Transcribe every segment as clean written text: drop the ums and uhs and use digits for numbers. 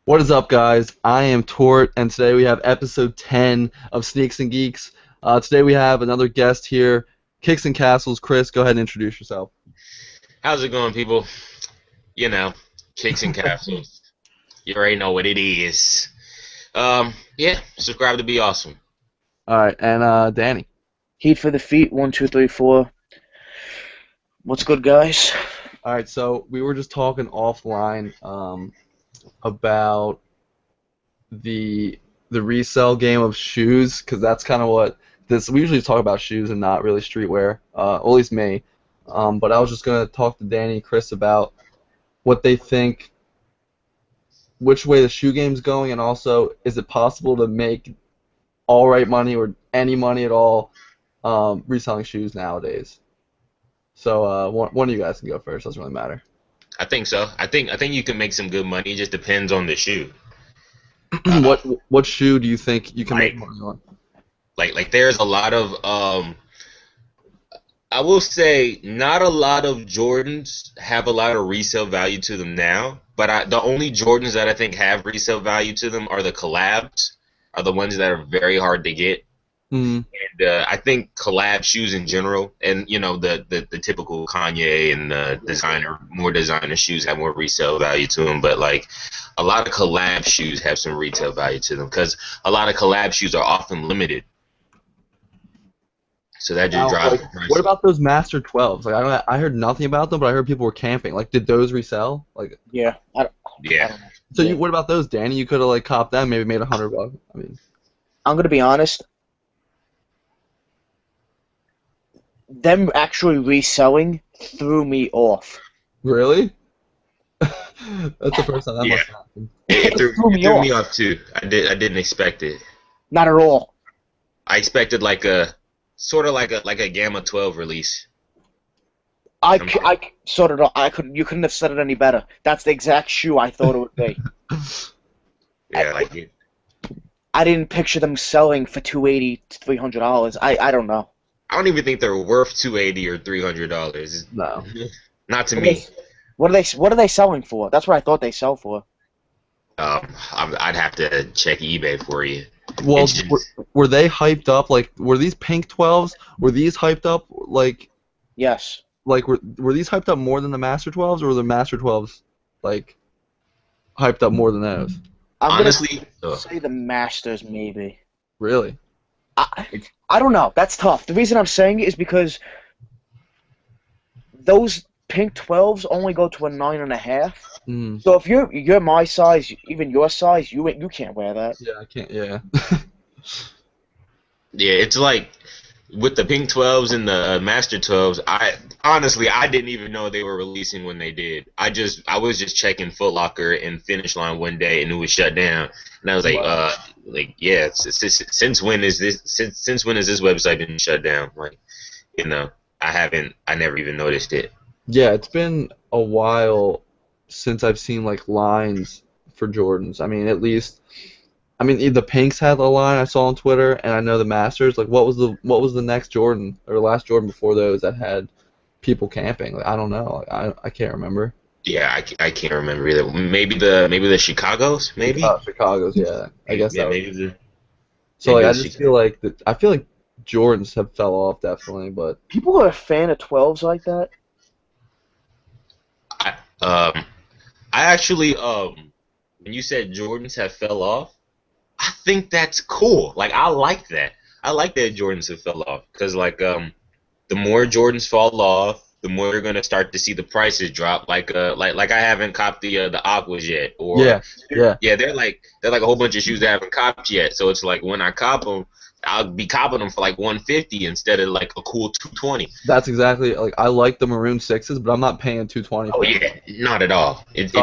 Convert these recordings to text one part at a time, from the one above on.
What is up, guys? I am Tort, and today we have episode 10 of Sneaks and Geeks. Today we have another guest here, Kicks and Castles. Chris, go ahead and introduce yourself. How's it going, people? You know, kicks and capsules. You already know what it is. Yeah, subscribe to be awesome. All right, and Danny. Heat for the feet, 1, 2, 3, 4. What's good, guys? All right, so we were just talking offline about the resell game of shoes, because that's kind of what this. We usually talk about shoes and not really streetwear, or at least me. But I was just gonna talk to Danny and Chris about what they think, which way the shoe game's going, and also is it possible to make all right money or any money at all reselling shoes nowadays? So one of you guys can go first. Doesn't really matter. I think so. I think you can make some good money. It just depends on the shoe. What shoe do you think you can make money on? Like there's a lot of I will say not a lot of Jordans have a lot of resale value to them now, but the only Jordans that I think have resale value to them are the collabs, are the ones that are very hard to get. Mm. And I think collab shoes in general, and you know the typical Kanye and more designer shoes have more resale value to them. But like a lot of collab shoes have some retail value to them because a lot of collab shoes are often limited. So that just drives the price. What about those Master 12s? Like I heard nothing about them, but I heard people were camping. Like, did those resell? Like, yeah. Yeah. So what about those, Danny? You could have like copped them, maybe made $100. I mean, I'm gonna be honest. Them actually reselling threw me off. really? That's the first time that must happen. It Threw threw me me off. off too. I didn't expect it. Not at all. I expected like a sort of like a Gamma 12 release. I sort of. You couldn't have said it any better. That's the exact shoe I thought it would be. Yeah, like it. I didn't picture them selling for $280 to $300. I don't know. I don't even think they're worth $280 or $300. No. Not to me. What are they selling for? That's what I thought they sell for. I'd have to check eBay for you. Well, It's just- were they hyped up? Like, were these pink 12s? Were these hyped up? Yes. Like were these hyped up more than the Master 12s, or were the Master 12s like hyped up more than those? I'm honestly, gonna say the Masters maybe. Really? I don't know. That's tough. The reason I'm saying it is because those pink 12s only go to a 9.5. Mm. So if you're my size, even your size, you can't wear that. Yeah, I can't. Yeah. yeah, it's like with the pink 12s and the Master 12s. I didn't even know they were releasing when they did. I was just checking Foot Locker and Finish Line one day and it was shut down, and I was like, Wow. yeah, since when is this website been shut down? Like, you know, I never even noticed it. Yeah, it's been a while since I've seen like lines for Jordans. I mean, the Pinks had a line I saw on Twitter, and I know the Masters. Like, what was the next Jordan or the last Jordan before those that had people camping? Like, I don't know. Like, I can't remember. Yeah, I can't remember either. Maybe the Chicago's, maybe. Chicago's, yeah. I guess yeah, that. maybe So like, maybe I the just feel like Jordans have fell off definitely, but People are a fan of 12s like that. I actually when you said Jordans have fell off, I think that's cool. Like I like that. I like that Jordans have fell off because like the more Jordans fall off, the more you're gonna start to see the prices drop. Like I haven't copped the Aquas yet, or yeah. they're like a whole bunch of shoes that I haven't copped yet. So it's like when I cop them, I'll be copping them for like 150 instead of like a cool 220. That's exactly, like, I like the maroon 6s, but I'm not paying 220 Oh for them. yeah, not at all. It's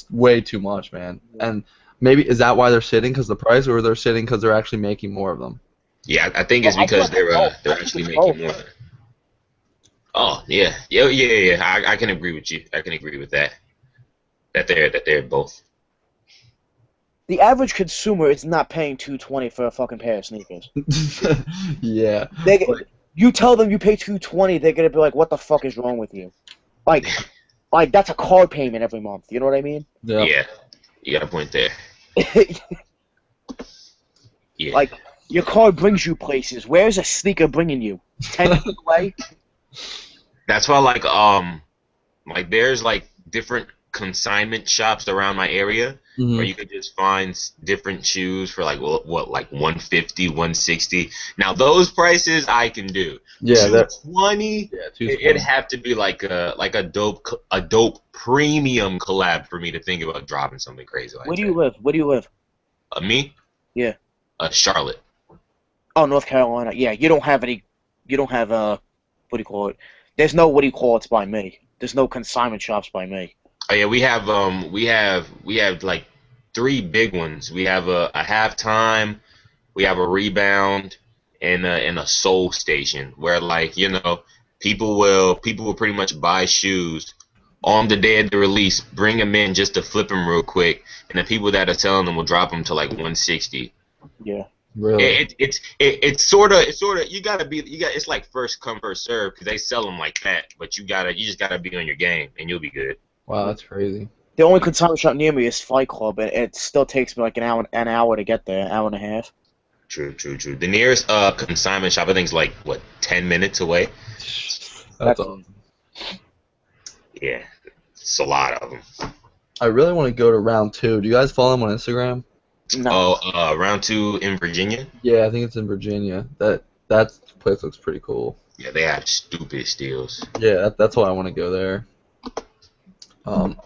way too much, man. And maybe is that why they're sitting because of the price, or they're sitting because they're actually making more of them? Yeah, I think it's because they're actually making more. Oh yeah. I can agree with you. I can agree with that. That they're both. The average consumer is not paying $220 for a fucking pair of sneakers. Yeah. You tell them you pay $220, they're gonna be like, "What the fuck is wrong with you?" Like, like that's a car payment every month. You know what I mean? Yeah. Yeah, you got a point there. Yeah. Like, your car brings you places. Where's a sneaker bringing you? 10 feet away? That's why like there's like different consignment shops around my area where Mhm. you could just find different shoes for like what like 150, 160. Now those prices I can do. Yeah, that 220, yeah, it'd 220. have to be like a dope premium collab for me to think about dropping something crazy Where like do you that. live? Where do you live? Me, Yeah. Charlotte. Oh, North Carolina. Yeah, you don't have any. You don't have what do you call it? There's no what do you call it's by me. There's no consignment shops by me. Oh yeah, we have like three big ones. We have a halftime, we have a rebound, and a soul station where like people will pretty much buy shoes on the day of the release, bring them in just to flip them real quick, and the people that are selling them will drop them to like 160. Yeah. Really. It's sort of you got it's like first come first serve because they sell them like that, but you just gotta be on your game and you'll be good. Wow, that's crazy. The only consignment shop near me is Fight Club, and it still takes me like an hour to get there, an hour and a half. True, true, true. The nearest consignment shop I think is like what 10 minutes away. That's That's awesome. Yeah, it's a lot of them. I really want to go to round two. Do you guys follow him on Instagram? no. Oh, round two in Virginia. Yeah, I think it's in Virginia. That place looks pretty cool. Yeah, they have stupid steals. Yeah, that's why I want to go there. Um,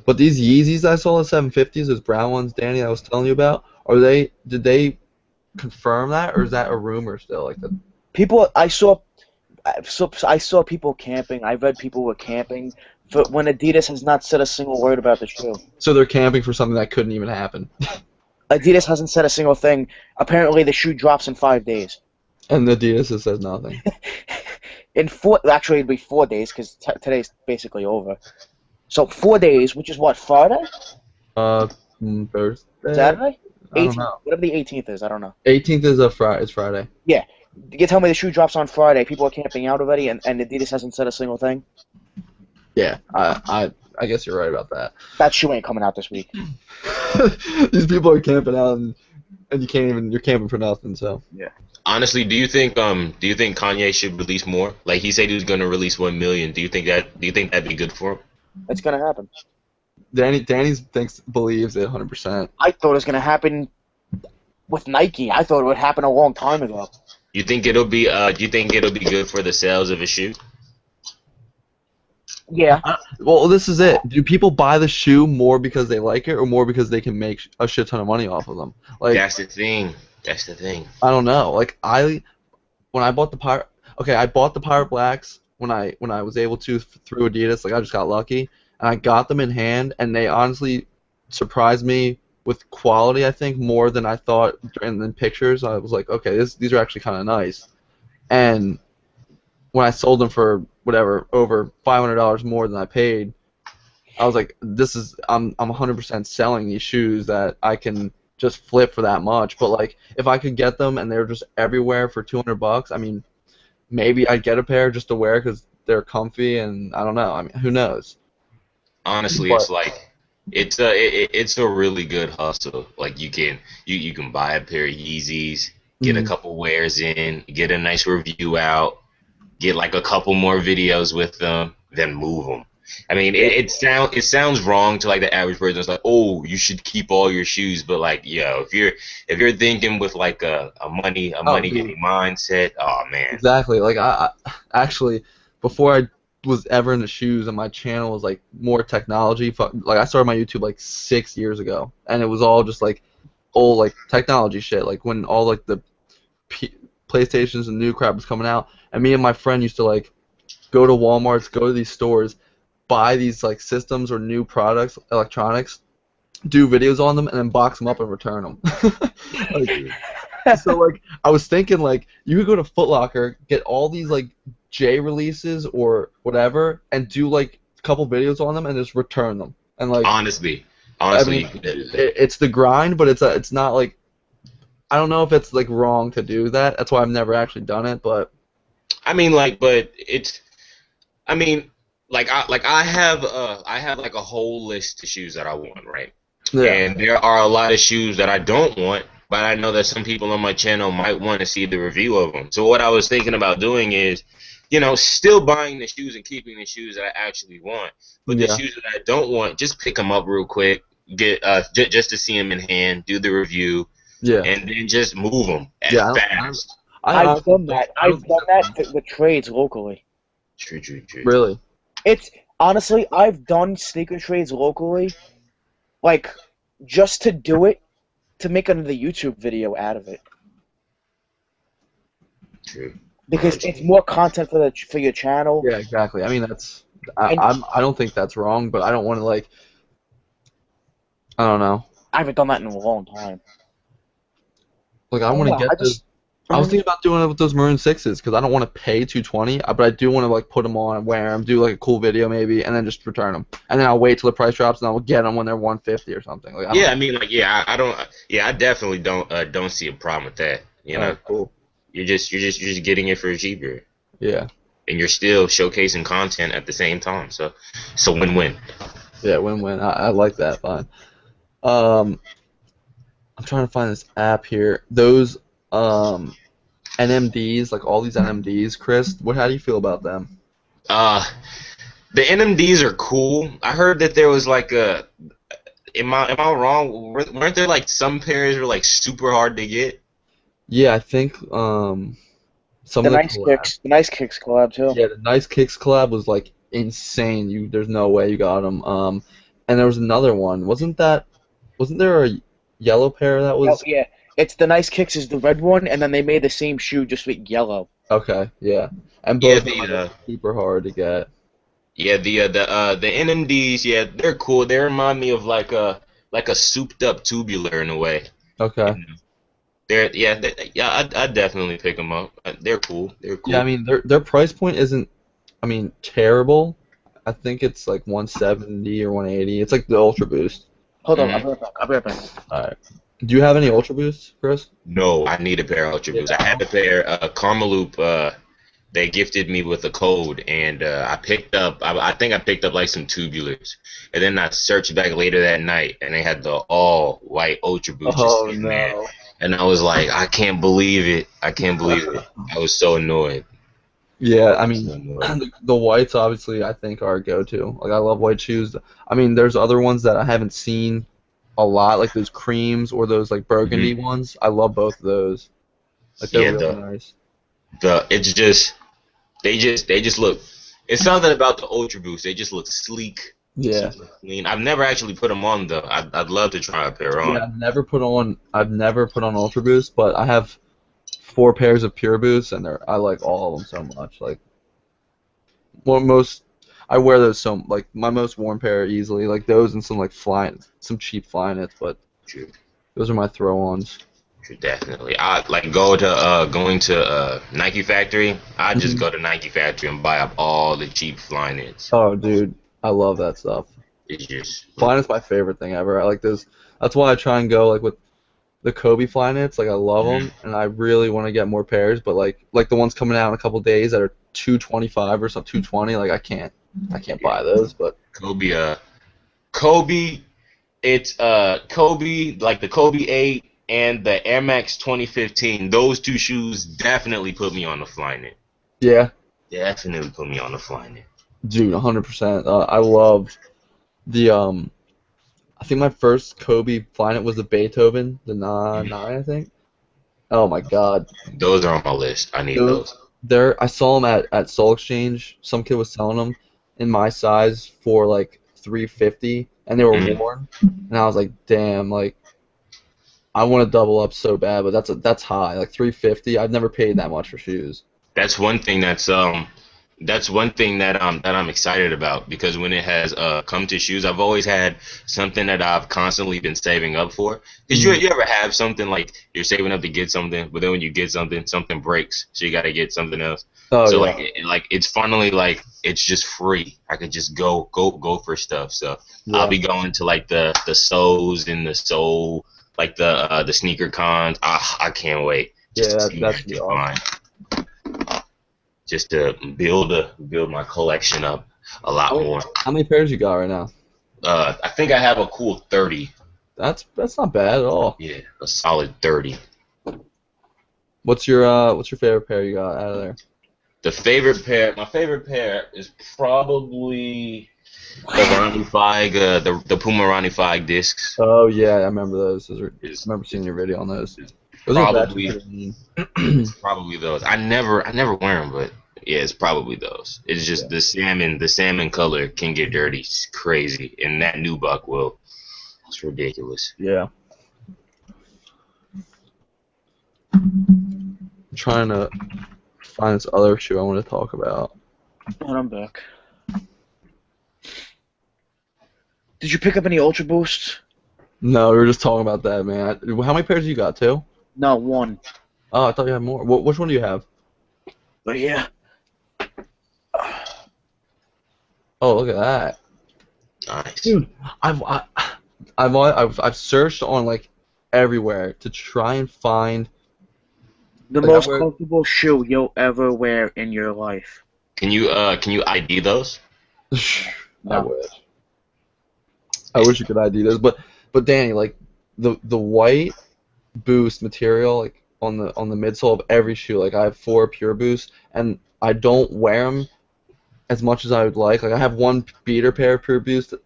but these Yeezys I saw, the 750s, those brown ones, Danny, I was telling you about, did they confirm that, or is that a rumor still? Like that? People, I saw people camping. I read people were camping, but when Adidas has not said a single word about the shoe. So they're camping for something that couldn't even happen. Adidas hasn't said a single thing. Apparently, the shoe drops in 5 days. And Adidas just says nothing. Actually, it'd be 4 days because today's basically over. So 4 days, which is what, Friday? Thursday? Saturday? I don't 18th. know. Whatever the 18th is, I don't know. 18th is a Friday. It's Friday. Yeah. You tell me the shoe drops on Friday. People are camping out already, and Adidas hasn't said a single thing. Yeah, I guess you're right about that. That shoe ain't coming out this week. These people are camping out, and you're camping for nothing. So Yeah. Honestly, do you think Kanye should release more? Like he said he was going to release 1 million. Do you think that'd be good for him? It's gonna happen. Danny believes it 100%. I thought it was gonna happen with Nike. I thought it would happen a long time ago. You think it'll be do you think it'll be good for the sales of a shoe? Yeah. Well, this is it. Do people buy the shoe more because they like it, or more because they can make a shit ton of money off of them? Like, That's the thing. That's the thing. I don't know. Like when I bought the Pirate, okay, I bought the Pirate Blacks when I was able to through Adidas. Like I just got lucky, and I got them in hand, and they honestly surprised me with quality. I think more than I thought in pictures. I was like, okay, these are actually kind of nice, and when I sold them for whatever over $500 more than I paid, I was like, I'm 100% selling these shoes that I can just flip for that much. But like if I could get them and they're just everywhere for $200, I mean, maybe I'd get a pair just to wear because they're comfy, and I don't know. I mean, who knows? Honestly, But it's like it's a really good hustle. Like you can buy a pair of Yeezys, get a Mhm. couple wears in, get a nice review out, get like a couple more videos with them, then move them. I mean, it sounds wrong to like the average person. It's like, oh, you should keep all your shoes, but like, yo, if you're thinking with like a Oh, money dude, getting mindset, oh man, exactly. Like I actually, before I was ever into shoes, and my channel was like more technology. Like I started my YouTube like 6 years ago, and it was all just like old like technology shit. Like when all like the P- PlayStations and new crap was coming out, and me and my friend used to like go to Walmart's, go to these stores, buy these like systems or new products, electronics, do videos on them, and then box them up and return them. So like I was thinking like you could go to Foot Locker, get all these like J releases or whatever, and do like a couple videos on them and just return them. And like honestly, I honestly, mean, it's the grind, but it's not like I don't know if it's like wrong to do that. That's why I've never actually done it, but I mean, like, but it's. I mean, I have like a whole list of shoes that I want, right? Yeah. And there are a lot of shoes that I don't want, but I know that some people on my channel might want to see the review of them. So what I was thinking about doing is, still buying the shoes and keeping the shoes that I actually want, but the Yeah. shoes that I don't want, just pick them up real quick, get just to see them in hand, do the review, Yeah. and then just move them at Yeah. fast. I I've honestly done that. I don't I've think done that's that wrong. with trades locally. True, true, true. Really. It's honestly, I've done sneaker trades locally, like just to do it, to make another YouTube video out of it, True. because it's more content for your channel. Yeah, exactly. I mean, And I don't think that's wrong, but I don't want to like, I don't know. I haven't done that in a long time. Like, I I don't don't want to know. get I those. just I was thinking about doing it with those Maroon Sixes because I don't want to pay 220, but I do want to like put them on, wear them, do like a cool video maybe, and then just return them. And then I'll wait till the price drops and I'll get them when they're 150 or something. Like, I don't Yeah, know. I mean, like, yeah, I don't, yeah, I definitely don't see a problem with that. You All know, right, cool. you're just getting it for cheaper, Yeah, and you're still showcasing content at the same time. So, it's a win-win. yeah, win-win. I like that. Fine. Um, I'm trying to find this app here. Those NMDs, like all these NMDs, Chris. How do you feel about them? Uh, the NMDs are cool. I heard that there was like a, am I wrong? Weren't there like some pairs were like super hard to get? Yeah, I think some the of the nice collab. kicks, the nice kicks collab too. Yeah, the Nice Kicks collab was like insane. There's no way you got them. And there was another one. Wasn't there a yellow pair that Yeah, was yeah. It's the nice kicks is the red one, and then they made the same shoe just with yellow. okay? Yeah, and Yeah, both of them the are super hard to get. yeah the NMDs, yeah, they're cool. They remind me of like a souped up tubular in a way. You Okay. know? Yeah, I definitely pick them up. They're cool. They're Yeah, I cool. mean their price point isn't, I mean, terrible. I think it's like 170 or 180. It's like the Ultra Boost. Hold on, I'll hmm be right back. I'll be right back. All right. Do you have any Ultra Boosts, Chris? No, I need a pair of Ultra Yeah. Boosts. I had a pair, Karmaloop. They gifted me with a code, and I picked up. I think I picked up like some tubulars, and then I searched back later that night, and they had the all white Ultra Boosts just Oh sitting there, no. and I was like, I can't believe it. I can't believe it. I was so annoyed. Yeah, I I was so mean, annoyed. the whites obviously I think are a go-to. Like I love white shoes. I mean, there's other ones that I haven't seen a lot, like those creams or those like burgundy hmm ones. I love both of those. Like they're Yeah, really nice. it's just they just look. It's something about the Ultra Boost. They just look sleek, Yeah. super clean. I've never actually put them on though. I'd love to try a pair Yeah, on. I've never put on Ultra Boost, but I have 4 pairs of Pure Boosts and I like all of them so much. Like most I wear those so like my most worn pair easily, like those and some cheap Flyknits, but True. those are my throw-ons. Definitely. I like going to Nike Factory. I just go to Nike Factory and buy up all the cheap Flyknits. Oh, dude, I love that stuff. It's just Flyknit's my favorite thing ever. I like those. That's why I try and go like with the Kobe Flyknits. Like I love Mhm. them, and I really want to get more pairs. But like the ones coming out in a couple days that are 225 or something, 220. Like I can't Yeah. buy those. But Kobe Kobe it's Kobe, like the Kobe 8 and the Air Max 2015. Those two shoes definitely put me on the Flyknit. yeah, Definitely put me on the Flyknit. dude, 100%. I love the I think my first Kobe Flyknit was the Beethoven, the Mhm. 9, I think. Oh my God, Those are on my list. I need those those. there. I saw them at Soul Exchange. Some kid was selling them in my size for like 350, and they were Mhm. worn. And I was like, damn, like I want to double up so bad, but that's high. Like 350. I've never paid that much for shoes. That's one thing that's one thing that I'm excited about, because when it has come to shoes, I've always had something that I've constantly been saving up for. Because Mm. you ever have something like you're saving up to get something, but then when you get something, something breaks, so you got to get something else. Oh So like yeah, it's finally like it's just free. I could just go for stuff. So I'll yeah, be going to like the Soles and the Soul, like the sneaker cons. Ah, I can't wait just yeah. to That see what that I should be can awesome. find. just to build my collection up a lot How many, more. how many pairs you got right now? I think I have a cool 30. That's not bad at all. Yeah, a solid 30. What's your favorite pair you got out of there? My favorite pair is probably the Ronnie Fig, the Puma Ronnie Fig discs. Oh yeah, I remember those. I Is remember seeing your video on those. is Those are actually probably pretty mean. probably those. I never wear them, but yeah, it's probably those. It's just Yeah. the salmon color can get dirty. It's crazy, and that nubuck will. It's ridiculous. Yeah. I'm trying to find this other shoe I want to talk about. And I'm back. Did you pick up any Ultra Boosts? No, we were just talking about that, man. How many pairs you got? Two? No, one. Oh, I thought you had more. Which one do you have? But yeah. Oh, look at that, Nice. dude. I've searched on like everywhere to try and find. The Like, most comfortable shoe you'll ever wear in your life. Can you ID those? I No. wish. I wish you could ID this, but Danny, like the white boost material, like on the midsole of every shoe, like I have 4 pure boosts, and I don't wear them as much as I would like. Like I have one beater pair of pure boost that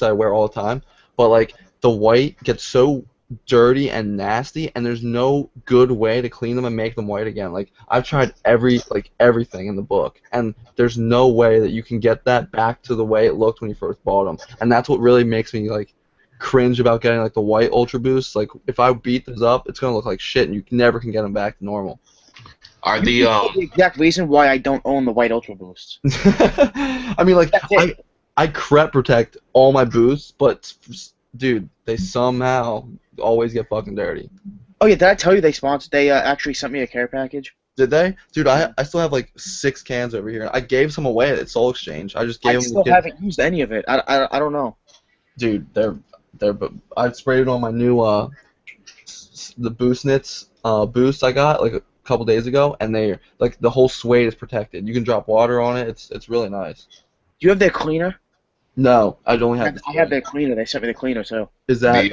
I wear all the time, but like the white gets so dirty and nasty, and there's no good way to clean them and make them white again. Like I've tried everything in the book, and there's no way that you can get that back to the way it looked when you first bought them. And that's what really makes me like cringe about getting like the white Ultra Boosts. Like if I beat those up, it's gonna look like shit, and you never can get them back to normal. Are The exact reason why I don't own the white Ultra Boosts. I mean, like That's it. I crep protect all my boosts, but dude, they somehow always get fucking dirty. Oh yeah, did I tell you they sponsored? They actually sent me a care package. Did they? Dude, I still have like 6 cans over here. I gave some away at Soul Exchange. I just I gave them still to kids. haven't used any of it. I don't know. Dude, but I sprayed it on my new the Boost Knits boost I got like a couple days ago, and they like the whole suede is protected. You can drop water on it. It's really nice. Do you have their cleaner? No, I only have. I have their cleaner. They sent me the cleaner too. Is that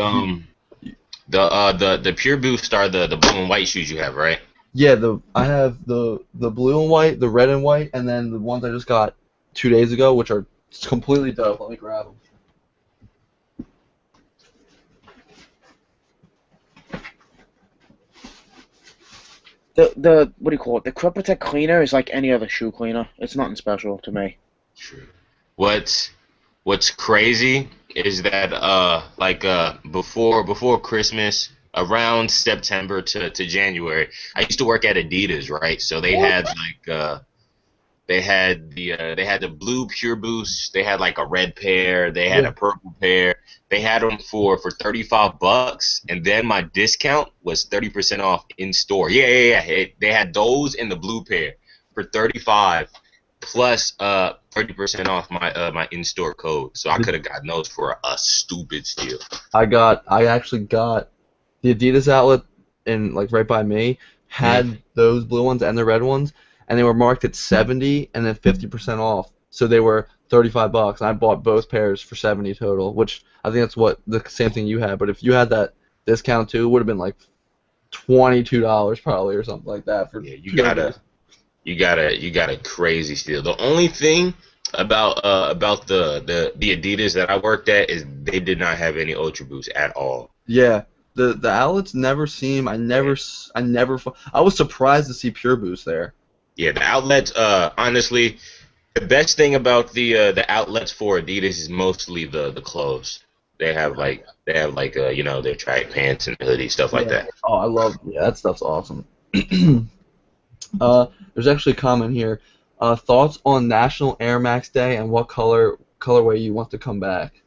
the Pure Boost are the blue and white shoes you have, right? Yeah, I have the blue and white, the red and white, and then the ones I just got 2 days ago, which are completely dope. Let me grab them. The what do you call it? The Crop Protect cleaner is like any other shoe cleaner. It's nothing special to me. True. What's crazy is that before Christmas, around September to January, I used to work at Adidas, right? So they had they had the blue Pure Boost, they had like a red pair, they had a purple pair. They had them for $35, and then my discount was 30% off in store. Yeah. They had those in the blue pair for 35 plus 30% off my in-store code. So I could have gotten those for a stupid steal. I actually got the Adidas outlet in like right by me had those blue ones and the red ones, and they were marked at 70 and then 50% off. So they were $35, and I bought both pairs for 70 total, which I think that's what the same thing you had. But if you had that discount too, it would have been like $22 probably or something like that for. Yeah, you got a crazy steal. The only thing about the Adidas that I worked at is they did not have any Ultra Boost at all. Yeah, the outlets never seem. I was surprised to see Pure Boost there. Yeah, the outlets. Honestly, the best thing about the outlets for Adidas is mostly the clothes. They have their track pants and hoodies, stuff like that. Oh, that stuff's awesome. There's actually a comment here. Thoughts on National Air Max Day and what colorway you want to come back?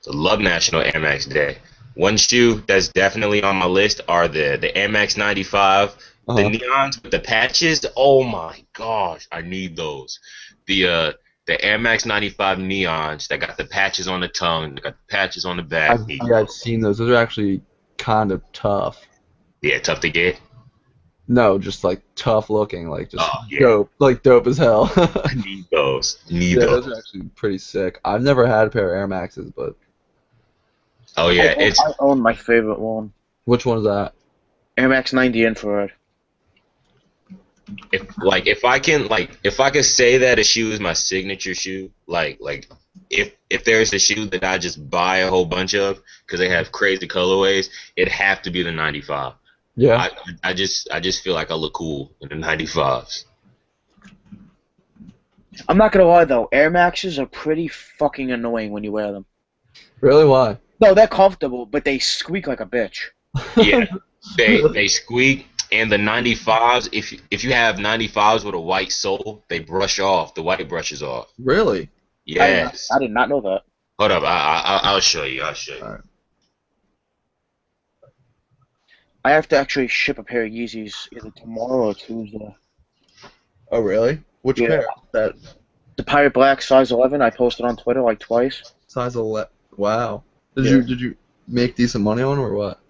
So love National Air Max Day. One shoe that's definitely on my list are the Air Max 95. The neons with the patches. Oh my gosh, I need those. The Air Max 95 neons that got the patches on the tongue, that got the patches on the back. I've seen those. Those are actually kind of tough. Yeah, tough to get. No, just like tough looking, like just Oh yeah, dope as hell. I need those. Need Yeah, those are those. actually pretty sick. I've never had a pair of Air Maxes, but Oh yeah, I own my favorite one. which one is that? Air Max 90 infrared. if I could say that a shoe is my signature shoe, if there's a shoe that I just buy a whole bunch of because they have crazy colorways, it'd have to be the 95. Yeah. I just feel like I look cool in the 95s. I'm not gonna lie though, Air Maxes are pretty fucking annoying when you wear them. Really? Why? No, they're comfortable, but they squeak like a bitch. Yeah, they squeak, and the 95s. If you have 95s with a white sole, they brush off. The white brushes off. Really? Yes. I did not know that. Hold up, I'll show you. I'll show you. All right. I have to actually ship a pair of Yeezys either tomorrow or Tuesday. Oh, really? Which Yeah. pair? That The Pirate Black size 11, I posted on Twitter like twice. size 11. Wow. Did Yeah. you make decent money on them or what?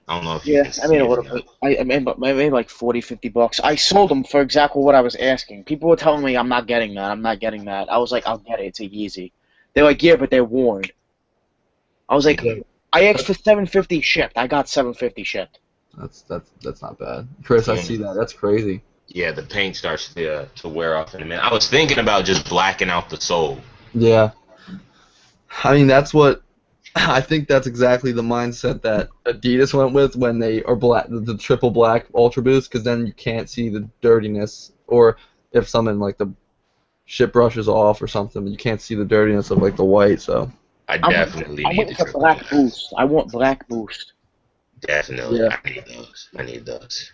I don't know if you Yeah, can I made see a little it. bit. I made like 40, $50. I sold them for exactly what I was asking. People were telling me I'm not getting that. I'm not getting that. I was like, I'll get it. It's a Yeezy. They're like, yeah, but they're worn. I was like, Yeah. I asked for 750 shipped. I got 750 shipped. That's not bad. Chris, I see that. That's crazy. Yeah, the paint starts to wear off in a minute. I was thinking about just blacking out the sole. Yeah. I mean, that's what I think that's exactly the mindset that Adidas went with when they are black, the triple black Ultra Boost, because then you can't see the dirtiness, or if something like the shit brushes off or something, you can't see the dirtiness of like the white. So I I'm, definitely I'm need the waiting for triple Black black. Boost. I want Black Boost. Definitely, yeah. I need those. I need those.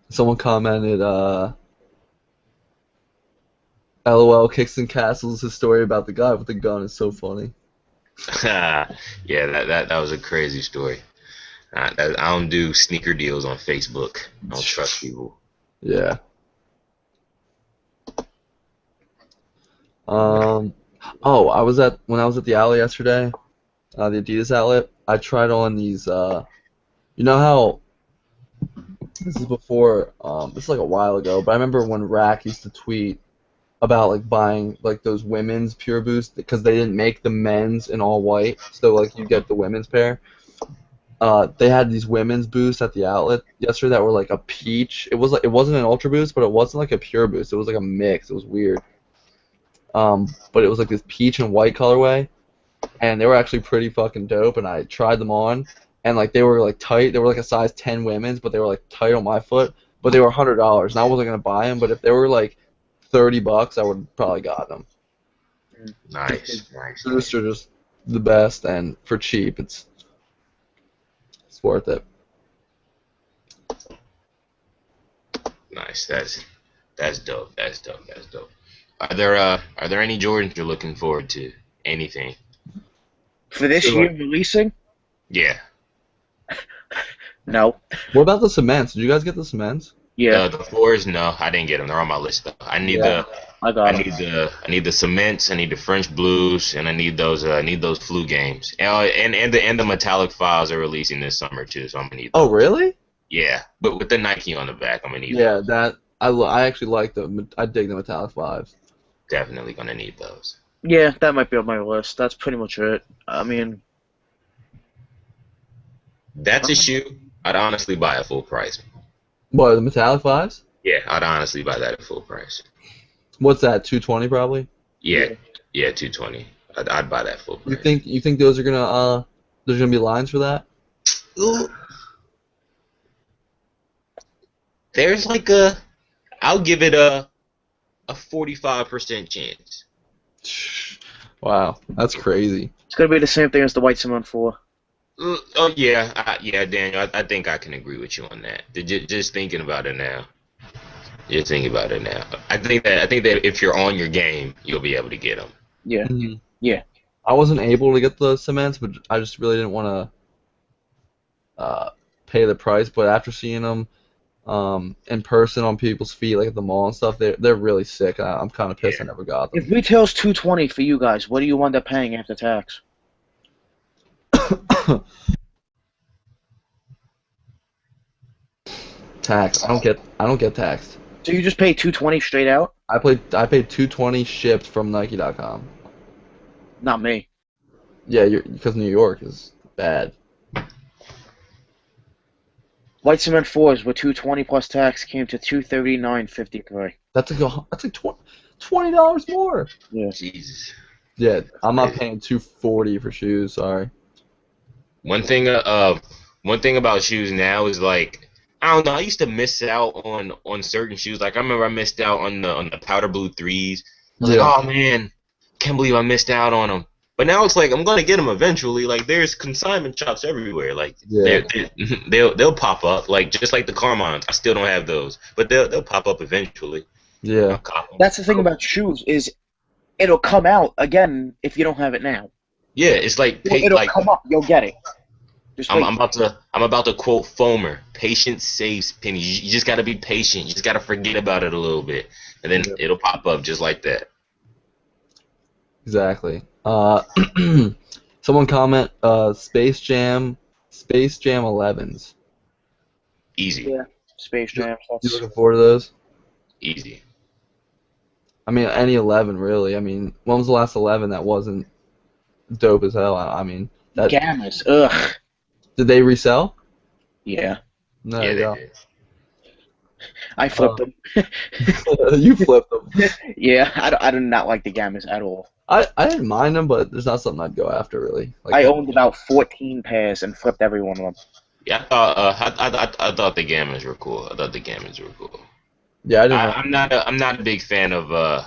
Someone commented, "LOL, Kicks and Castles. His story about the guy with the gun is so funny." Yeah, that was a crazy story. I don't do sneaker deals on Facebook. I don't trust people. Yeah. Um. Oh, when I was at the alley yesterday, the Adidas outlet. I tried on these. You know how this is before. This is like a while ago, but I remember when Rack used to tweet about like buying like those women's Pure Boost because they didn't make the men's in all white, so like you get the women's pair. They had these women's boosts at the outlet yesterday that were like a peach. It wasn't an Ultra Boost, but it wasn't like a Pure Boost. It was like a mix. It was weird. But it was like this peach and white colorway, and they were actually pretty fucking dope. And I tried them on, and like they were like tight. They were like a size 10 women's, but they were like tight on my foot. But they were $100, and I wasn't gonna buy them. But if they were like $30, I would probably got them. Nice, nice, Boosts nice. are just the best, and for cheap, it's worth it. Nice. That's dope. That's dope. That's dope. Are there any Jordans you're looking forward to? Anything? For this So, year like, releasing? Yeah. No. what about the cements? Did you guys get the cements? Yeah, The fours, no, I didn't get them. They're on my list though. Yeah. I got them. I need the cements. I need the French blues, and I need those flu games. And the metallic files are releasing this summer too, so I'm gonna need Oh, those. really? Yeah, but with the Nike on the back, I'm gonna need Yeah, those. I actually like them. I dig the metallic fives. Definitely gonna need those. Yeah, that might be on my list. That's pretty much it. I mean, That's a shoe I'd honestly buy at full price. What, the metallic fives? Yeah, I'd honestly buy that at full price. What's that? 220 probably. Yeah, yeah. yeah, 220. I'd buy that full You price. think you think those are gonna there's gonna be lines for that? Ooh, there's I'll give it a 45% chance. Wow, that's crazy. It's gonna be the same thing as the White Cement 4. Oh yeah, yeah, Daniel. I think I can agree with you on that. Just thinking about it now. Just thinking about it now. I think that if you're on your game, you'll be able to get them. Yeah, Mhm. yeah. I wasn't able to get the cements, but I just really didn't want to pay the price. But after seeing them, in person on people's feet, like at the mall and stuff. They're really sick. I'm kind of pissed I Yeah. never got If them. retail's $220 for you guys, what do you end up paying after tax? Tax. I don't get taxed. So you just pay $220 straight out? I paid 220 shipped from Nike.com. Not me. Yeah, because New York is bad. White cement fours with $220 plus tax came to $239.53. That's like $20 more. Yeah. Jesus. Yeah, I'm not Crazy. paying 240 for shoes. Sorry. One thing one thing about shoes now is like I don't know. I used to miss out on certain shoes. Like I remember I missed out on the powder blue threes. I was like, Yeah, oh man, can't believe I missed out on them. But now it's like I'm gonna get them eventually. Like there's consignment shops everywhere. Like yeah, they'll pop up. Like just like the Carmines. I still don't have those, but they'll pop up eventually. yeah. I'll cop 'em. That's the thing about shoes is it'll come out again if you don't have it now. Yeah, it's like It'll come up. You'll get it. Just wait. I'm about to quote Fomer. Patience saves pennies. You just gotta be patient. You just gotta forget about it a little bit, and then Yeah. it'll pop up just like that. Exactly. Someone comment, Space Jam 11s. Easy, Yeah. Space Jam. You looking forward to those? easy. I mean, any 11 really. I mean, when was the last 11 that wasn't dope as hell? I mean, that Gammas. Ugh. did they resell? Yeah. No, Yeah, you they go. did. I flipped them. You flipped them. Yeah. I do not like the Gammas at all. I didn't mind them, but there's not something I'd go after really. Like, I owned about 14 pairs and flipped every one of them. Yeah, I thought the Gammas were cool. I thought the Gammas were cool. yeah, I didn't. I'm not a big fan of the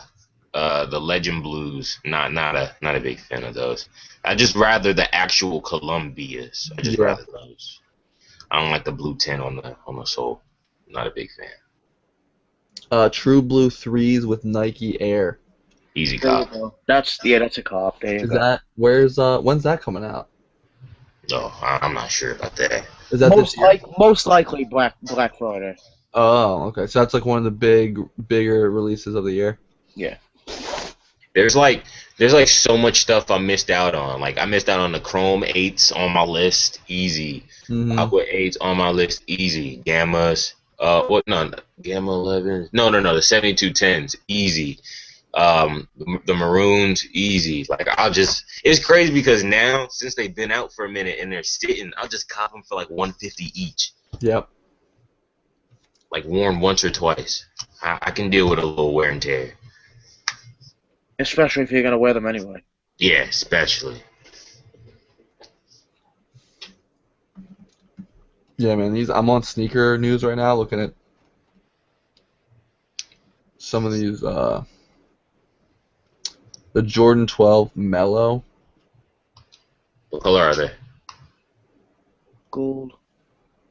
Legend Blues. Not a big fan of those. I just rather the actual Columbias. I just Yeah. rather those. I don't like the blue tint on the sole. Not a big fan. True Blue 3s with Nike Air. Easy There you cop. go. That's a cop. There you Is go. that when's that coming out? No, I'm not sure about that. Is that this year? Most likely Black Friday. Oh, okay. So that's like one of the bigger releases of the year. Yeah. There's like so much stuff I missed out on. Like I missed out on the Chrome 8s on my list, easy. Hmm. Aqua 8s on my list, easy. Gammas, what? No, Gamma 11s. No, the 7210s, easy. The Maroons, easy. Like it's crazy because now since they've been out for a minute and they're sitting, I'll just cop them for like 150 each. Yep. Like worn once or twice. I can deal with a little wear and tear. Especially if you're gonna wear them anyway. Yeah, especially. Yeah, man. I'm on sneaker news right now, looking at some of these. The Jordan 12 Mellow. What color are they? Gold.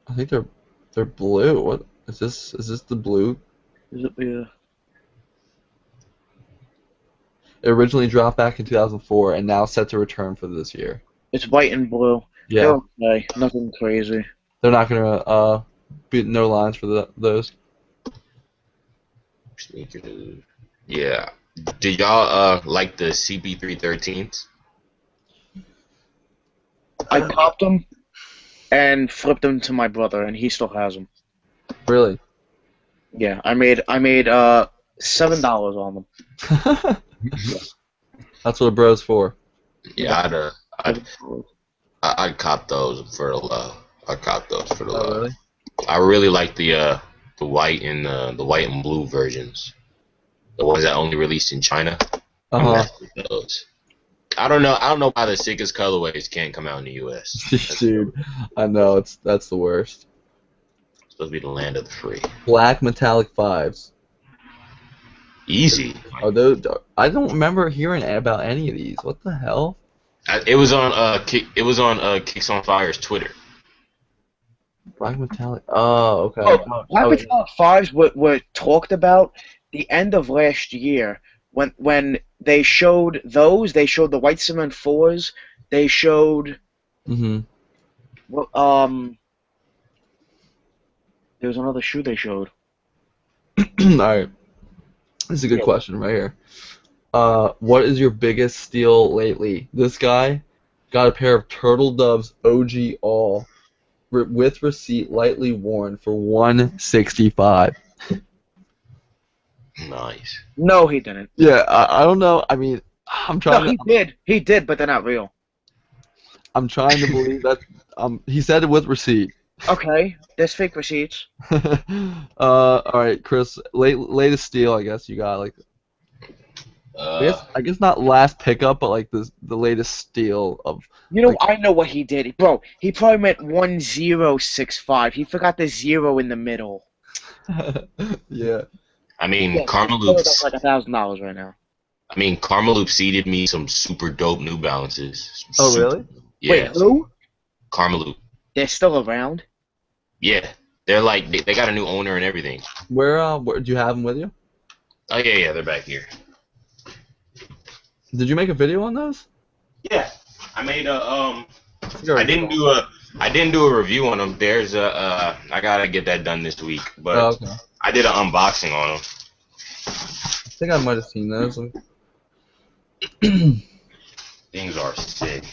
I think they're blue. What is this? Is this the blue? Is it? Yeah. It originally dropped back in 2004 and now set to return for this year. It's white and blue. Yeah, They're okay. Nothing crazy. they're not gonna be no lines for those. Sneakers. Yeah. Do y'all like the CP313s? I popped them and flipped them to my brother, and he still has them. Really? Yeah, I made $7 on them. That's what a bro's for. Yeah, I'd cop those for the low. I'd cop those for the Oh, low. really? I really like the white and the white and blue versions. The ones that only released in China. I'm Uh-huh. messing with those. I don't know why the sickest colorways can't come out in the US. That's Dude, I know that's the worst. supposed to be the land of the free. Black metallic fives. Easy. Are those? I don't remember hearing about any of these. What the hell? It was on Kicks on Fire's Twitter. Black metallic. Oh, okay. Oh, Black Oh, Metallic Fives were talked about the end of last year when they showed those. They showed the white cement fours. They showed mm-hmm. There was another shoe they showed. All right, this is a good Yeah. question right here. What is your biggest steal lately? This guy got a pair of Turtle Doves OG All with receipt, lightly worn for 165. Nice. No, he didn't. Yeah, I don't know. I mean, I'm No, trying to he did. He did, but they're not real. I'm trying to believe that he said it with receipt. Okay, there's fake receipts. All right, Chris, latest steal, I guess you got like Uh, I guess not last pickup, but like the latest steal of You know, like I know what he did. Bro, he probably meant 1065. He forgot the zero in the middle. yeah. I mean, Yeah, his that's Karmaloops. like $1,000 right now. I mean, Karmaloop seeded me some super dope New Balances. Some Oh, super, really? Wait, yeah, some who? Karmaloop. They're still around? Yeah, they're like they got a new owner and everything. Where do you have them with you? Oh yeah, they're back here. Did you make a video on those? Yeah, I made a I think I I already didn't saw. do a I didn't do a review on them. There's a I gotta get that done this week, Oh, but okay. I did an unboxing on them. I think I might have seen those. Things are sick.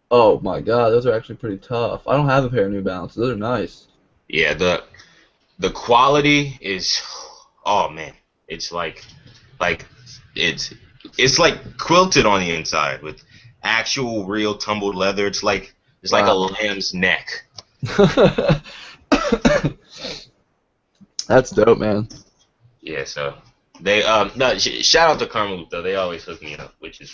Oh my God, those are actually pretty tough. I don't have a pair of New Balances. Those are nice. Yeah, the quality is, oh man, it's like it's it's like quilted on the inside with actual real tumbled leather. It's like a Wow. lamb's neck. That's dope, man. Yeah, so they no shout out to Karmaloop though. They always hook me up, which is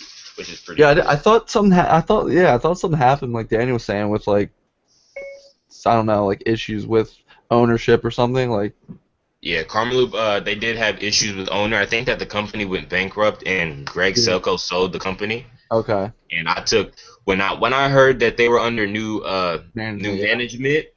pretty Yeah, cool. I thought something. I thought something happened, like Daniel was saying, with like I don't know, like issues with ownership or something. Like, Yeah, Karmaloop they did have issues with owner. I think that the company went bankrupt and Greg yeah. Selko sold the company. Okay, And I took when I heard that they were under new management. Yeah, management,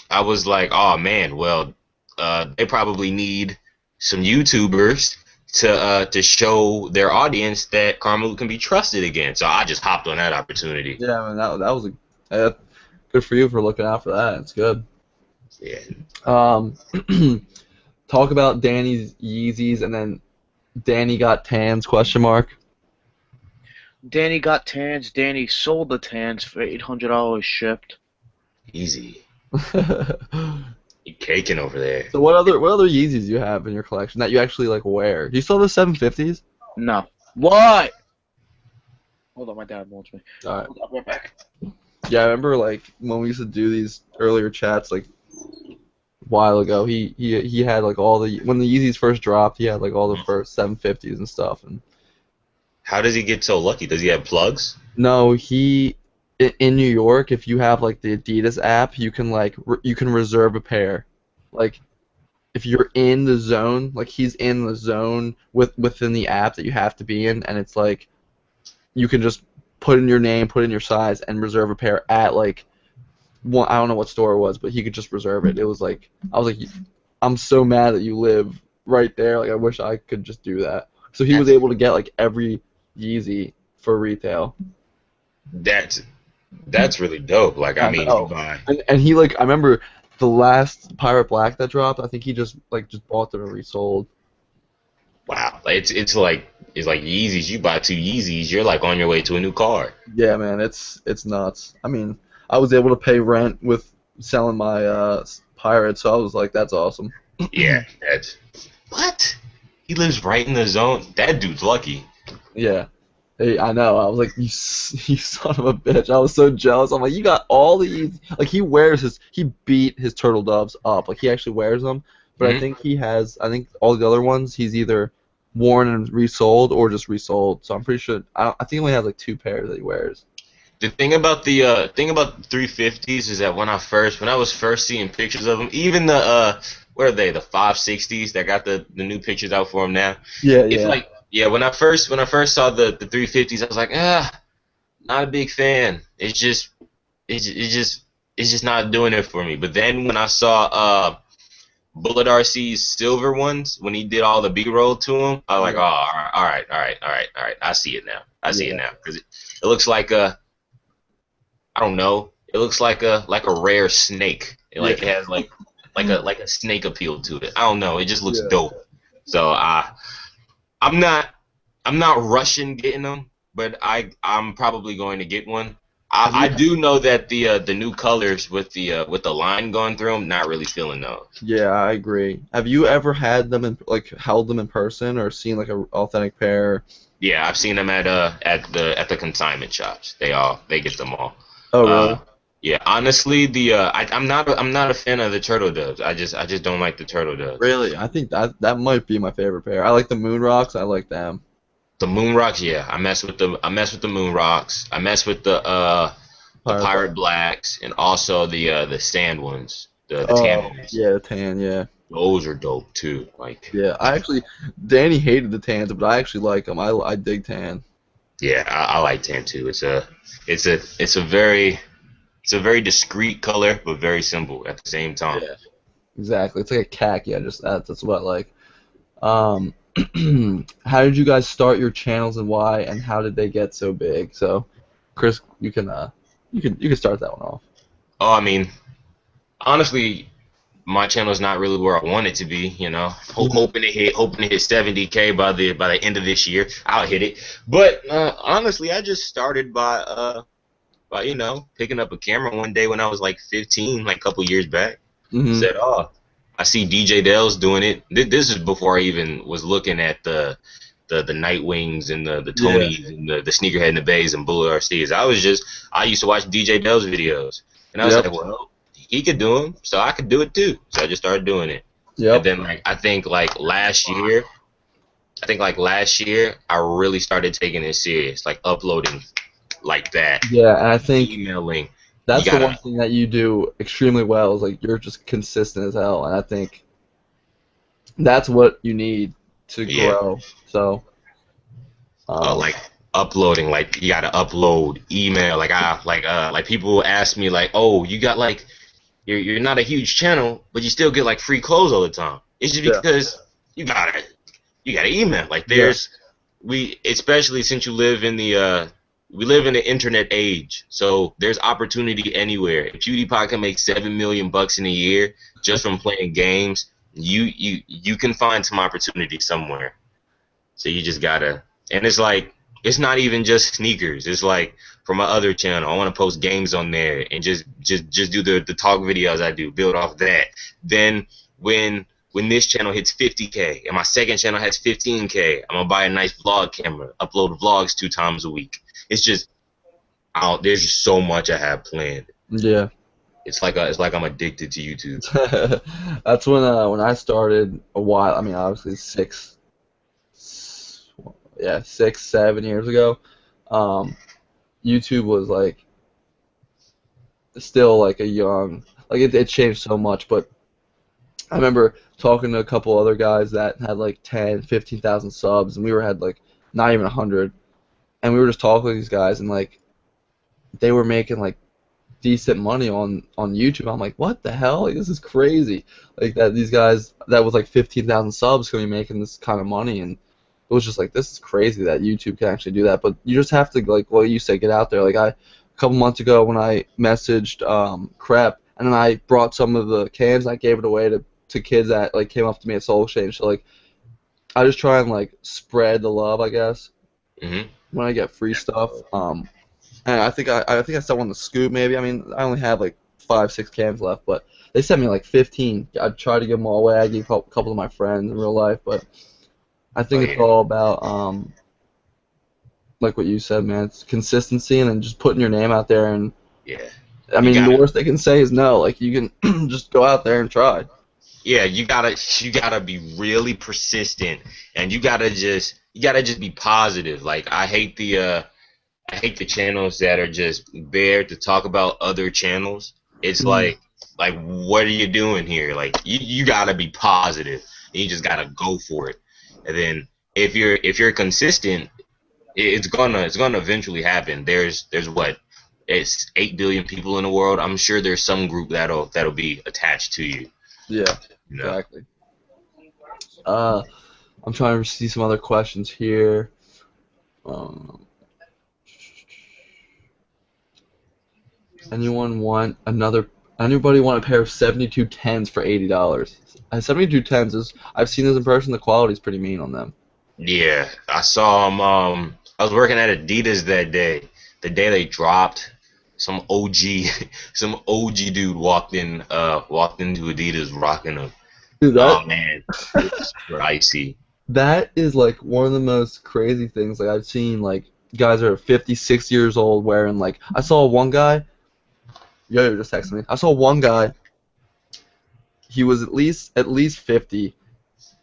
I was like, oh man, well, they probably need some YouTubers to show their audience that Carmel can be trusted again. So I just hopped on that opportunity. yeah. I mean, that was good for you for looking out for that. It's good. Yeah, Um, talk about Danny's Yeezys and then Danny got tans? Question mark. Danny got tans. Danny sold the tans for $800 shipped. easy. So You caking over there. what other Yeezys do you have in your collection that you actually like wear? Do you still have the 750s? No. What? Hold on, my dad wants me. All right. I'll be right back. Yeah, I remember like when we used to do these earlier chats like a while ago. He had like all the when the Yeezys first dropped, he had like all the first 750s and stuff. And How does he get so lucky? Does he have plugs? no, in New York, if you have like the Adidas app, you can like you can reserve a pair. Like if you're in the zone, like he's in the zone within the app that you have to be in, and it's like you can just put in your name, put in your size, and reserve a pair at like one. I don't know what store it was, but he could just reserve it. It was like I was like, I'm so mad that you live right there. Like I wish I could just do that. So he was That's able to get like every Yeezy for retail. that's that's really dope. Like I I mean, you know. buy. And he like I remember the last Pirate Black that dropped. I think he just bought them and resold. Wow, it's like Yeezys. You buy two Yeezys, you're like on your way to a new car. Yeah, man, it's nuts. I mean, I was able to pay rent with selling my Pirate, so I was like, that's awesome. Yeah, that's what? He lives right in the zone. That dude's lucky. Yeah. Hey, I know. I was like, you son of a bitch. I was so jealous. I'm like, you got all these. Like, he beat his turtle doves up. Like, he actually wears them. But I Hmm. think I think all the other ones, he's either worn and resold or just resold. So I'm pretty sure, I think he only has like two pairs that he wears. The thing about the 350s is that when I was first seeing pictures of them, even the where are they, the 560s that got the new pictures out for them now. Yeah, It's yeah. like yeah, when I first saw the 350s, I was like not a big fan. It's just not doing it for me. But then when I saw Bullet RC's silver ones, when he did all the B-roll to them, I was like, oh, Yeah. all right. I see it now. I see it Yeah. now because it looks like I don't know. It looks like a rare snake. It Yeah. like has like a snake appeal to it. I don't know. It just looks Yeah. dope. So I'm not I'm not rushing getting them, but I'm probably going to get one. Have I you? do know that the new colors with the line going through them, not really feeling those. Yeah, I agree. Have you ever had them in like held them in person or seen like a authentic pair? Yeah, I've seen them at the consignment shops. They get them all. Oh, Uh, really? yeah, honestly, I'm not a fan of the turtle doves. I just don't like the turtle doves. Really? I think that might be my favorite pair. I like the Moon Rocks. I like them. The moon rocks, yeah, I mess with the moon rocks. I mess with the Pirate Black. pirate blacks and also the sand ones, the tan Oh, ones. yeah, the tan. Yeah, Those are dope too. Like, yeah. I actually, Danny hated the tans, but I actually like them. I dig tan. yeah, I like tan too. It's a very discreet color, but very simple at the same time. Yeah, exactly. It's like a khaki. I just that's what I like. Um, how did you guys start your channels and why, and how did they get so big? So, Chris, you can start that one off. Oh, I mean, honestly, my channel is not really where I want it to be. You know, Hmm. hoping to hit 70K by the end of this year. I'll hit it. But honestly, I just started by picking up a camera one day when I was like 15, like a couple years back. Hmm. Said, oh, I see DJ Dell's doing it. This is before I even was looking at the Nightwings and the Yeah. Tonys and the Sneakerhead and the Bays and Bullet RCs. I used to watch DJ Dell's videos, and I was Yep. like, well, he could do them, so I could do it too. So I just started doing it, and Yep. then like I think like last year, I really started taking it serious, like uploading like that, Yeah, and I think emailing. You that's the one gotta, thing that you do extremely well is like you're just consistent as hell, and I think that's what you need to yeah. grow. So, Like uploading, like you gotta upload email. Like people ask me like, oh, you got like you're not a huge channel, but you still get like free clothes all the time. It's just yeah, because you gotta you gotta email. Like yeah, there's we especially since you live in the we live in the internet age, so there's opportunity anywhere. If PewDiePie can make 7 million bucks in a year just from playing games, you can find some opportunity somewhere. So you just gotta, and it's like it's not even just sneakers. It's like for my other channel, I want to post games on there and just do the talk videos I do, build off that. Then when this channel hits 50K and my second channel has 15K, I'm gonna buy a nice vlog camera, upload vlogs 2 times a week. It's just there's just so much I have planned. yeah. It's like I'm addicted to YouTube. That's when I started a while. I mean, obviously yeah, 6, 7 years ago. Um, YouTube was like still like a young, like it changed so much. But I remember talking to a couple other guys that had like 10, 15,000 subs, and we were had like not even 100, and we were just talking to these guys, and like they were making like decent money on YouTube. I'm like, what the hell? Like, this is crazy. Like that these guys that was like 15,000 subs can be making this kind of money, and it was just like this is crazy that YouTube can actually do that. But you just have to like what you said, get out there. Like a couple months ago when I messaged Crep, and then I brought some of the cans, I gave it away to kids that like came up to me at Soul Exchange. So like I just try and like spread the love, I guess, Hmm. when I get free stuff. And I think I still want the scoop maybe. I mean, I only have like 5, 6 cans left, but they sent me like 15. I tried to give them all away. I gave a couple of my friends in real life, but I Oh think it's yeah, all about like what you said, man. It's consistency and then just putting your name out there. And yeah. I You mean, the gotta worst they can say is no. Like you can just go out there and try. Yeah, you gotta be really persistent, and you gotta just be positive. Like I hate the channels that are just there to talk about other channels. It's Mm. like what are you doing here? Like you gotta be positive, and you just gotta go for it. And then if you're consistent, it's gonna eventually happen. There's what it's 8 billion people in the world. I'm sure there's some group that'll be attached to you. Yeah, You know. exactly. Uh, I'm trying to see some other questions here. Um, Anyone want another? Anybody want a pair of 72 tens for $80? 72 tens is. I've seen those in person. The quality's pretty mean on them. Yeah, I saw him. I was working at Adidas that day. The day they dropped, some OG, some OG dude walked into Adidas rocking them. Dude, Oh man, it was super icy. that is like one of the most crazy things. Like I've seen like guys that are 56 years old wearing like. I saw one guy. Yo, just texted me. I saw one guy. He was at least 50,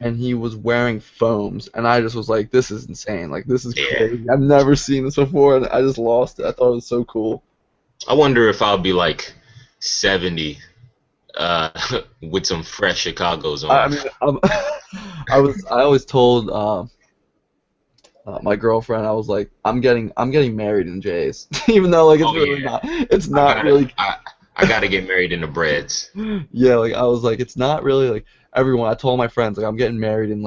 and he was wearing foams, and I just was like, this is insane. Like this is Yeah, crazy. I've never seen this before, and I just lost it. I thought it was so cool. I wonder if I'll be like 70, with some fresh Chicago's I on. mean, I always told my girlfriend, I was like, I'm getting married in J's, even though like Oh yeah, it's I not gotta, really. I, I gotta get married in the breads. Yeah, like I was like, it's not really like everyone. I told my friends like I'm getting married in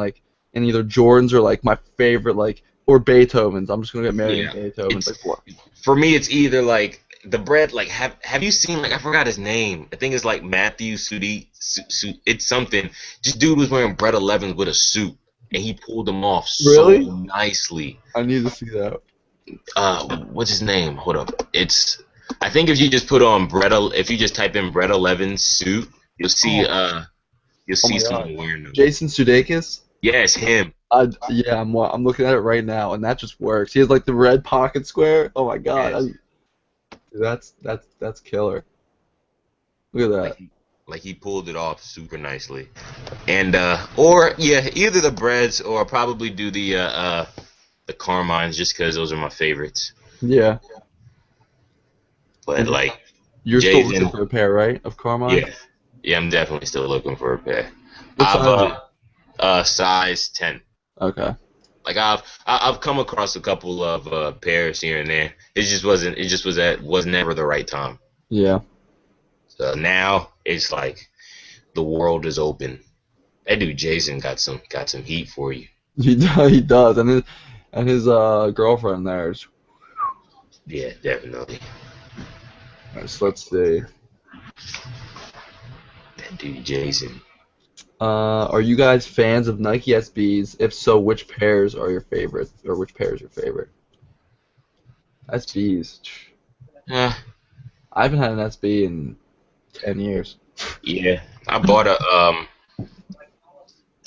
either Jordans or like my favorite like or Beethoven's. I'm just gonna get married in Yeah, Beethoven's. it's Like what? for me. It's either like the bread. Like have you seen like I forgot his name? I think it's like Matthew Sudi. It's something. This dude was wearing Bread 11s with a suit, and he pulled them off so Really? nicely. I need to see that. What's his name? Hold up. It's I think if you just put on if you just type in Bread 11 suit, you'll see Oh, you'll oh see my God. someone wearing them. Jason Sudeikis. Yes, him. Yeah, I'm looking at it right now, and that just works. He has like the red pocket square. Oh my God, Yes. that's killer. Look at Like that. he pulled it off super nicely. And or yeah, either the breads or I'll probably do the Carmines just because those are my favorites. Yeah, But and like you're still looking Jason, for a pair, right, of Carmine? yeah, yeah, I'm definitely still looking for a pair. What I've size are you? size 10. Okay. Like I've come across a couple of pairs here and there. It just was never the right time. Yeah. So now it's like the world is open. That dude Jason got some heat for you. He does, and his girlfriend there. Yeah, definitely. Let's see. That dude Jason. Are you guys fans of Nike SBs? If so, which pairs are your favorite, or which pair is your favorite? SBs. Uh, I haven't had an SB in 10 years. yeah. I bought a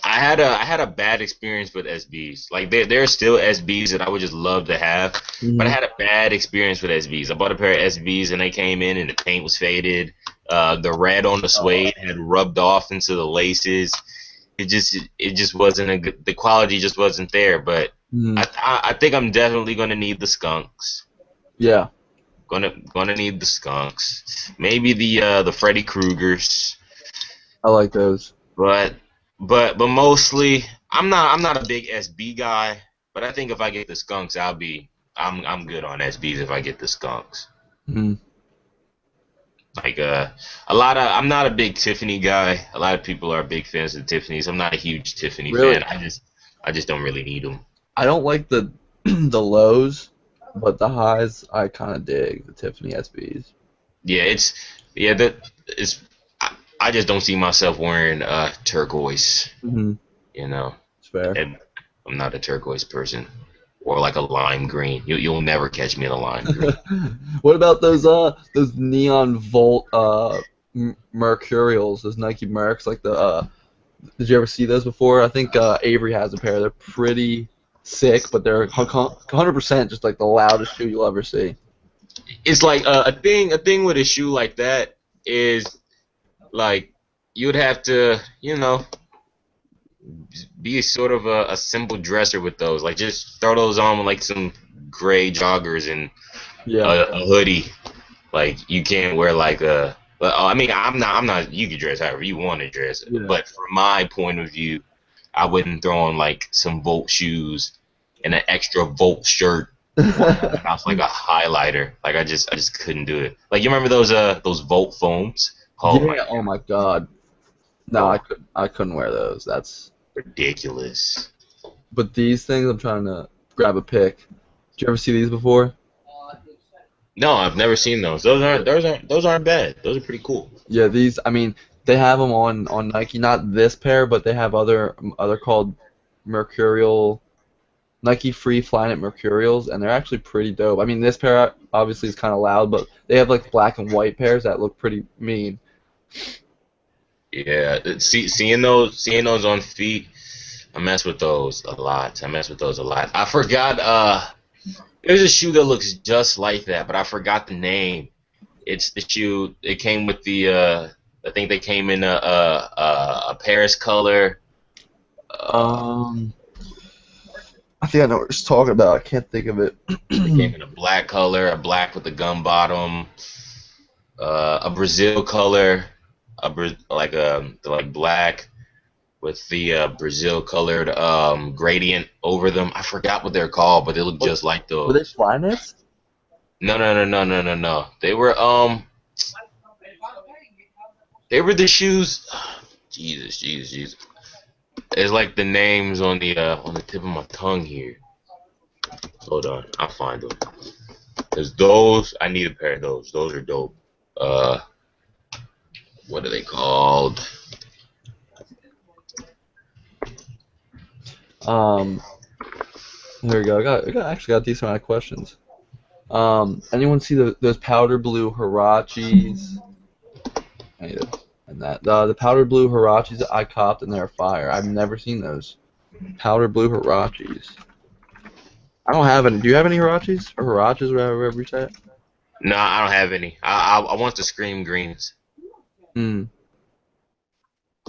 I had a bad experience with SBs. Like there are still SBs that I would just love to have, but I Hmm. had a bad experience with SBs. I bought a pair of SBs and they came in and the paint was faded. The red on the suede had rubbed off into the laces. It just wasn't a good. The quality just wasn't there. But Hmm. I think I'm definitely gonna need the skunks. Yeah, Gonna need the skunks. Maybe the Freddy Kruegers. I like those. But but mostly I'm not a big SB guy, but I think if I get the skunks I'm good on SBs if I get the skunks. Hmm. Like a lot of I'm not a big Tiffany guy. A lot of people are big fans of Tiffany's. I'm not a huge Tiffany Really, fan. I just don't really need them. I don't like the the lows, but the highs I kind of dig the Tiffany SBs. Yeah, that it's I just don't see myself wearing turquoise, Hmm. you know. It's fair. And I'm not a turquoise person. Or like a lime green. You'll never catch me in a lime green. What about those neon volt Mercurials, those Nike Mercs, like the did you ever see those before? I think Avery has a pair. They're pretty sick, but they're 100% just like the loudest shoe you'll ever see. It's like a thing with a shoe like that is like you would have to be sort of a simple dresser with those. Like just throw those on with like some gray joggers and Yeah. a hoodie. Like you can't wear like a. But I mean, I'm not. You can dress however you want to dress. Yeah. But from my point of view, I wouldn't throw on like some Volt shoes and an extra Volt shirt walking around the house like a highlighter. Like I just couldn't do it. Like you remember those Volt foams? Oh my Yeah. Oh my God. No, god, I couldn't wear those. That's. ridiculous. But these things, I'm trying to grab a pic. Did you ever see these before? No, I've never seen those. Those aren't bad. Those are pretty cool. Yeah, these. I mean, they have them on Nike. Not this pair, but they have other called Mercurial Nike Free Flyknit Mercurials, and they're actually pretty dope. I mean, this pair obviously is kind of loud, but they have like black and white pairs that look pretty mean. Yeah, seeing those on feet, I mess with those a lot. I mess with those a lot. I forgot. There's a shoe that looks just like that, but I forgot the name. It's the shoe. It came with the. I think they came in a Paris color. Uh, Um, I think I know what you're talking about. I can't think of it. they came in a black color, a black with a gum bottom, a Brazil color, like black with the Brazil colored gradient over them. I forgot what they're called, but they look just like Were they those. Flyknits? No, no, no, no, no, no, no. They were the shoes. Jesus, Jesus, Jesus. It's like the names on the tip of my tongue here. Hold on, I'll find them. Cause those, I need a pair of those. Those are dope. Uh, what are they called? Um, There we go. Actually got a decent amount of questions. Anyone see those powder blue Hirachis? I need to and that the powder blue Hirachis that I copped and they're fire. I've never seen those powder blue Hirachis. I don't have any. Do you have any Hirachis or Hirachis, whatever you say it? No, I don't have any. I want the Scream Greens. Hmm.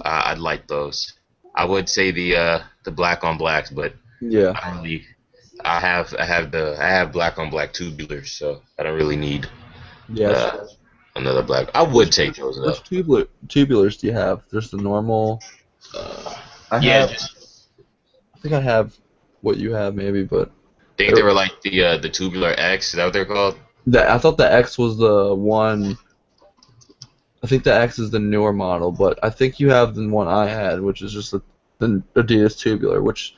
I'd like those. I would say the black on blacks, but Yeah. I don't really. I have black on black tubulars, so I don't really need Yes. uh, another black. I would take those though. Which tubulars do you have? There's the normal. I Yeah, have. I think I have what you have maybe, but think they were like the tubular X. Is that what they're called? I thought the X was the one. I think the X is the newer model, but I think you have the one I had, which is just the Adidas tubular, which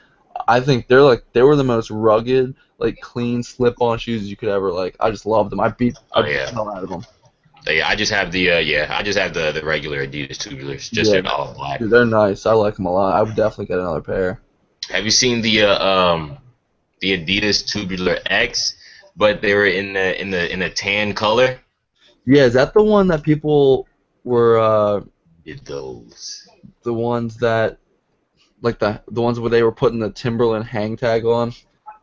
I think they were the most rugged, like clean slip-on shoes you could ever like. I just love them. I Oh beat the yeah. hell out of them. Yeah, I just have the regular Adidas tubulars, just Yeah, in all black. dude, they're nice. I like them a lot. I would definitely get another pair. Have you seen the Adidas tubular X? But they were in a tan color. Yeah, is that the one that people were Get those. the ones that like the ones where they were putting the Timberland hang tag on? And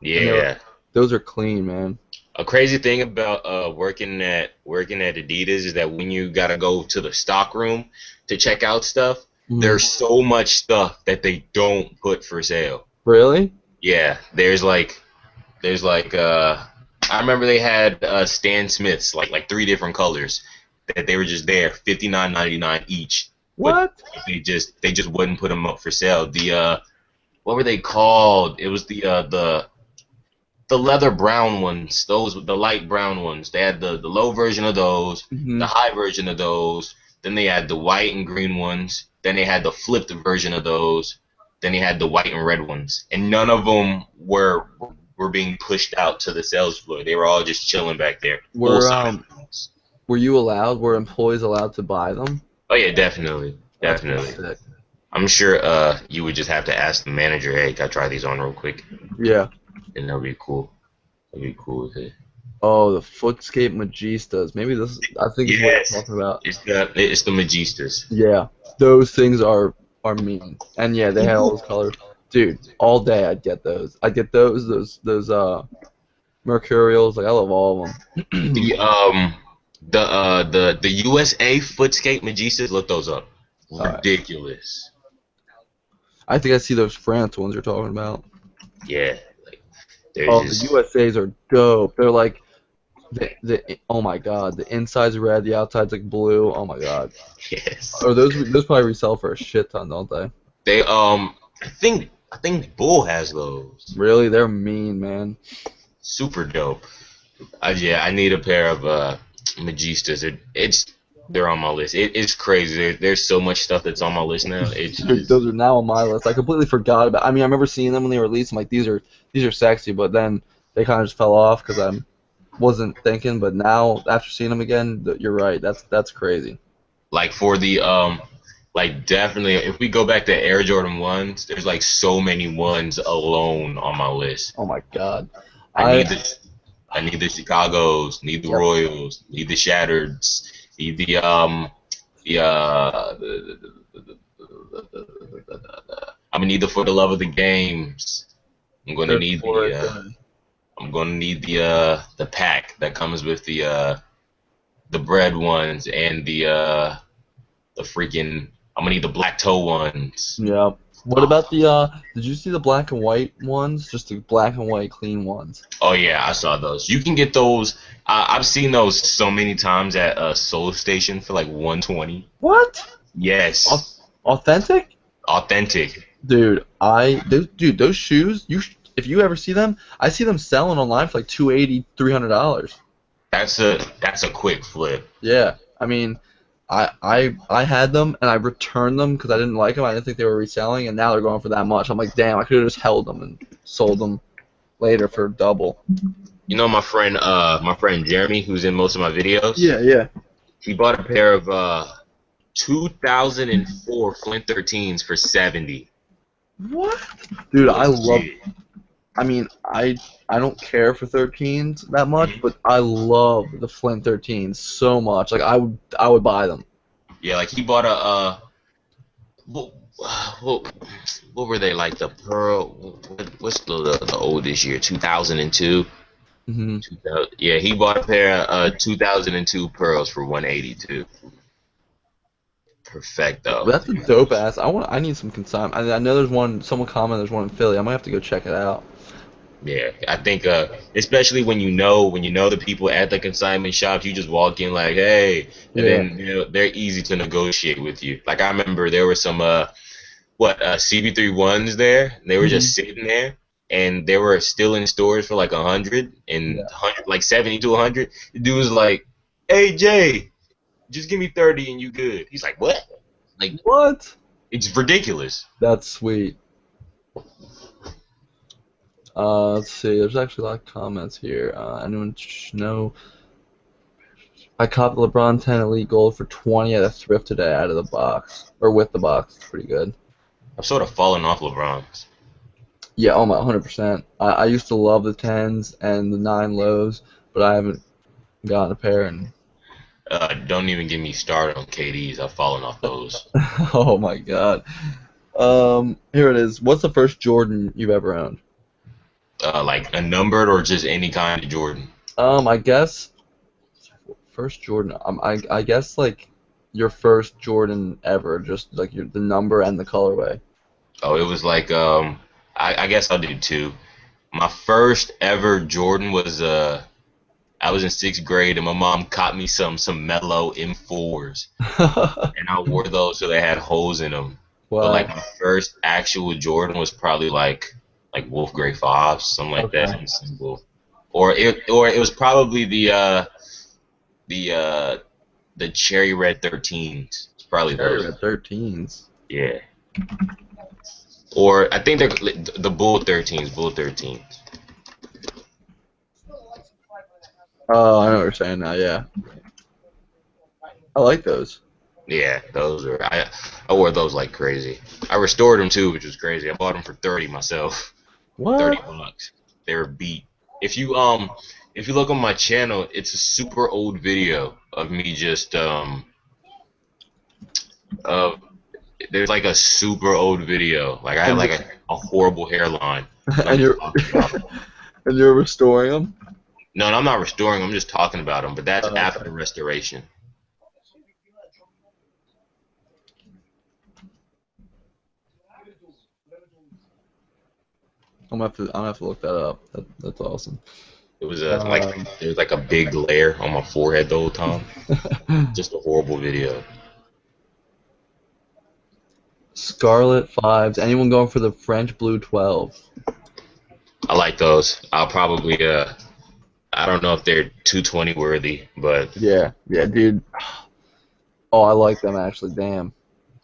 Yeah. those are clean, man. A crazy thing about working at Adidas is that when you gotta go to the stock room to check out stuff, Mhm. there's so much stuff that they don't put for sale. Really? Yeah, there's like I remember they had Stan Smiths like three different colors that they were just there, $59.99 each, but What? they just wouldn't put them up for sale. The what were they called? It was the leather brown ones, those with the light brown ones. They had the low version of those, Hmm. the high version of those. Then they had the white and green ones. Then they had the flipped version of those. Then they had the white and red ones, and none of them were being pushed out to the sales floor. They were all just chilling back there, full Were size ones. were employees allowed to buy them? Oh yeah, definitely, That's pretty definitely. sick. I'm sure you would just have to ask the manager, hey, can I try these on real quick? Yeah. And that'll be cool. That'll be cool with it. Oh, the Footscape Magistas. Maybe I think is what you're Yes, talking about. it's the Magistas. Yeah. Those things are mean. And yeah, they had all those colors. Dude, all day I'd get those. I'd get those Mercurials. Like I love all of them. The the USA Footscape Magistas, look those up. Alright. Ridiculous. I think I see those France ones you're talking about. Yeah, like Oh, there's the just USA's are dope. They're like oh my god, the inside's red, the outside's like blue. Oh my god. yes. Or those probably resell for a shit ton, don't they? They I think Bull has those. Really, they're mean, man. Super dope. Yeah, I need a pair of Magistas. They're on my list. It's crazy. There's so much stuff that's on my list now. It's just, Those are now on my list. I completely forgot about. I mean, I remember seeing them when they were released. I'm like, these are sexy, but then they kind of just fell off because wasn't thinking, but now after seeing them again, you're right. That's crazy. Like for the like definitely if we go back to Air Jordan ones, there's like so many ones alone on my list. Oh my God. I I need the I need the Chicago's, need the Yep. Royals, need the Shattereds, need the I'm gonna need the For the Love of the Games. I'm gonna Good need for it. I'm gonna need the pack that comes with the bread ones and the freaking I'm gonna need the black toe ones. Yeah. What about the did you see the black and white ones? Just the black and white clean ones. Oh yeah, I saw those. You can get those. I've seen those so many times at a Soul Station for like 120. What? Au- Yes, Authentic? authentic. Dude, those shoes, if you ever see them, I see them selling online for like 280, $300. That's a quick flip. Yeah. I mean, I had them and I returned them because I didn't like them. I didn't think they were reselling, and now they're going for that much. I'm like, damn, I could have just held them and sold them later for double. You know my friend Jeremy, who's in most of my videos. Yeah. He bought a pair of 2004 Flint 13s for 70. What? Dude, I love. Legit. I mean, I don't care for 13s that much, Mhm. but I love the Flint 13s so much. Like I would buy them. Yeah, like he bought a what, what, what were they like the pearl? What's the oldest year? 2002. Hmm 2000, yeah, he bought a pair of 2002 pearls for 182. Perfecto. That's a dope ass. I need some consignment. I know there's one. Someone commented there's one in Philly. I might have to go check it out. Yeah, I think especially when you know the people at the consignment shops, you just walk in like, hey, and Yeah. then they're easy to negotiate with you. Like I remember there were some CB3 ones there. And they were hmm just sitting there, and they were still in stores for like 100 and Yeah. 100, like 70 to 100. The dude was like, "Hey Jay, just give me 30 and you good." He's like, "What?" Like What? it's ridiculous. That's sweet. Let's see. There's actually a lot of comments here. Anyone know? I copped the LeBron 10 Elite Gold for 20 at a thrift today out of the box. Or with the box. It's pretty good. I've sort of fallen off LeBron's. Yeah, oh my, 100%. I used to love the 10s and the 9 lows, but I haven't gotten a pair in. Don't even get me started on KDs. I've fallen off those. Oh my god. Here it is. What's the first Jordan you've ever owned? Like a numbered or just any kind of Jordan. I guess first Jordan. I guess like your first Jordan ever, just like the number and the colorway. Oh, it was like I guess I'll do two. My first ever Jordan was I was in sixth grade and my mom caught me some Mellow M4s and I wore those so they had holes in them. But like Wow. my first actual Jordan was probably like Wolf Grey 5s, something like that, Okay. something simple. Or it was probably the uh the Cherry Red 13s. It's probably Cherry those. Red 13s. Yeah. Or I think they're the Bull 13s, Bull 13s. Oh, I know what you're saying now. Yeah, I like those. Yeah, those are I wore those like crazy. I restored them too, which was crazy. I bought them for 30 myself. 30 What? bucks. They were beat. If you look on my channel, it's a super old video of me just uh there's like a super old video. Like I have And like you're a horrible hairline. And I'm and just you're talking about them. and you're restoring them. No, I'm not restoring them, I'm just talking about them, but that's Oh, okay. after restoration. I'm gonna have to look that up. That's awesome. It was Um, there was like a big layer on my forehead the whole time. Just a horrible video. Scarlet Fives. Anyone going for the French Blue 12? I like those. I'll probably I don't know if they're 220 worthy, but Yeah, dude. Oh, I like them actually. Damn.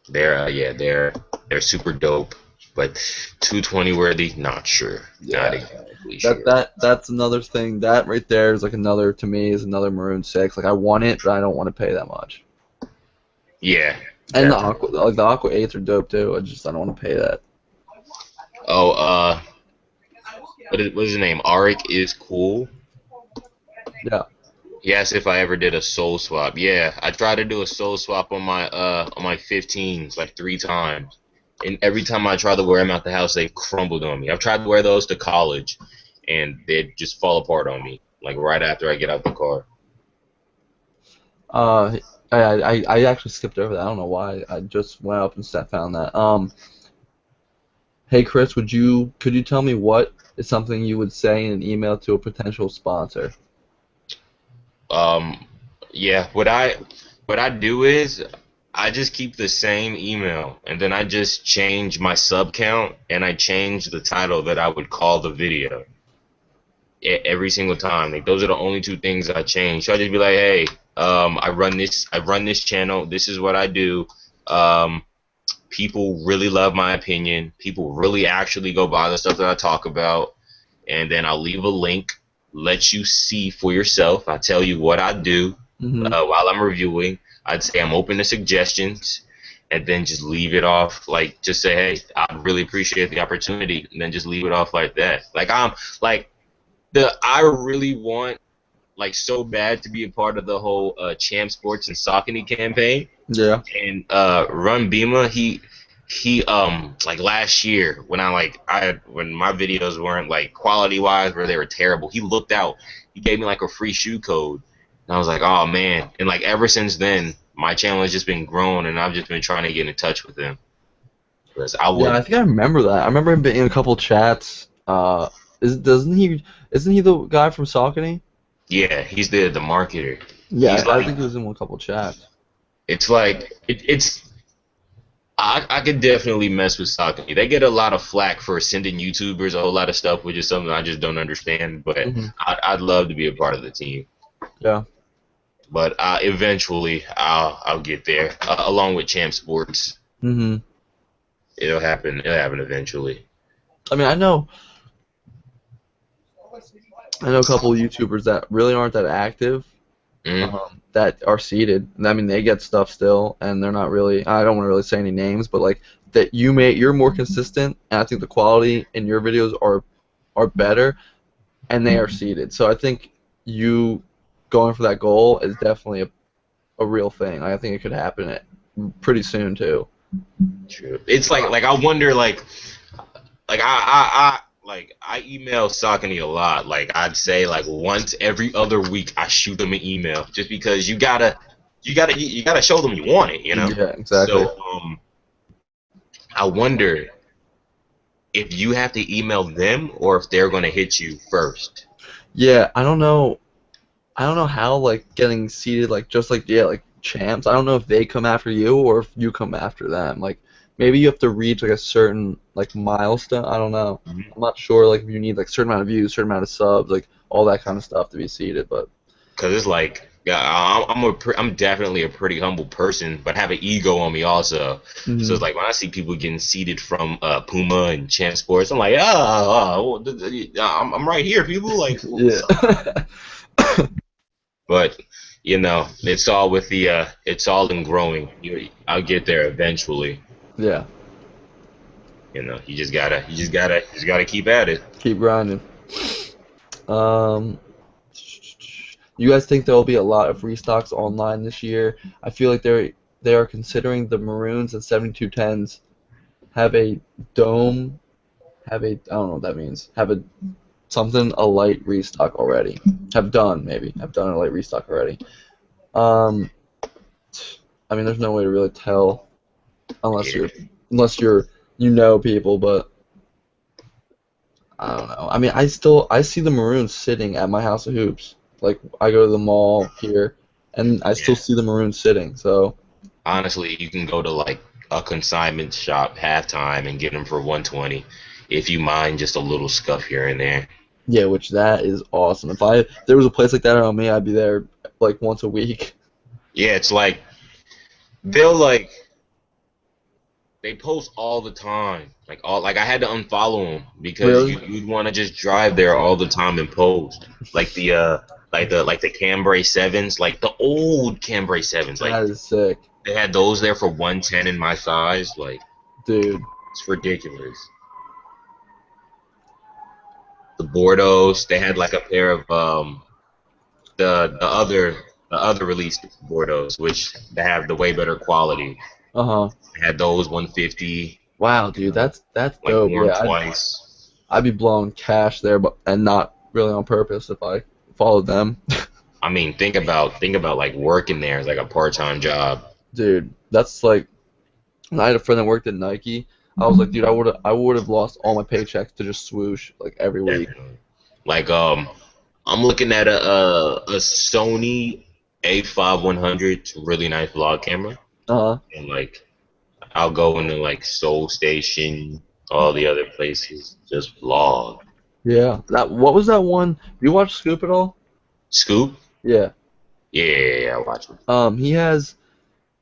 they're yeah, they're super dope. But 220 worthy, not sure. Not Yeah. exactly sure. That's another thing. That right there is like another, to me, is another Maroon 6. Like I want it, but I don't want to pay that much. Yeah, And the definitely. Aqua, like the Aqua 8s are dope too. I don't want to pay that. Oh, what is his name? Arik is cool. Yeah. He asked if I ever did a soul swap. Yeah, I tried to do a soul swap on my 15s like 3 times, and every time I try to wear them out the house, they crumbled on me. I've tried to wear those to college, and they just fall apart on me like right after I get out the car. Uh, I actually skipped over that. I don't know why. I just went up and found that. Hey Chris, could you tell me what is something you would say in an email to a potential sponsor? Um, yeah, what I do is I just keep the same email, and then I just change my sub count, and I change the title that I would call the video. Every single time. Like those are the only two things I change. So I just be like, hey, I run this channel. This is what I do. Um, People really love my opinion. People really actually go buy the stuff that I talk about. And then I'll leave a link, let you see for yourself. I tell you what I do Mm-hmm. while I'm reviewing. I'd say I'm open to suggestions, and then just leave it off. Like just say, hey, I'd really appreciate the opportunity, and then just leave it off like that. Like I'm like I really want like so bad to be a part of the whole Champ Sports and Saucony campaign. Yeah. And Run Bima, he like last year when when my videos weren't like quality wise where they were terrible, he looked out. He gave me like a free shoe code. And I was like, oh man. And like ever since then, my channel has just been growing and I've just been trying to get in touch with him. Because I Yeah, I would think I remember that. I remember him being in a couple chats. Isn't he the guy from Saucony? yeah, he's the marketer. Yeah, He's I like think he was in a couple chats. it's like it's I could definitely mess with Saucony. They get a lot of flack for sending YouTubers a whole lot of stuff, which is something I just don't understand. But Hmm. I'd love to be a part of the team. Yeah. But eventually, I'll get there along with Champ Sports. Hmm. It'll happen. It'll happen eventually. I mean, I know a couple of YouTubers that really aren't that active, Mm, that are seated. I mean, they get stuff still, and they're not really. I don't want to really say any names, but like that you're more consistent, and I think the quality in your videos are better, and they are seated. So I think you going for that goal is definitely a real thing. I think it could happen pretty soon too. true. It's like I wonder like I email Saucony a lot. Like I'd say like once every other week I shoot them an email just because you gotta show them you want it, you know. Yeah, exactly. So I wonder if you have to email them or if they're gonna hit you first. Yeah, I don't know. I don't know how like getting seated like just like yeah like champs. I don't know if they come after you or if you come after them. Like maybe you have to reach like a certain like milestone. I don't know. Mhm. I'm not sure like if you need like certain amount of views, certain amount of subs, like all that kind of stuff to be seated. But Cause it's like, yeah, I'm definitely a pretty humble person, but have an ego on me also. So mhm. it's like when I see people getting seated from Puma and Champ Sports, I'm like, I'm right here, people. Like, Yeah. what's up? But it's all with it's all in growing. I'll get there eventually. Yeah. You just gotta keep at it. Keep grinding. Um, you guys think there will be a lot of restocks online this year? I feel like they are considering the Maroons and 7210s have a dome, have a I don't know what that means. Have a light restock already. Have done a light restock already. Um, I mean, there's no way to really tell unless Yeah, you're people, but I don't know. I mean, I see the Maroons sitting at my house of hoops. Like I go to the mall here, and I still yeah. see the Maroons sitting. So Honestly, you can go to like a consignment shop halftime and get them for 120 if you mind just a little scuff here and there. yeah, which that is awesome. If there was a place like that around me, I'd be there like once a week. Yeah, it's like they'll like They post all the time. Like I had to unfollow them because Really? you'd want to just drive there all the time and post. Like the Cambrai sevens, like the old Cambrai sevens. Like That is sick, they had those there for 110 in my size. Like dude. it's ridiculous. The Bordeaux, they had like a pair of the other released Bordeaux, which they have the way better quality. Uh-huh. They had those 150, Wow, you dude, know, that's like dope. worn Yeah, twice. I'd be blowing cash there, but and not really on purpose if I followed them. I mean, think about like working there as like a part-time job. Dude, that's like when I had a friend that worked at Nike. I was like, dude, I would have lost all my paychecks to just swoosh like every week. Definitely. Like I'm looking at a Sony A5100. It's a really nice vlog camera, Uh-huh. and like I'll go into like Soul Station, all the other places, just vlog. Yeah. What was that one? Do you watch Scoop at all? Scoop? Yeah. Yeah, I watch it. He has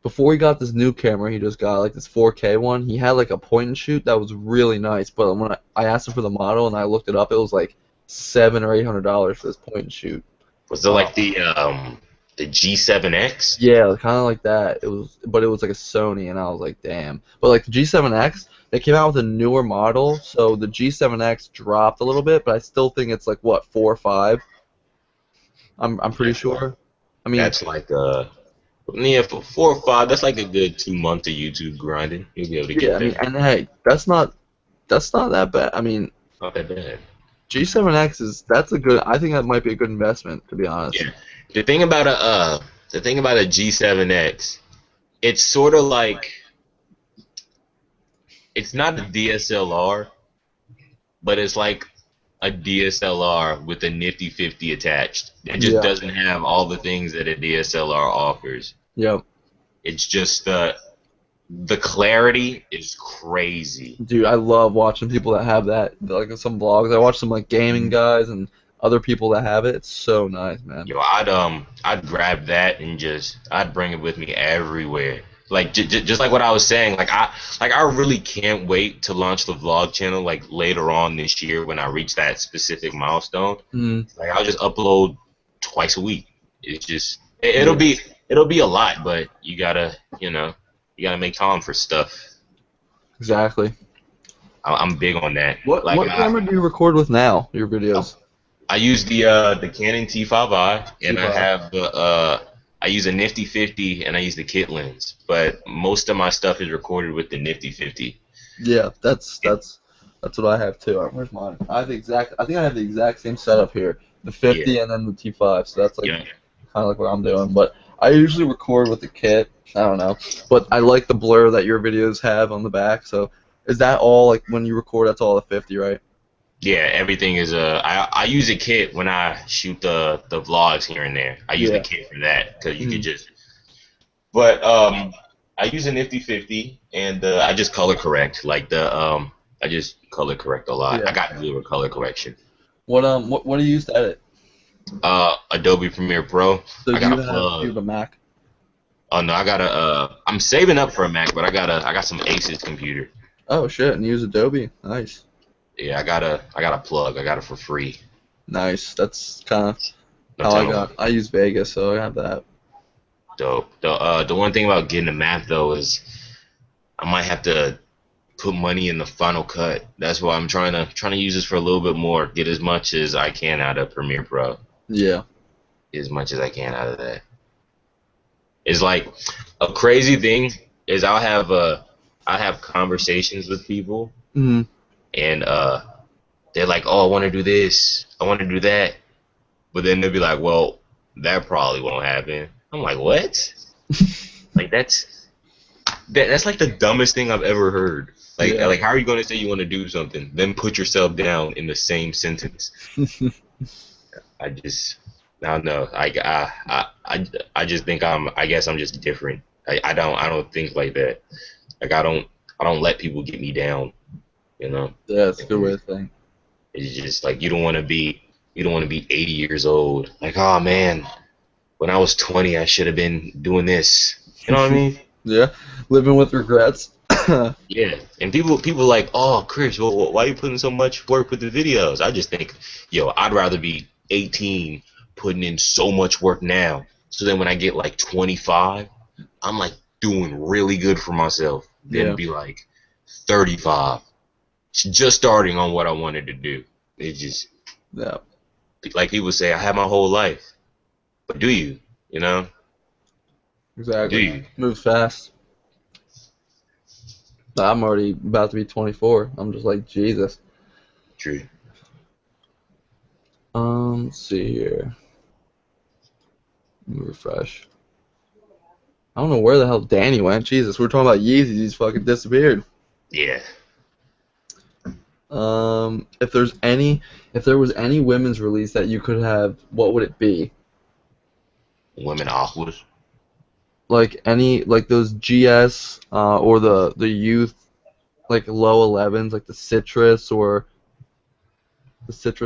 before he got this new camera, he just got like this 4K one. He had like a point and shoot that was really nice, but when I asked him for the model and I looked it up, it was like $700 or $800 for this point and shoot. Was it Um, like the G7X? yeah, kind of like that. But it was like a Sony, and I was like, damn. But like the G7X, they came out with a newer model, so the G7X dropped a little bit, but I still think it's like what 4 or 5. I'm pretty That's like sure. I mean, that's like yeah, for 4 or 5. That's like a good 2 months of YouTube grinding. You'll be able to yeah. get I mean, there. and hey, that's not that bad. I mean, Not that bad. G7X that's a good. I think that might be a good investment, to be honest. Yeah. The thing about a G7X, it's sort of like it's not a DSLR, but it's like a DSLR with a nifty 50 attached. It just Yeah. doesn't have all the things that a DSLR offers. Yep. It's just the clarity is crazy. Dude, I love watching people that have that. Like some vlogs, I watch some like gaming guys and other people that have it. It's so nice, man. Yo, I'd grab that and I'd bring it with me everywhere. Like just like what I was saying, like I really can't wait to launch the vlog channel like later on this year when I reach that specific milestone. Mm, Like I'll just upload twice a week. It's just yeah. it'll be a lot, but you gotta make time for stuff. Exactly. I'm big on that. What Like what camera do you record with now? Your videos? I use the Canon T5i, and I T5. have I use a Nifty 50, and I use the kit lens. But most of my stuff is recorded with the Nifty 50. Yeah, that's what I have too. Where's mine? I think I have the exact same setup here. The Yeah, 50 and then the T5. So that's like yeah. kind of like what I'm doing. But I usually record with the kit. I don't know. But I like the blur that your videos have on the back. So is that all like when you record? That's all the 50, right? Yeah, everything is I use a kit when I shoot the vlogs here and there. I use the Yeah. kit for that because you could Mm, just. But I use a Nifty 50, and I just color correct. I just color correct a lot. I yeah. got newer color correction. What do you use to edit? Adobe Premiere Pro. So I do got you a have plug. a Mac? Oh no, I got I'm saving up for a Mac, but I got some Asus computer. Oh shit, and you use Adobe. Nice. Yeah, I got a plug. I got it for free. Nice. That's kind of No how I telling got. I use Vegas, so I have that. dope. The one thing about getting a Mac though is I might have to put money in the Final Cut. That's why I'm trying to use this for a little bit more. Get as much as I can out of Premiere Pro. Yeah. Get as much as I can out of that. It's like a crazy thing is I have conversations with people Hmm. and they're like, oh, I want to do this, I want to do that, but then they'll be like, well, that probably won't happen. I'm like, what? Like that's like the dumbest thing I've ever heard. Yeah. Like how are you going to say you want to do something, then put yourself down in the same sentence? I just I don't know. I just think I guess I'm just different. I don't think like that. Like I don't let people get me down. You know. Yeah, it's a good way to think. It's just like you don't want to be 80 years old. Like, oh man, when I was 20, I should have been doing this. You know what I mean? Yeah. Living with regrets. Yeah, and people like, oh, Chris, why are you putting so much work with the videos? I just think, yo, I'd rather be 18 putting in so much work now, so then when I get like 25, I'm like doing really good for myself, than Yeah. be like 35, just starting on what I wanted to do. It just Yeah. like people say, I have my whole life, but do you? You know, do Exactly. you? Moves fast. I'm already about to be 24. I'm just like Jesus. True. Let's see here. Let me refresh. I don't know where the hell Danny went. Jesus, we were talking about Yeezys. He's fucking disappeared. Yeah. If there was any women's release that you could have, what would it be? Women aquas. Like like those GS, or the youth, like low 11s, like the Citrus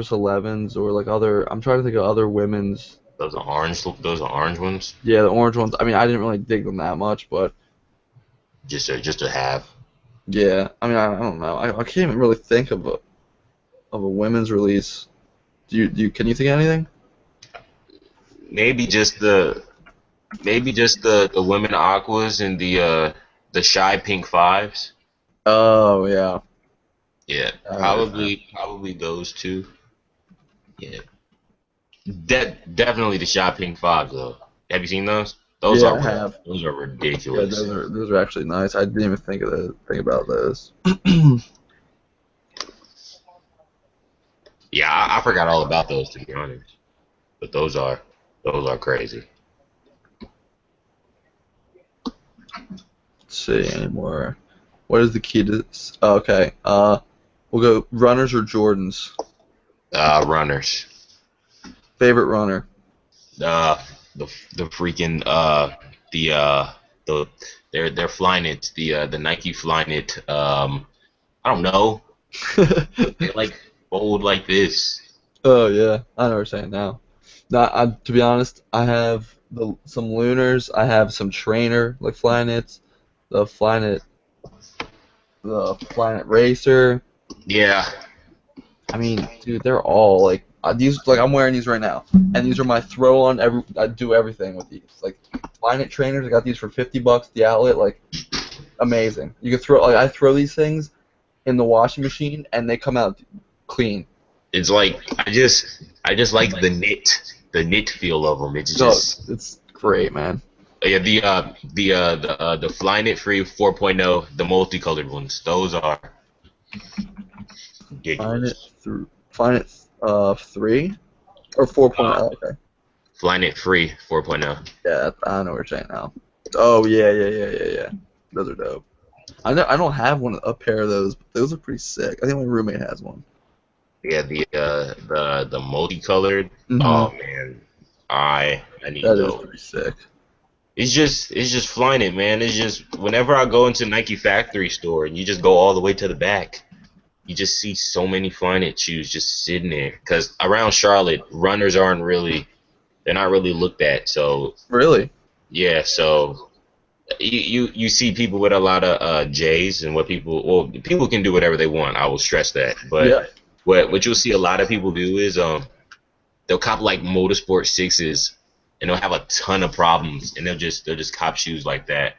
11s, or like other. I'm trying to think of other women's. Those are orange. Those are orange ones. Yeah, the orange ones. I mean, I didn't really dig them that much, but Just to have. yeah. I mean, I don't know. I can't even really think of a women's release. Do you can you think of anything? Maybe just the women aquas and the shy pink fives. Oh yeah. Yeah, I understand. probably those two. Yeah, definitely the shy pink fives though. Have you seen those? Those Yeah, are I have. those are Yeah, ridiculous. those are actually nice. I didn't even think about those. Yeah, I forgot all about those to be honest. But those are crazy. Let's see anymore. What is the key to this? Oh, okay. We'll go runners or Jordans. Runners. Favorite runner. Uh, the freaking the the they're flying it. The Nike flying it. I don't know. They like fold like this. Oh yeah, I know what you're saying now. Now, to be honest, I have some Lunars. I have some Trainer like Flyknits, the Flyknit, the Flyknit Racer. Yeah, I mean, dude, they're all like these. Like I'm wearing these right now, and these are my throw on. I do everything with these. Like Flyknit trainers, I got these for $50 at the outlet. Like amazing. You can throw. Like I throw these things in the washing machine, and they come out clean. it's like I just like the knit feel of them. It's No, just it's great, man. yeah the Flyknit Free 4.0, the multicolored ones. Those are ridiculous. Flyknit 3 or 4.0. Uh, Okay. Flyknit Free 4.0. Yeah, I know what you're saying now. Oh yeah, yeah, yeah, yeah, yeah. Those are dope. I don't have a pair of those, but those are pretty sick. I think my roommate has one. Yeah, the multicolored. Hmm. Oh man, I need That is those. pretty sick. It's just flying it, man. It's just whenever I go into Nike factory store and you just go all the way to the back, you just see so many flying it shoes just sitting there. Because around Charlotte, runners they're not really looked at. So Really? yeah, so you see people with a lot of J's and people can do whatever they want. I will stress that, but Yeah. what you'll see a lot of people do is they'll cop like motorsport sixes and they'll have a ton of problems and they'll just cop shoes like that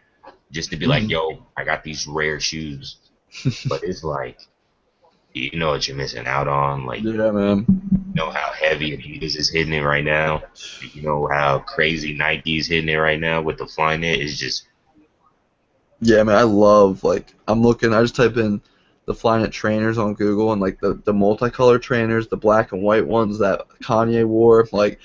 just to be like, Hmm. yo, I got these rare shoes. But it's like, you know what you're missing out on. Like, Yeah, man. you know how heavy Adidas is hitting it right now. You know how crazy Nike is hitting it right now with the Flyknit. It's just, Yeah, man. I love I'm looking. I just type in the Flyknit trainers on Google, and like the multicolored trainers, the black and white ones that Kanye wore, like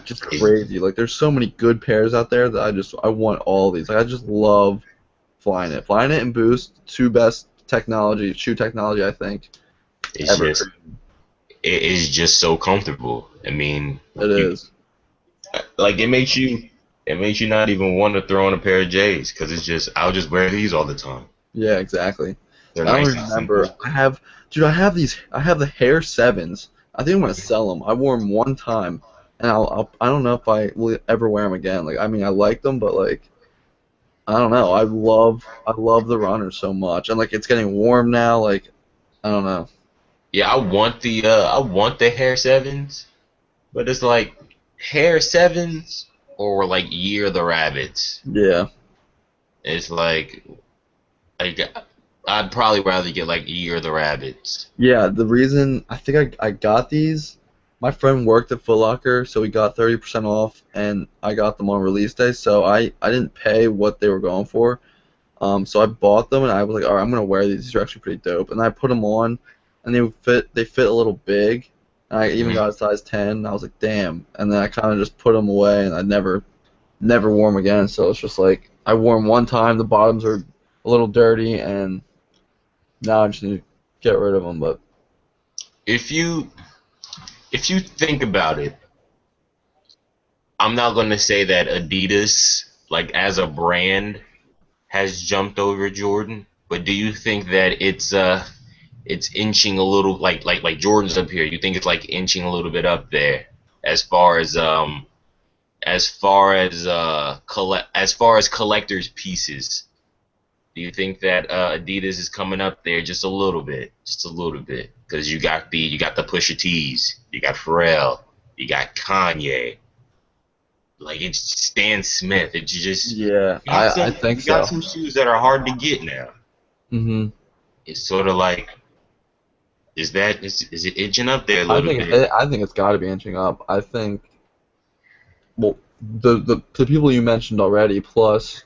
just it's, crazy. Like there's so many good pairs out there that I want all these. Like I just love Flyknit. Flyknit and Boost, two best shoe technology I think it's ever. just, it is just so comfortable. I mean, It you is. like it makes you not even want to throw on a pair of J's because it's just I'll just wear these all the time. Yeah, exactly. They're I don't nice even and remember. simple. Dude, I have the Hair Sevens. I think I'm gonna sell them. I wore them one time, and I don't know if I will ever wear them again. Like, I mean, I like them, but like, I don't know. I love the runners so much, and like it's getting warm now. Like I don't know. Yeah, I want the Hair Sevens, but it's like Hair Sevens or like Year of the Rabbits. Yeah, It's like I'd probably rather get like Year of the Rabbits. yeah. The reason I think I got these, my friend worked at Foot Locker, so we got 30% off, and I got them on release day. So I didn't pay what they were going for. So I bought them, and I was like, all right, I'm gonna wear these. These are actually pretty dope. And I put them on, and they fit a little big. And I even Hmm. got a size 10. And I was like, damn. And then I kind of just put them away, and I never wore them again. So it's just like I wore them one time. The bottoms are a little dirty, and now I just need to get rid of them. But If you if you think about it, I'm not gonna say that Adidas, like as a brand, has jumped over Jordan, but do you think that it's inching a little like Jordan's up here? You think it's like inching a little bit up there as far as far as collectors pieces? Do you think that Adidas is coming up there just a little bit? Because you got the Pusha T's, you got Pharrell, you got Kanye, like it's Stan Smith. It's just yeah, I think you got so. some shoes that are hard to get now. hmm It's sort of like is it itching up there a little bit? I think it's got to be inching up. I think well the people you mentioned already plus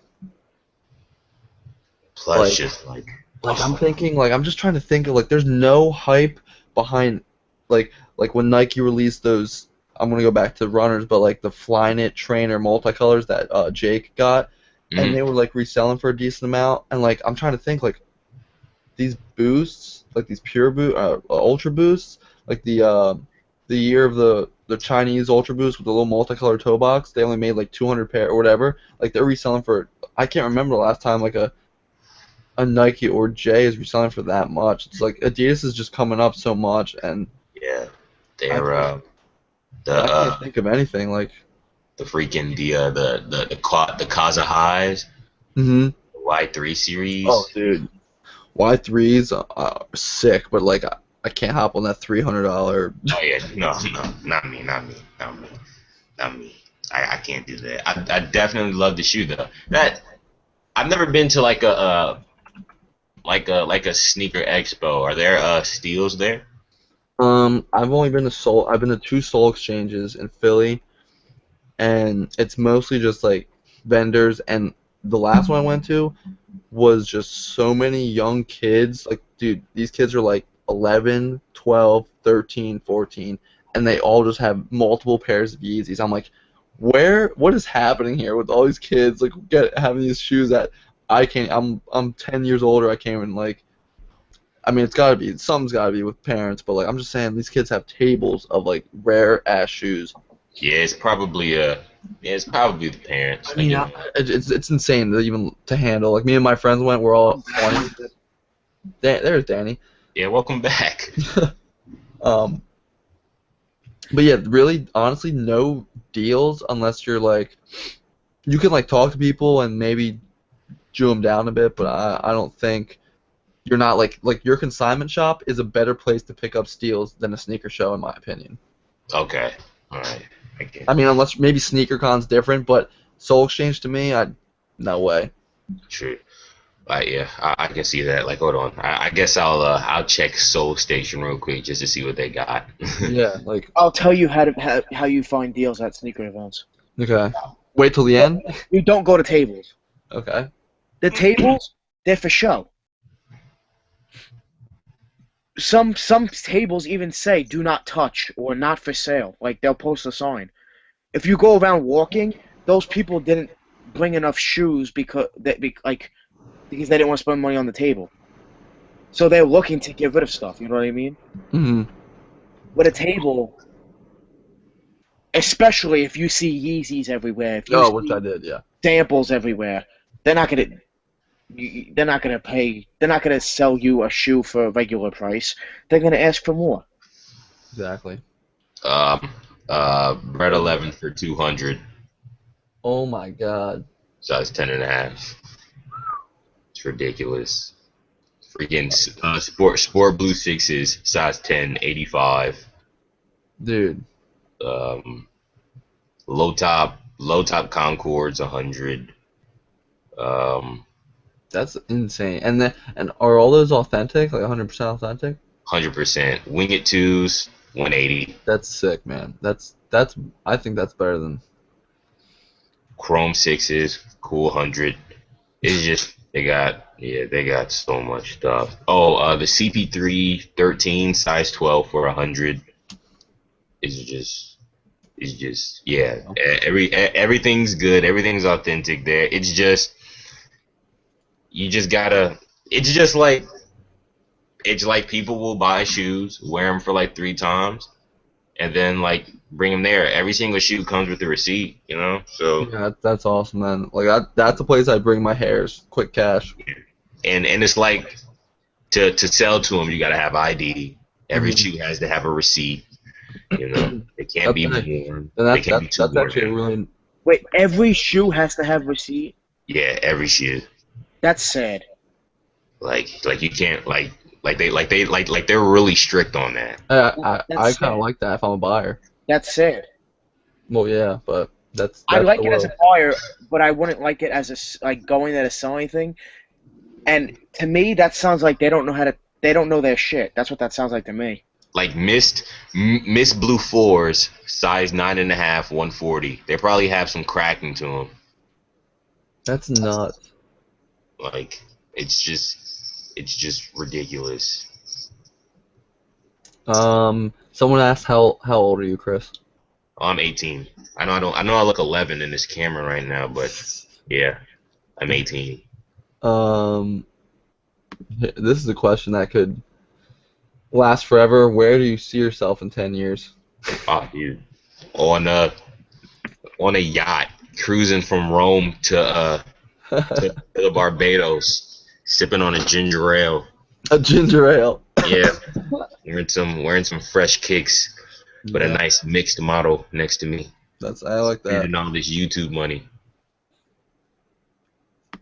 Plus, like just like I'm oh, thinking like I'm just trying to think of like there's no hype behind like when Nike released those. I'm gonna go back to runners, but like the Flyknit trainer multicolors that Jake got, and hmm. they were like reselling for a decent amount. And like I'm trying to think like these boosts, like these ultra boosts, like the year of the Chinese ultra boost with the little multicolored toe box, they only made like 200 pair or whatever. Like they're reselling for I can't remember the last time like a Nike or J is reselling for that much. It's like Adidas is just coming up so much, and Yeah, I they're can't the I can't think of anything like. the freaking the Kaza Highs, hmm the Y3 Oh, series. dude, Y3s are sick, but like I can't hop on that $300. Oh yeah, no, not me. I can't do that. I definitely love the shoe though. That I've never been to like a sneaker expo. Are there steals there? I've been to two Soul Exchanges in Philly, and it's mostly just like vendors. And the last one I went to was just so many young kids. Like, dude, these kids are like 11, 12, 13, 14, and they all just have multiple pairs of Yeezys. I'm like, what is happening here with all these kids like having these shoes that I can't. I'm 10 years older. I can't even like. I mean, something's gotta be with parents, but like I'm just saying, these kids have tables of like rare ass shoes. Yeah, it's probably the parents. I Like mean, it's insane to even to handle. Like me and my friends went, we're all 20. There's Danny. yeah, welcome back. Um, but yeah, really, honestly, no deals unless you're like, you can like talk to people and maybe Jew them down a bit, but I don't think you're not like your consignment shop is a better place to pick up steals than a sneaker show, in my opinion. Okay, all right, I get I mean, unless maybe SneakerCon's different, but Soul Exchange to me, no way. true. Yeah, I can see that. Like, hold on. I guess I'll check Soul Station real quick just to see what they got. Yeah, like I'll tell you how you find deals at sneaker events. okay, wait till the Well, end. you don't go to tables. Okay. The tables, they're for show. Some tables even say "do not touch" or "not for sale." Like they'll post a sign. If you go around walking, those people didn't bring enough shoes because they didn't want to spend money on the table. So they're looking to get rid of stuff. You know what I mean? hmm With a table, especially if you see Yeezys everywhere, if you Oh, which I see did, yeah. samples everywhere, they're not gonna they're not gonna sell you a shoe for a regular price. They're gonna ask for more. Exactly. um, Red 11 for 200, Oh my God. size 10 and a half. It's ridiculous. Freaking sport blue sixes, size 10, 85. Dude, Um, low top Concords, 100. Um, that's insane. And are all those authentic? Like 100% authentic? 100%. Wing It twos, 180. That's sick, man. I think that's better than. Chrome sixes, cool 100. It's just they got so much stuff. Oh, the CP3 13 size 12 for 100 is just yeah. Everything's good. Everything's authentic there. It's just you just gotta. It's like people will buy shoes, wear them for like 3 times, and then like bring them there. Every single shoe comes with a receipt, you know. So Yeah, that's awesome, man. Like that's the place I bring my hairs. Quick cash. and it's like to sell to them, you gotta have ID. Every Mhm. shoe has to have a receipt. You know, it can't be That's worn. And They can't be too that's worn actually a out. really. Wait, every shoe has to have receipt? Yeah, every shoe. That's sad. Like you can't like they're really strict on that. I That's kind of sad. like that if I'm a buyer. That's sad. Well, yeah, but that's I like the it as a world. buyer, but I wouldn't like it as like going there to sell anything. And to me, that sounds like they don't know they don't know their shit. That's what that sounds like to me. Like Mist Blue fours, size 9.5, 140. They probably have some cracking to them. That's nuts. Like it's just ridiculous. Someone asked how old are you, Chris? I'm 18. I know I look 11 in this camera right now, but yeah, I'm 18. Um, this is a question that could last forever. Where do you see yourself in 10 years? Oh, dude, on a yacht cruising from Rome to the Barbados, sipping on a ginger ale. A ginger ale. Yeah, wearing some fresh kicks with a Yeah, nice mixed model next to me, I like that. spending all this YouTube money,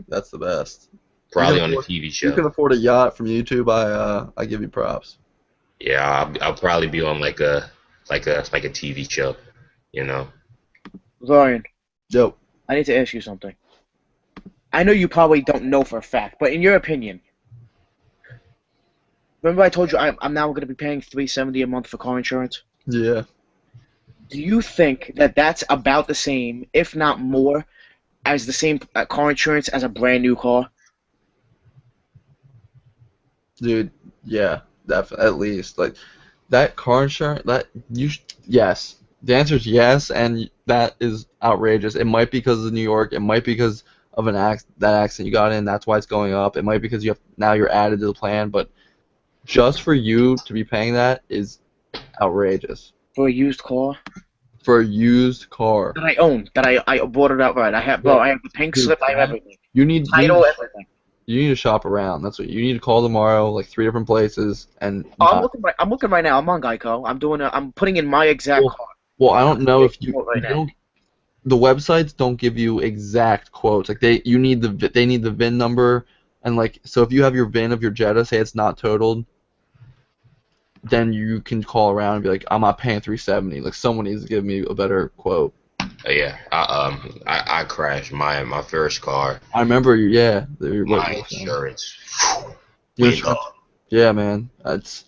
That's the best. probably on a TV You can show. afford a yacht from YouTube. I give you props. Yeah, I'll probably be on like a TV show, you know. Ryan, Yo, I need to ask you something. I know you probably don't know for a fact, but in your opinion, remember I told you I'm now going to be paying $370 a month for car insurance? yeah. Do you think that that's about the same, if not more, as the same car insurance as a brand new car? Dude, yeah, definitely. At least like that car insurance. Yes. The answer is yes, and that is outrageous. It might be because of New York. It might be because of that accident you got in. That's why it's going up. It might be because you're added to the plan. But just for you to be paying that is outrageous For a used car for a used car. that I own, that I bought it outright. I have the pink Dude, slip, I have everything. You need Title, everything. you need to shop around. That's what you need to call tomorrow, like 3 different places, and Oh, I'm looking right now. I'm on Geico. I'm putting in my exact well, car. well, I don't know if Right you now. don't. The websites don't give you exact quotes. Like they need the VIN number, and like so if you have your VIN of your Jetta, say it's not totaled, then you can call around and be like, I'm not paying 370. Like someone needs to give me a better quote. Yeah, I crashed my first car. I remember you. Yeah, My insurance Your went insurance- up. Yeah, man. It's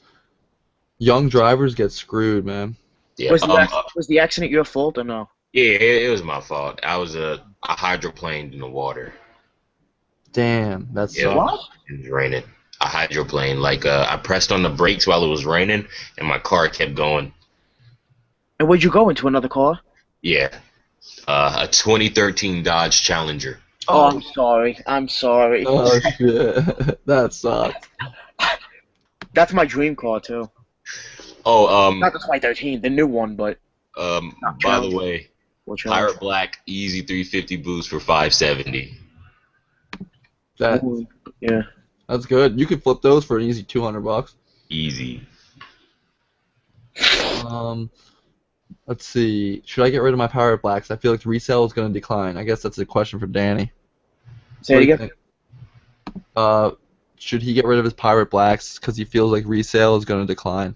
young drivers get screwed, man. Yeah, Was the accident your fault or no? yeah, it was my fault. I was I hydroplaned in the water. Damn, that's Yeah, What? it was raining. I hydroplaned I pressed on the brakes while it was raining, and my car kept going. And would you go into another car? Yeah, a 2013 Dodge Challenger. Oh, I'm sorry. I'm sorry. Oh shit, that sucks. That's my dream car too. Oh, Not the 2013, the new one, but by Challenger. the way, which Pirate Black Easy 350 boost for 570. Yeah. That's good. You could flip those for an easy $200. Easy. Let's see. Should I get rid of my Pirate Blacks? I feel like resale is going to decline. I guess that's a question for Danny. Say What it do you again. think? Uh, should he get rid of his Pirate Blacks because he feels like resale is going to decline?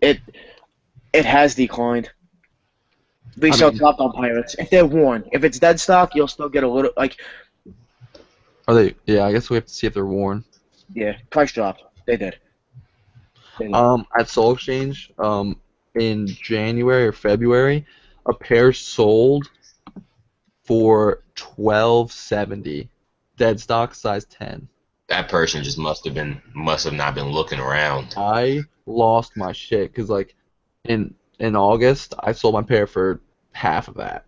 It it has declined. I Resale mean, dropped on Pirates. If they're worn, if it's dead stock, you'll still get a little like are they? Yeah, I guess we have to see if they're worn. yeah, price dropped. They did. They did. At Soul Exchange, in January or February, a pair sold for 1270, dead stock, size 10. That person just must have not been looking around. I lost my shit because like in August I sold my pair for half of that.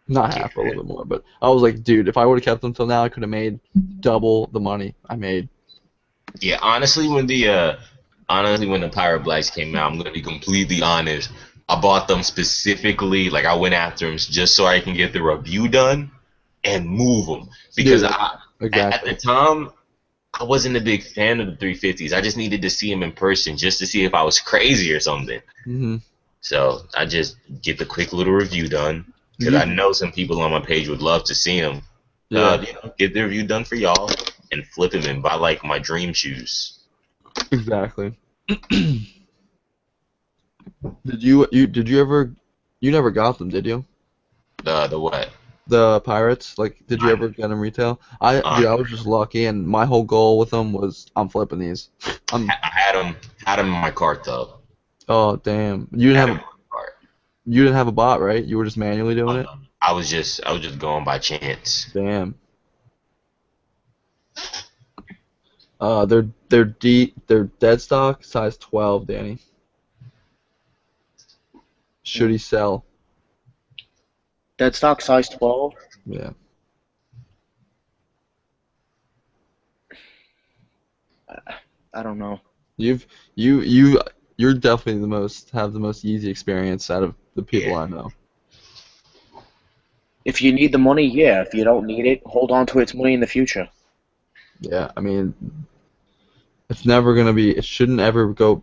Not Yeah. half, but a little bit more. But I was like, dude, if I would have kept them till now, I could have made double the money I made. Yeah, honestly when the Pirate Blacks came out, I'm gonna be completely honest. I bought them specifically, like I went after them just so I can get the review done and move them because Dude, at the exactly. time I wasn't a big fan of the 350s. I just needed to see them in person just to see if I was crazy or something. hmm So I just get the quick little review done because I You, know some people on my page would love to see them. yeah, Get the review done for y'all and flip them and buy like my dream shoes. exactly. Did you ever you never got them, did you? The what? The Pirates? Like, did you I, ever get them retail? Dude, uh, I was just lucky, and my whole goal with them was I'm flipping these. I'm I had them in my cart though. Oh damn. Had them in my cart. You didn't have a bot, right? You were just manually doing it? I was just going by chance. Damn. They're dead stock, size 12, Danny. Should he sell? Dead stock size 12. Yeah. I don't know. You've you're definitely the most easy experience out of the people Yeah. I know. If you need the money, yeah. If you don't need it, hold on to its money in the future. Yeah, I mean, it shouldn't ever go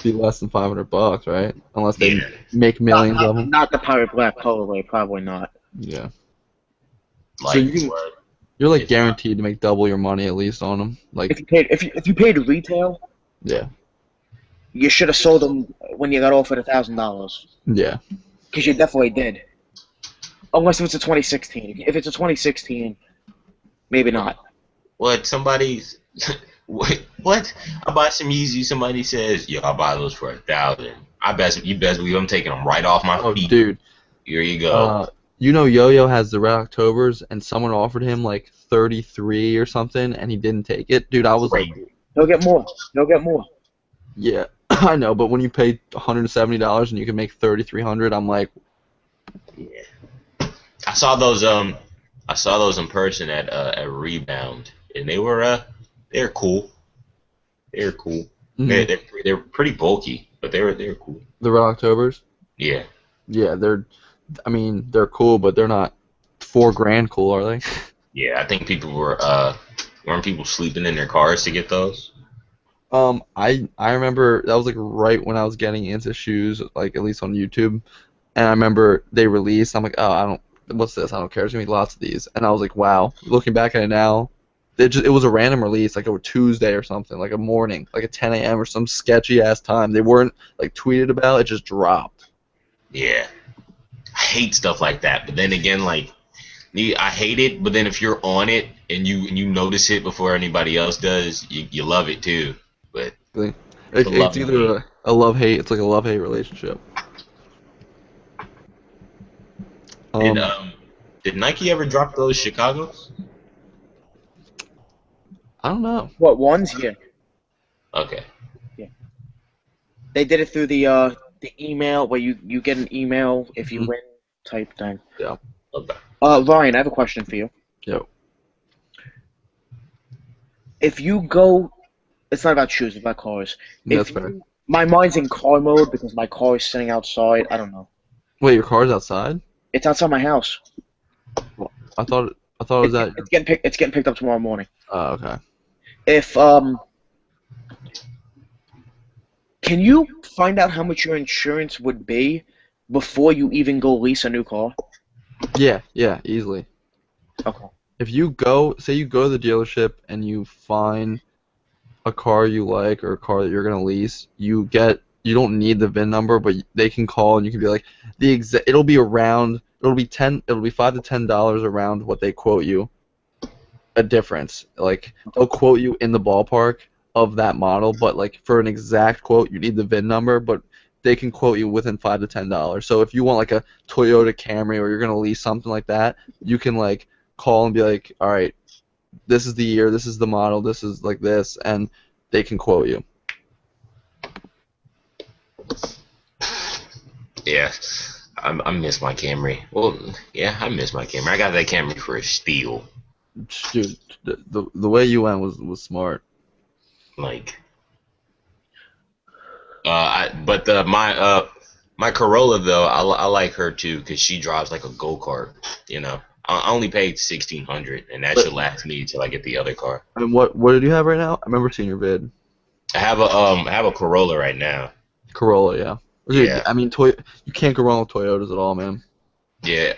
be less than $500, right? Unless they Yeah. make Not millions not of them. not the pirate black colorway, probably not. Yeah. So Like what? you're like If guaranteed to make double your money at least on them. Like, If you paid retail, yeah. you should have sold them when you got offered $1,000, Yeah. because you definitely did. Unless if it's a 2016. If it's a 2016, maybe not. what somebody's what? I buy some Yeezy. Somebody says, "Yo, I buy those for 1,000." You best believe I'm taking them right off my Oh, feet. dude. Here you go. Uh, Yo-Yo has the Red Octobers, and someone offered him like 33 or something, and he didn't take it. Dude, I was like, Crazy. He'll get more. He'll get more. yeah, I know, but when you pay $170 and you can make 3,300, I'm like, Yeah. I saw those I saw those in person at Rebound, and they're cool. They're cool. mhm. They're pretty bulky, but they're cool. The Red Octobers. Yeah. Yeah, I mean, they're cool, but they're not 4 grand cool, are they? Yeah, I think people weren't people sleeping in their cars to get those? I remember that was like right when I was getting into shoes, like at least on YouTube, and I remember they released. I'm like, oh, what's this? I don't care. There's gonna be lots of these, and I was like, wow. Looking back at it now, it was a random release, like a Tuesday or something, like a morning, like a 10 a.m. or some sketchy ass time. They weren't like tweeted about. It just dropped. Yeah. I hate stuff like that. But then again, like I hate it, but then if you're on it and you notice it before anybody else does, you love it too. But Really. it's a love It's and either hate. a love hate. It's like a love hate relationship. Did Um, um did Nike ever drop those Chicago's? I don't know. What ones? Yeah, Okay. yeah. They did it through the email where you get an email if you Mhm. win type thing. Yeah. Okay. Ryan, I have a question for you. Yo. If you go, it's not about shoes, it's about cars. That's fair. My mind's in car mode because my car is sitting outside. I don't know. Wait, your car's outside? It's outside my house. I thought it was at your. It's getting picked up tomorrow morning. Oh, okay. If can you find out how much your insurance would be before you even go lease a new car? Yeah, easily. Okay. if you go, say you go to the dealership and you find a car you like or a car that you're gonna lease, you don't need the VIN number, but they can call and you can be like it'll be around it'll be $5 to $10 around what they quote you a difference. Like they'll quote you in the ballpark of that model, but like for an exact quote you need the VIN number, but they can quote you within $5 to $10. So if you want like a Toyota Camry or you're gonna lease something like that, you can like call and be like, all right, this is the year, this is the model, this is like this, and they can quote you. Yeah, I miss my Camry. Well, yeah, I miss my Camry. I got that Camry for a steal. Dude, the way you went was smart. Like, but my Corolla though, I like her too because she drives like a go-kart. You know, I only paid 1,600, and that should last me till I get the other car. And what did you have right now? I remember seeing your vid. I have a Corolla right now. Corolla, yeah. Dude, Yeah. I mean, you can't go wrong with Toyotas at all, man. Yeah,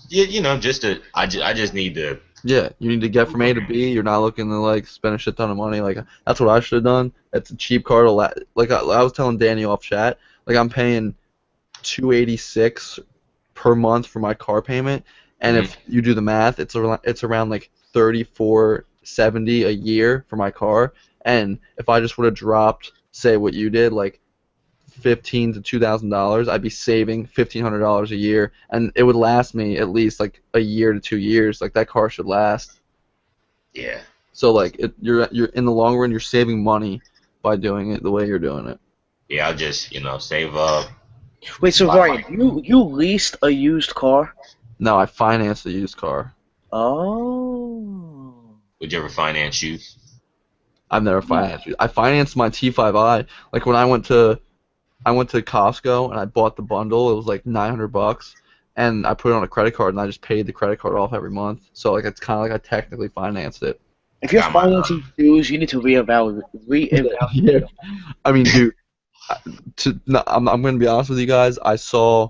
yeah. You know, I just need to. Yeah, you need to get from A to B. You're not looking to like spend a shit ton of money. Like that's what I should have done. It's a cheap car to like I was telling Danny off chat. Like I'm paying $286 per month for my car payment, and if you do the math, it's around like $34.70 a year for my car. And if I just would have dropped, say what you did, like $1,500 to $2,000, I'd be saving $1,500 a year, and it would last me at least like a year to 2 years. Like that car should last. Yeah. So like you're in the long run, you're saving money by doing it the way you're doing it. Yeah, I'll just save up. Wait, so Ryan, you leased a used car? No, I financed a used car. Oh. Would you ever finance shoes? I've never financed. I financed my T5i. Like when I went to Costco and I bought the bundle. It was like $900, and I put it on a credit card and I just paid the credit card off every month. So like it's kind of like I technically financed it. If you're financing shoes, you need to reevaluate. Yeah. I mean, dude, I'm gonna be honest with you guys. I saw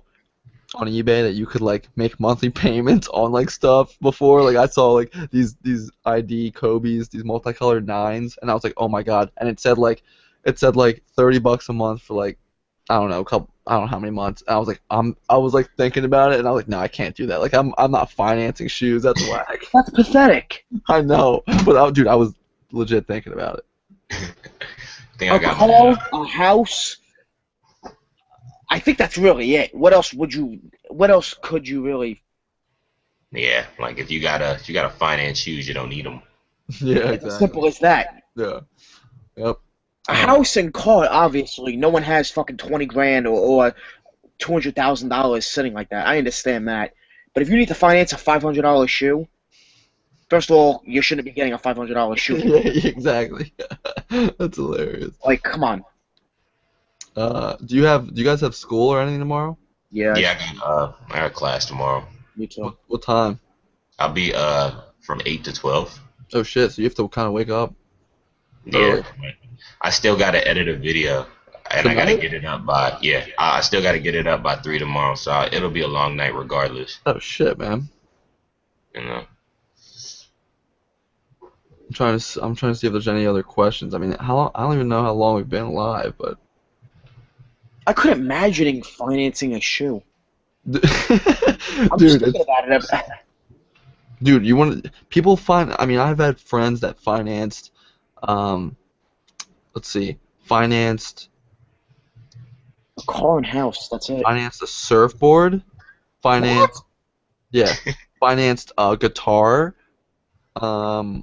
on eBay that you could like make monthly payments on like stuff before. Like I saw like these ID Kobe's, these multicolored nines, and I was like, oh my god. And it said like $30 a month for like I don't know how many months. And I was like thinking about it, and I was like, no, I can't do that. Like I'm not financing shoes. That's whack. That's pathetic. I know, but dude, I was legit thinking about it. I got car, a house. I think that's really it. What else could you really? Yeah, like if you gotta finance shoes, you don't need them. Yeah, It's as simple as that. Yeah. Yep. A house and car, obviously, no one has fucking 20 grand or $200,000 sitting like that. I understand that, but if you need to finance a $500 shoe, first of all, you shouldn't be getting a $500 shoe. Yeah, exactly. That's hilarious. Like, come on. Do you guys have school or anything tomorrow? Yeah. Yeah, I got class tomorrow. Me too. What time? I'll be from 8 to 12. Oh shit! So you have to kind of wake up. Yeah. I still gotta edit a video, and I gotta get it up by I still gotta get it up by 3 tomorrow. So it'll be a long night regardless. Oh shit, man. You know. I'm trying to see if there's any other questions. I mean, how long? I don't even know how long we've been live, but I couldn't imagine financing a shoe. dude, I'm just thinking about it. Dude, people find. I mean, I've had friends that financed. Let's see, financed A car and house. That's it. financed a surfboard, financed, yeah, financed a guitar. What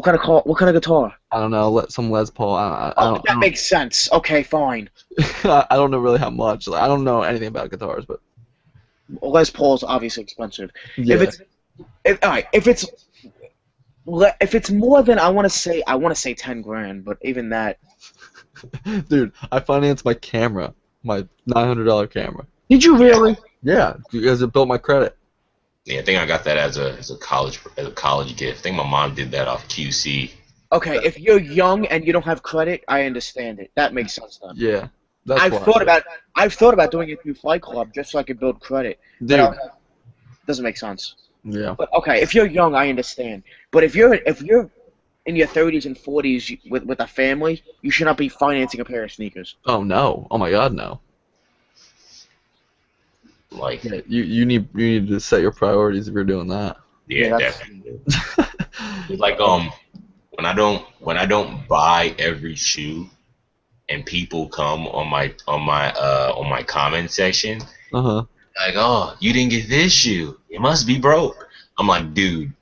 kind of car? What kind of guitar? I don't know, some Les Paul. That makes sense. Okay, fine. I don't know really how much. Like, I don't know anything about guitars, but Les Paul's obviously expensive. yeah. If it's more than I want to say 10 grand, but even that. Dude, I financed my camera, my $900 camera. Did you really? Yeah, you guys have built my credit. Yeah, I think I got that as a college gift. I think my mom did that off QC. Okay, if you're young and you don't have credit, I understand it. That makes sense then. Yeah, I've thought about doing it through Flight Club just so I could build credit. Dude, Doesn't make sense. Yeah. But okay, if you're young, I understand. But if you're in your 30s and 40s with a family, you should not be financing a pair of sneakers. Oh no. Oh my God, no. Like, Yeah, you need to set your priorities if you're doing that. Yeah, yeah, that's definitely. It's like when I don't buy every shoe and people come on my comment section Uh-huh. like, oh, you didn't get this shoe, you must be broke. I'm like, dude,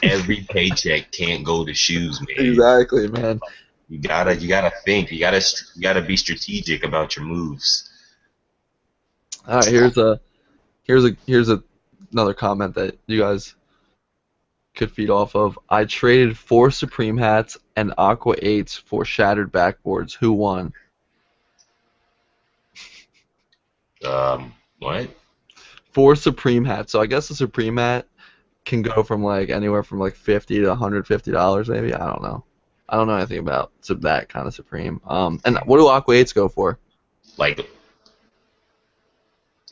every paycheck can't go to shoes, man. Exactly, man. You gotta think, you gotta be strategic about your moves. All right, here's another comment that you guys could feed off of. I traded 4 Supreme hats and Aqua 8s for shattered backboards. Who won? What? 4 Supreme hats. So I guess the Supreme hat can go from like anywhere from like 50 to $150 maybe. I don't know. I don't know anything about that kind of Supreme. And what do Aqua 8s go for? Like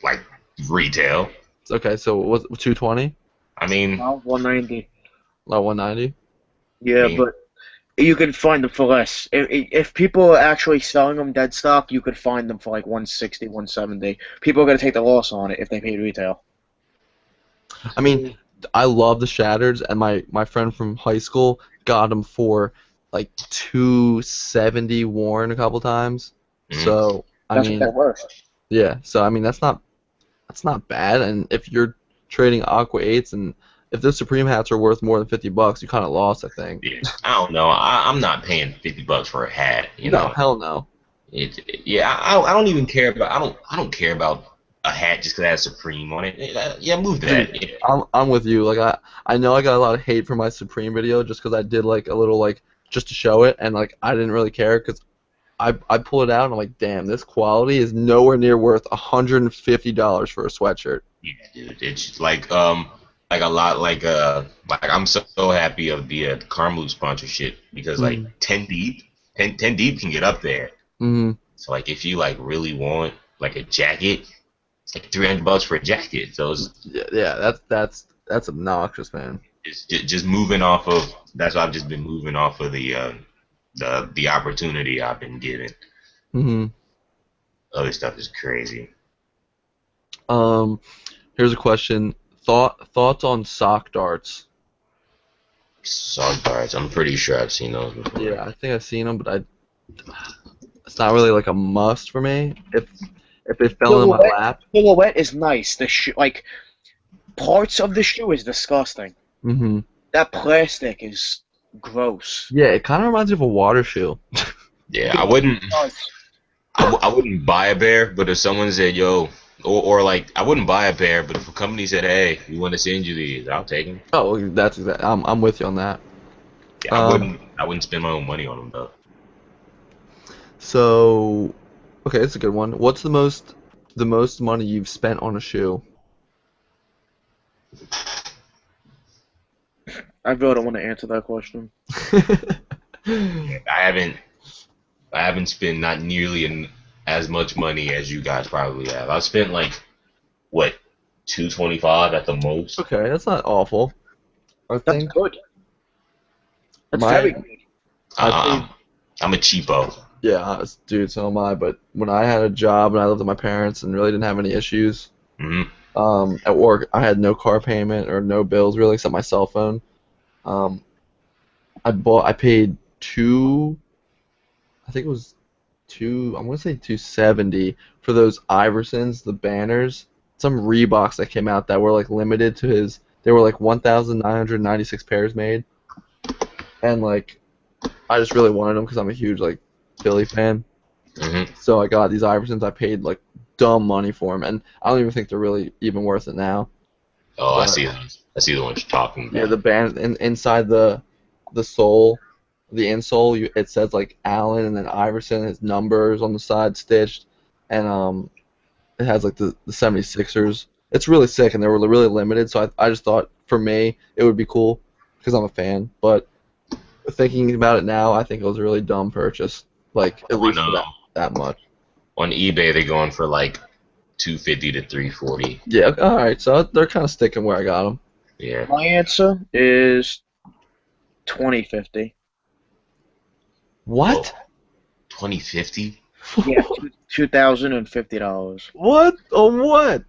like retail. Okay, so what's 220? I mean, now 190. Not 190? I Yeah, mean, but you can find them for less. If people are actually selling them dead stock, you could find them for like 160, 170. People are gonna take the loss on it if they pay retail. I mean, I love the Shatters, and my friend from high school got them for like 270 worn a couple times. mhm. So I That's what mean, they're worth. yeah. So I mean, that's not bad. And if you're trading Aqua 8s, and if the Supreme hats are worth more than $50, you kind of lost, I think. Yeah, I don't know. I'm not paying $50 for a hat. You No, know, hell no. yeah. I don't even care about. I don't care about a hat just because it has Supreme on it. Yeah, move Dude, that. Yeah. I'm with you. Like I know I got a lot of hate for my Supreme video just because I did like a little like just to show it, and like I didn't really care because I pull it out and I'm like, damn, this quality is nowhere near worth $150 for a sweatshirt. Yeah, dude. It's like a lot like I'm so happy of the Carmou sponsorship because like Mm-hmm. 10 deep can get up there. Mm-hmm. So like if you like really want like a jacket, it's like $300 for a jacket. So Yeah, that's obnoxious, man. it's just moving off of. That's why I've just been moving off of the opportunity I've been given. Mm-hmm. Other stuff is crazy. Um, Here's a question. Thoughts on sock darts? Sock darts. I'm pretty sure I've seen those before. Yeah, I think I've seen them, but it's not really like a must for me. If it fell in my Silhouette, lap. silhouette is nice. The shoe, like parts of the shoe, is disgusting. Mm-hmm. That plastic is gross. Yeah, it kind of reminds me of a water shoe. Yeah, I wouldn't. It does. I wouldn't buy a pair, but if someone said, "Yo," or like, I wouldn't buy a pair, but if a company said, "Hey, we want to send you these," I'll take them. Oh, that's exact. I'm with you on that. Yeah, Um, I wouldn't spend my own money on them though. so okay, that's a good one. What's the most money you've spent on a shoe? I really don't want to answer that question. Yeah, I haven't spent not nearly as much money as you guys probably have. I've spent like what 225 at the most. Okay, that's not awful. I That's think good. That's my very good. I Uh, paid. I'm a cheapo. Yeah, dude, so am I. But when I had a job and I lived with my parents and really didn't have any issues, Hmm. at work I had no car payment or no bills really except my cell phone. Um, I paid I think it was I'm gonna say 270 for those Iversons, the banners, some Reeboks that came out that were like limited to his. They were like 1,996 pairs made, and like I just really wanted them because I'm a huge like Philly fan. Hmm. So I got these Iversons. I paid like dumb money for them, and I don't even think they're really even worth it now. Oh, I But see those. I see the ones you're talking yeah, about. the band inside the sole, the insole, it says like Allen and then Iverson, his numbers on the side stitched, and it has like the 76ers. It's really sick, and they were really limited. So I just thought for me it would be cool because I'm a fan. But thinking about it now, I think it was a really dumb purchase. Like at On least for that much. on eBay they're going for like 250 to 340. Yeah. All right. So they're kind of sticking where I got them. Yeah. My answer is 2050. Whoa. What? 2050? Yeah, $2,050. What? On what?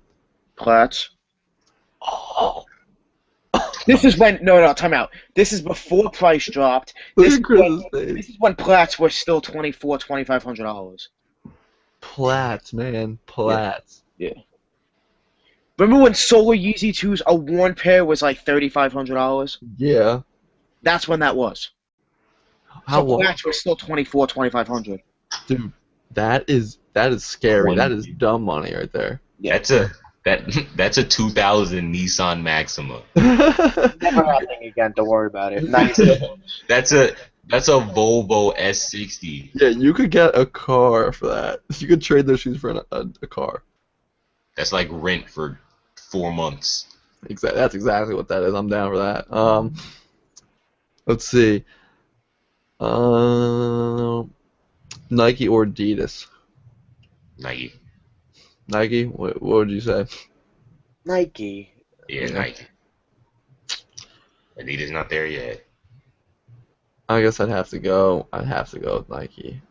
Platts. Oh, This is when time out. This is before price dropped. look at Chris's face. This is when Platts were still $2,500. Platts, man, Yeah. Platts. Yeah. Remember when Solar Yeezy 2s, a worn pair was like $3,500? Yeah. That's when that was. How So long, Platts were still 2,500. dude? That is scary. That is 20. dumb money right there. Yeah. That's a that that's a 2000 Nissan Maxima. Never happening again. Don't worry about it. Not even close. That's a that's a Volvo S60. Yeah, you could get a car for that. You could trade those shoes for a car. That's like rent for 4 months. That's exactly what that is. I'm down for that. Let's see. Um, Nike or Adidas? Nike. Nike. What would you say? Nike. Yeah, Yeah. Nike. Adidas not there yet. I guess I'd have to go. I'd have to go with Nike.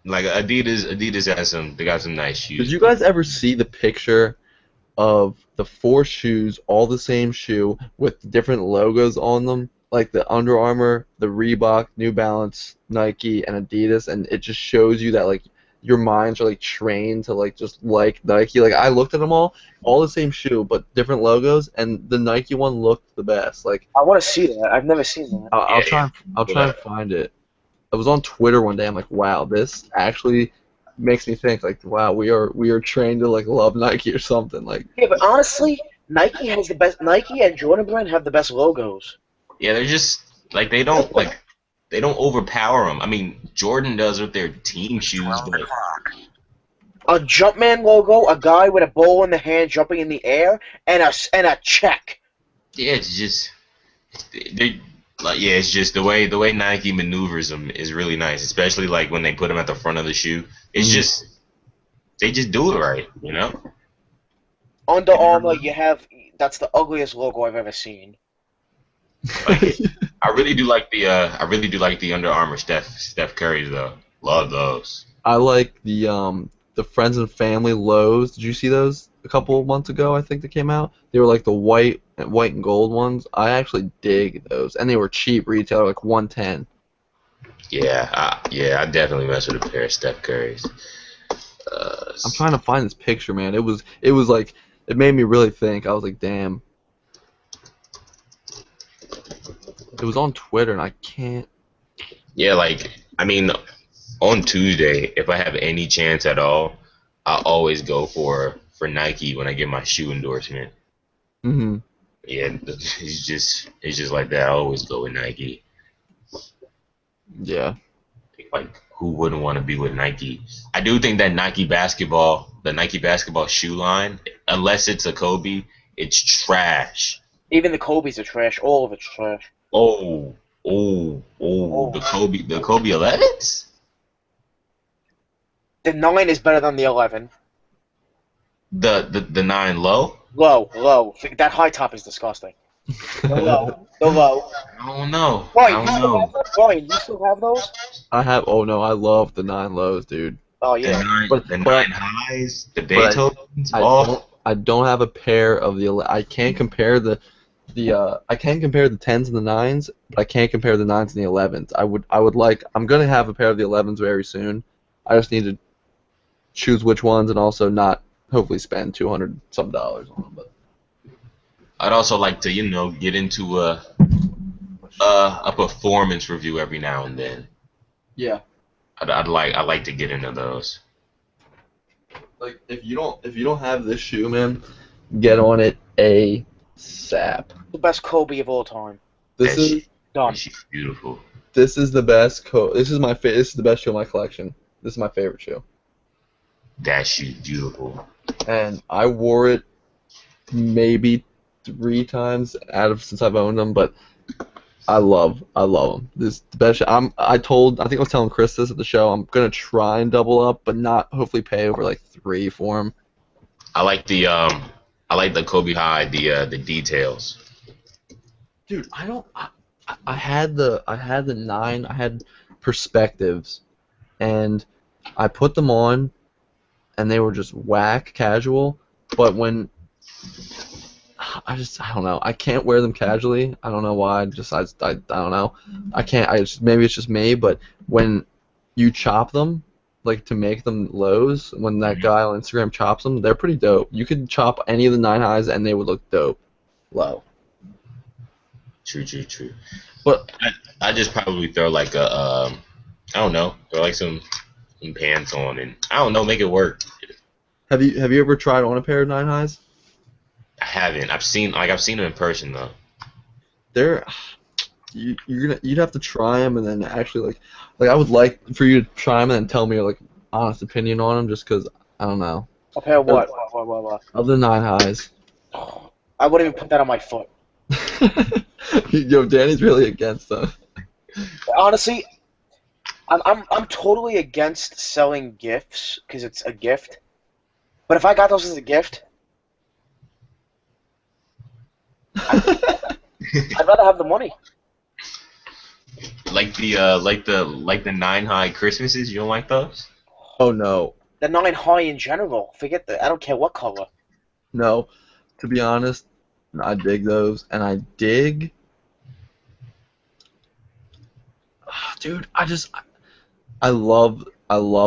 Like Adidas has they got some nice Did shoes. you guys ever see the picture of the four shoes, all the same shoe with different logos on them, like the Under Armour, the Reebok, New Balance, Nike, and Adidas, and it just shows you that like your minds are like trained to like just like Nike. Like I looked at them all the same shoe, but different logos, and the Nike one looked the best. Like I want to see that. I've never seen that. I'll Yeah, try yeah. and I'll try and find it. I was on Twitter one day. I'm like, wow, this actually makes me think like, wow, we are trained to like love Nike or something. Like, Yeah, but honestly, Nike has the best. Nike and Jordan Brand have the best logos. Yeah, they're just like they don't overpower them. I mean, Jordan does with their team shoes, but A Jumpman logo, a guy with a ball in the hand jumping in the air, and a check. yeah, it's just they like yeah, it's just the way Nike maneuvers them is really nice, especially like when they put them at the front of the shoe. It's Mhm. just they just do it right, you know. Under Armour, you have that's the ugliest logo I've ever seen. Like I really do like the Under Armour Steph Curry's though. Love those. I like the Friends and Family lows. Did you see those a couple of months ago? I think they came out. They were like the white and gold ones. I actually dig those, and they were cheap retail, like 110. Yeah, I definitely mess with a pair of Steph Curry's. I'm trying to find this picture, man. It was like it made me really think. I was like, damn. It was on Twitter, and I can't. Yeah, like I mean, on Tuesday, if I have any chance at all, I always go for Nike when I get my shoe endorsement. Mhm. Yeah, it's just like that. I always go with Nike. Yeah. Like who wouldn't want to be with Nike? I do think that the Nike basketball shoe line, unless it's a Kobe, it's trash. Even the Kobe's are trash. All of it's trash. Oh, the Kobe 11s? The 9 is better than the 11. The 9 low? Low. That high top is disgusting. The low. I don't know. I Ryan, you don't still know. have those? Ryan, you still have those? I have. Oh no, I love the 9 lows, dude. Oh The yeah. nine, But the but nine highs, the but Beethovens. I Oh, don't I don't have a pair of the. I can't compare I can compare the 10s and the 9s, but I can't compare the 9s and the 11s. I'm gonna have a pair of the 11s very soon. I just need to choose which ones and also not hopefully spend $200 some on them. But I'd also like to, get into a performance review every now and then. yeah, I'd like to get into those. like if you don't have this shoe, man, get on it ASAP. The best Kobe of all time. This That is shit, Done. that shit's beautiful. this is the best This is this is the best shoe in my collection. This is my favorite shoe, That shit's beautiful. and I wore it maybe 3 times since I've owned them, but I love them. This is the best. I think I was telling Chris this at the show. I'm gonna try and double up, but not hopefully pay over like 3 for them. I like I like the Kobe High, the details. Dude, I don't. I had the nine. I had perspectives, and I put them on, and they were just whack casual. But when I don't know. I can't wear them casually. I don't know why. I don't know. I can't. Maybe it's just me. But when you chop them, like to make them lows, when that Mhm. guy on Instagram chops them, they're pretty dope. You could chop any of the nine highs and they would look dope low. True, true, true. But I just probably throw like I don't know, throw like some pants on and I don't know, make it work. have you ever tried on a pair of nine highs? I haven't. I've seen them in person though. They're you'd have to try them and then actually like I would like for you to try them and then tell me your like honest opinion on them just because I don't know. A pair of They're- what? What? Of the nine highs. I wouldn't even put that on my foot. Yo, Danny's really against them. Honestly, I'm totally against selling gifts because it's a gift. But if I got those as a gift, I'd rather have the money. Like the 9 high Christmases, you don't like those? Oh no, The 9 high in general. Forget that. I don't care what color. no. To be honest, I dig those, and I dig. Dude, I love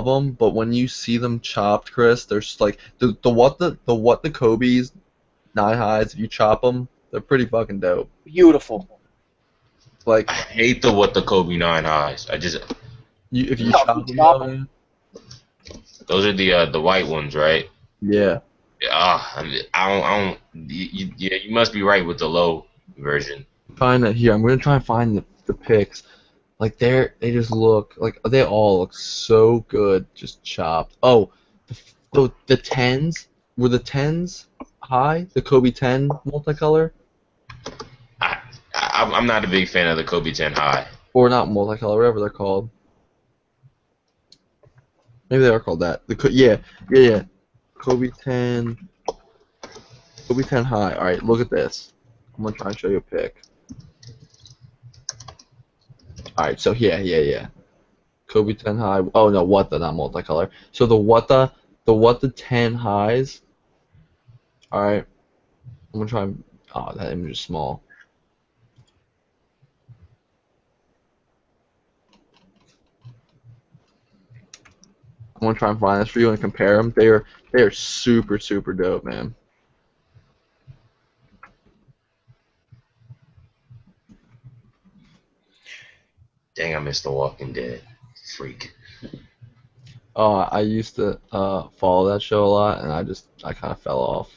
them, but when you see them chopped, Chris, there's like the Kobe's nine highs. If you chop them, they're pretty fucking dope. Beautiful. I Like hate the Kobe 9 highs. if you No, if you chop them, chop though, 'em- man. Those are the white ones, right? Yeah. I don't. Yeah, you must be right with the low version. Find it here. I'm gonna try and find the pics. Like they just look like they all look so good, just chopped. Oh, the tens were the tens high, the Kobe 10 multicolor, I, I'm not a big fan of the Kobe 10 high. or not multicolor, whatever they're called. Maybe they are called that. Yeah. Kobe 10, Kobe 10 high. All right, look at this. I'm gonna try and show you a pic. All right, so yeah. Kobe 10 high. Oh no, what the not multicolor. So the 10 highs. All right, I'm gonna try and. Oh, that image is small. I'm gonna try and find this for you and compare them. They are super dope, man. Dang, I missed The Walking Dead. Freak. I used to follow that show a lot, and I kind of fell off.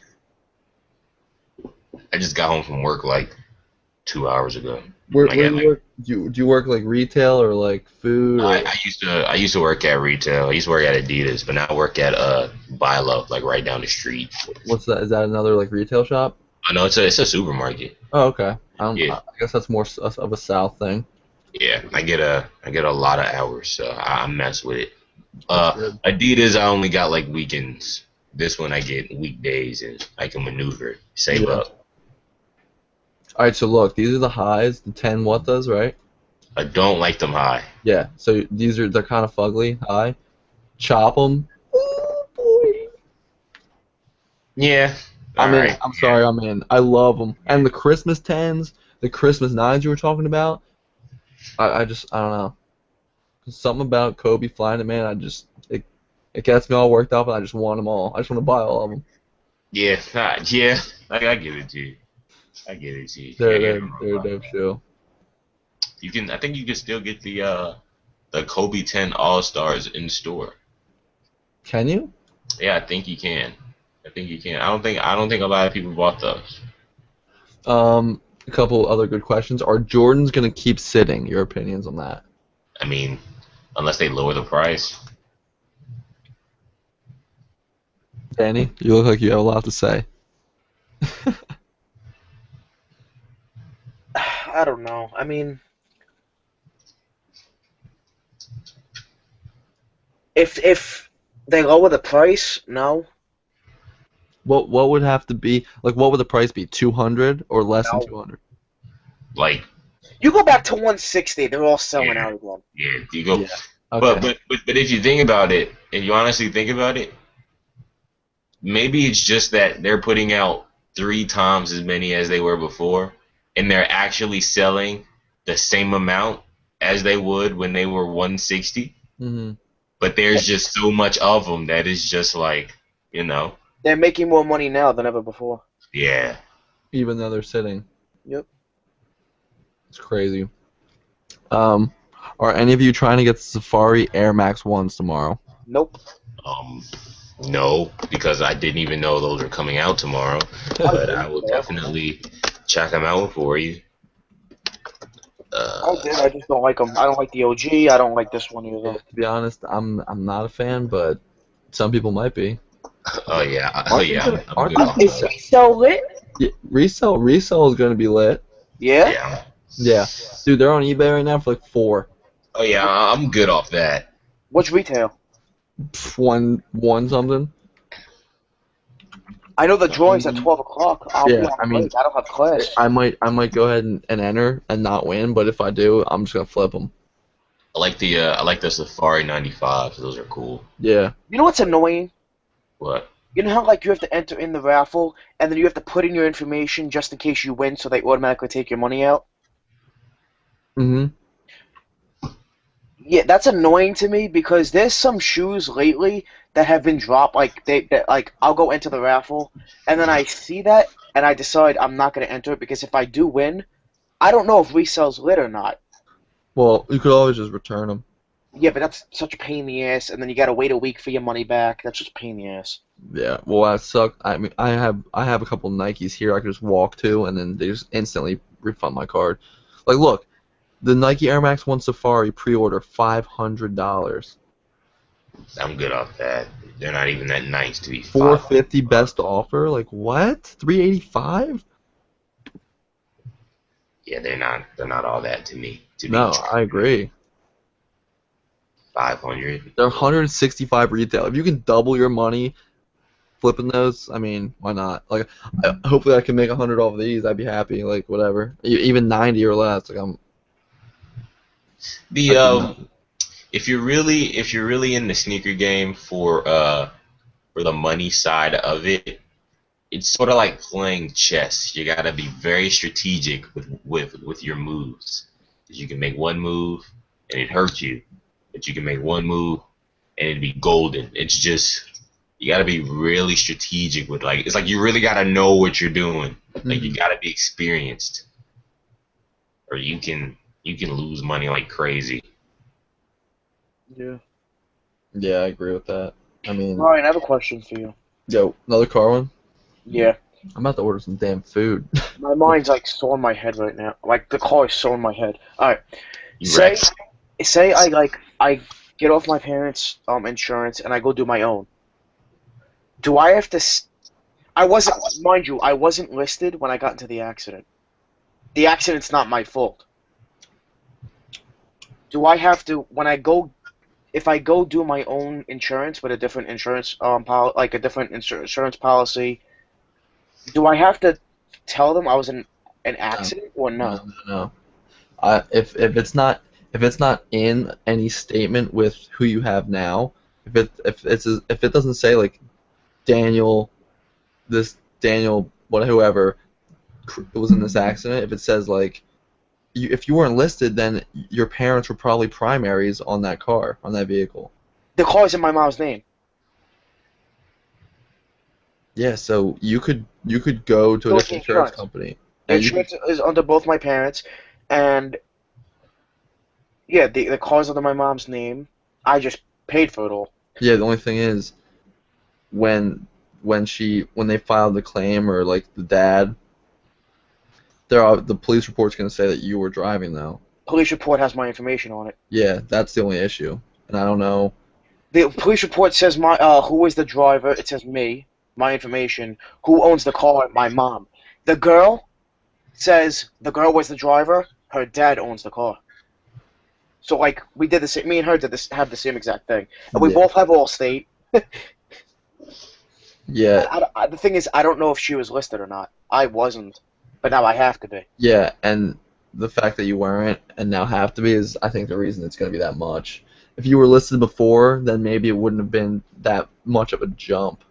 I just got home from work like 2 hours ago. Where Like where at do you like work? Do you work like retail or like food or I used to work at retail. I used to work at Adidas, but now I work at Bilo, like right down the street. what's that? Is that another like retail shop? Oh no, it's a supermarket. Oh, okay. Yeah, I guess that's more of a South thing. yeah. I get a lot of hours, so I mess with it. That's good. Adidas, I only got like weekends. This one I get weekdays, and I can maneuver, save Yeah. up. All right, so look, these are the highs, the 10 what does, right? I don't like them high. Yeah. So they're kind of fugly high. Chop them. Oh boy. Yeah. All I'm in. right. I'm sorry, I'm in. I love them. And the Christmas 10s, the Christmas 9s you were talking about, I don't know. Something about Kobe flying it, man. It gets me all worked up, and I just want them all. I just want to buy all of them. Yeah. Yeah. I give it to you. I give it to you. Yeah, They're you're they're not wrong they're a about dope that. shoe. You can. I think you can still get the Kobe 10 All Stars in store. Can you? Yeah, I think you can. I think you can. I don't think a lot of people bought those. A couple other good questions. Are Jordans gonna keep sitting? Your opinions on that? I mean, unless they lower the price. Danny, you look like you have a lot to say. I don't know. I mean, if they lower the price, no. What would have to be like? What would the price be? 200 or less than No. 200? Like, You go back to 160, they're all selling yeah, out again. yeah, you go. Yeah. Okay. But if you think about it, and you honestly think about it, maybe it's just that they're putting out 3 times as many as they were before, and they're actually selling the same amount as they would when they were 160. Hmm. But there's just so much of them that it's just like, you know, They're making more money now than ever before. yeah. Even though they're sitting, Yep. it's crazy. Um, are any of you trying to get the Safari Air Max ones tomorrow? Nope. Um, no, because I didn't even know those are coming out tomorrow. I But did. I will definitely check them out for you. I did. I just don't like them. I don't like the OG. I don't like this one Yeah, either. to be honest, I'm not a fan, but some people might be. Oh yeah, Aren't they gonna, I'm aren't good they off Is those. Resell lit? yeah, resell is gonna be lit. Yeah. Yeah. Yeah, dude, they're on eBay right now for like four. Oh yeah, I'm good off that. What's retail? One something. I know the drawing's at 12 o'clock. I'll be Yeah, on I mean, break. I don't have class. I might go ahead and enter and not win, but if I do, I'm just gonna flip them. I like the Safari 95s. Those are cool. Yeah. You know what's annoying? What? You know how like you have to enter in the raffle and then you have to put in your information just in case you win, so they automatically take your money out. Mhm. Yeah, that's annoying to me because there's some shoes lately that have been dropped. Like like I'll go enter the raffle and then I see that and I decide I'm not gonna enter it because if I do win, I don't know if resell's lit or not. Well, you could always just return them. Yeah, but that's such a pain in the ass, and then you gotta wait a week for your money back. That's just a pain in the ass. Yeah. Well, that sucked. I mean, I have a couple Nikes here I could just walk to, and then they just instantly refund my card. Like, look, the Nike Air Max One Safari pre-order $500. I'm good off that. They're not even that nice to be 450 500. best offer. Like what? 385? Yeah, they're not all that to me. To be No, I agree. 500. They're 165 retail. If you can double your money flipping those, I mean, why not? Like, hopefully I can make 100 off of these. I'd be happy. Like, whatever. Even 90 or less. Like, The I'd be if you're really in the sneaker game for the money side of it, it's sort of like playing chess. You gotta be very strategic with your moves. 'Cause you can make one move and it hurts you, but you can make one move and it'd be golden. It's just you gotta be really strategic with like it's like you really gotta know what you're doing. Like you Mhm. gotta be experienced, or you can lose money like crazy. Yeah. Yeah, I agree with that. I mean, Ryan, I have a question for you. yo, another car one? Yeah. I'm about to order some damn food. My mind's like so in my head right now. Like the car is so in my head. All right. You Say wrecked. say I get off my parents' insurance and I go do my own. Do I have to? I wasn't, mind you, I wasn't listed when I got into the accident. The accident's not my fault. Do I have to when I go? If I go do my own insurance with a different insurance like a different insurance policy, do I have to tell them I was in an No, accident or no, no? no, no. If it's not in any statement with who you have now, if it doesn't say like Daniel, this Daniel, whoever was in this accident, if it says like if you weren't listed, then your parents were probably primaries on that car, on that vehicle. The car's in my mom's name. Yeah, so you could go to a So is the different insurance insurance. company The and you could insurance is under both my parents, and yeah, the car's under my mom's name. I just paid for it all. yeah, the only thing is when they filed the claim or like the dad, the police report's gonna say that you were driving though. Police report has my information on it. Yeah, that's the only issue. And I don't know. The police report says my who is the driver. It says me, my information. Who owns the car? My mom. The girl says the girl was the driver. Her dad owns the car. So like we did the same. Me and her did this have the same exact thing, and we Yeah. both have Allstate. Yeah, The thing is, I don't know if she was listed or not. I wasn't, but now I have to be. yeah, and the fact that you weren't and now have to be is, I think, the reason it's going to be that much. If you were listed before, then maybe it wouldn't have been that much of a jump.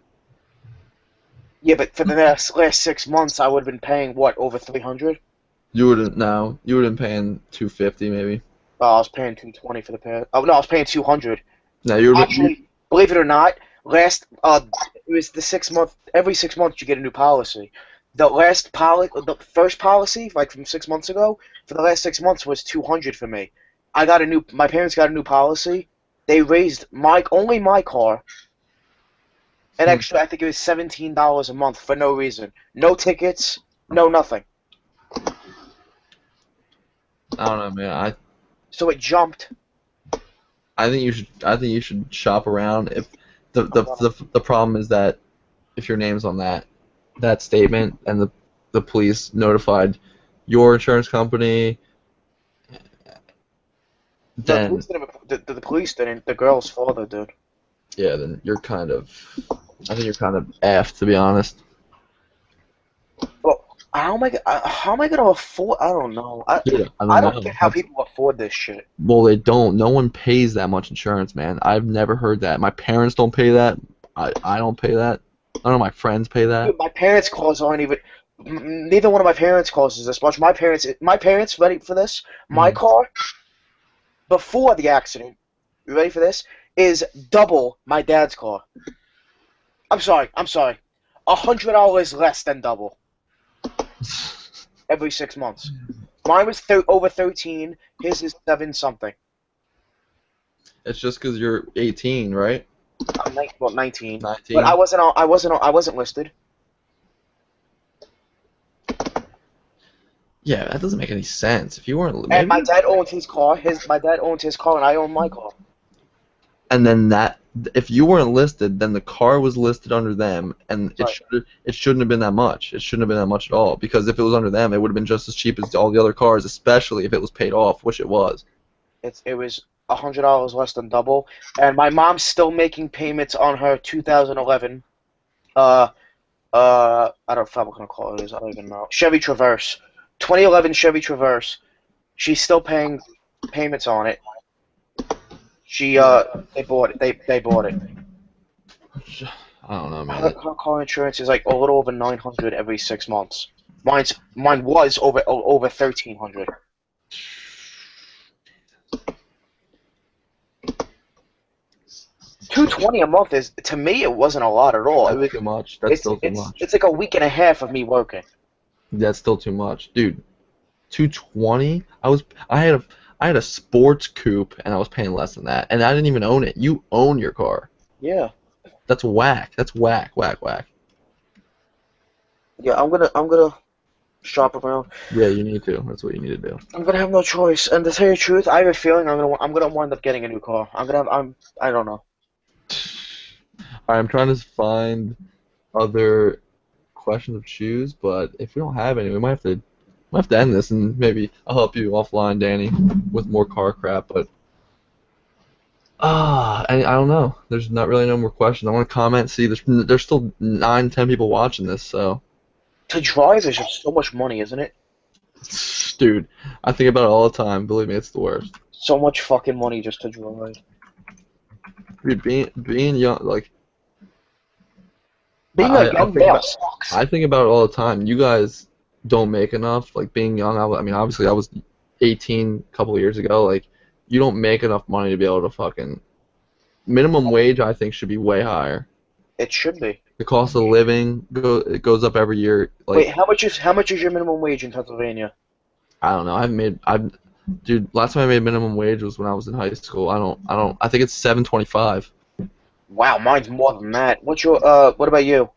Yeah, but for the last 6 months, I would have been paying what, over 300? You wouldn't now. You would have been paying 250 maybe. I was paying 220 for the pair. Oh no, I was paying 200. No, you would have been. Actually, believe it or not, it was the 6 month. Every 6 months you get a new policy. The first policy, like from 6 months ago, for the last 6 months was 200 for me. My parents got a new policy. They raised only my car an extra. I think it was $17 a month for no reason, no tickets, no nothing. I don't know, man. So it jumped. I think you should. I think you should shop around. If the problem is that if your name's on that statement and the police notified your insurance company, The then police didn't. The police didn't. The girl's father did. yeah, then you're kind of. I think you're kind of effed, to be honest. Well, how am I gonna afford? I don't know. Dude, I I don't don't know. get how people afford this shit. Well, they don't. No one pays that much insurance, man. I've never heard that. My parents don't pay that. I don't pay that. None of my friends pay that. Dude, my parents' cars aren't even. Neither one of my parents' cars is this much. My parents, ready for this? My Mhm. car before the accident. You ready for this? Is double my dad's car. I'm sorry. $100 less than double every 6 months. Mine was over 13. His is 7 something. It's just because you're 18, right? I'm 19. But 19. I wasn't listed. Yeah, that doesn't make any sense. If you weren't, And my maybe. dad owned his car. My dad owned his car, and I owned my car. And then if you weren't listed, then the car was listed under them, and Right. it shouldn't have been that much. It shouldn't have been that much at all. Because if it was under them, it would have been just as cheap as all the other cars, especially if it was paid off, which it was. It was $100 less than double, and my mom's still making payments on her 2011. Uh, I don't know what kind of car it is. I don't even know. Chevy Traverse, 2011 Chevy Traverse. She's still paying payments on it. They bought it. They bought it. I don't know, man. Her car insurance is like a little over 900 every 6 months. Mine was over 1,300. $220 a month is, to me, it wasn't a lot at all. That's too much. That's still too much. It's like a week and a half of me working. That's still too much, dude. 220. I had a sports coupe and I was paying less than that, and I didn't even own it. You own your car. Yeah. That's whack. That's whack. Yeah, I'm gonna shop around. Yeah, you need to. That's what you need to do. I'm gonna have no choice. And to tell you the truth, I have a feeling I'm gonna wind up getting a new car. I don't know. I'm trying to find other questions of shoes, but if we don't have any, we might have to end this, and maybe I'll help you offline, Danny, with more car crap. But I don't know. There's not really no more questions. I want to comment. See, there's still 9, 10 people watching this, so. To drive is just so much money, isn't it? Dude, I think about it all the time. Believe me, it's the worst. So much fucking money just to drive. Dude, being young, like Being I a young think male about sucks. I think about it all the time. You guys don't make enough. Like being young, I mean, obviously, I was 18 a couple of years ago. Like, you don't make enough money to be able to fucking minimum wage. I think should be way higher. It should be. The cost of living it goes up every year. Like, Wait, how much is your minimum wage in Pennsylvania? I don't know. Dude, last time I made minimum wage was when I was in high school. I think it's 7.25. Wow, mine's more than that. What about you?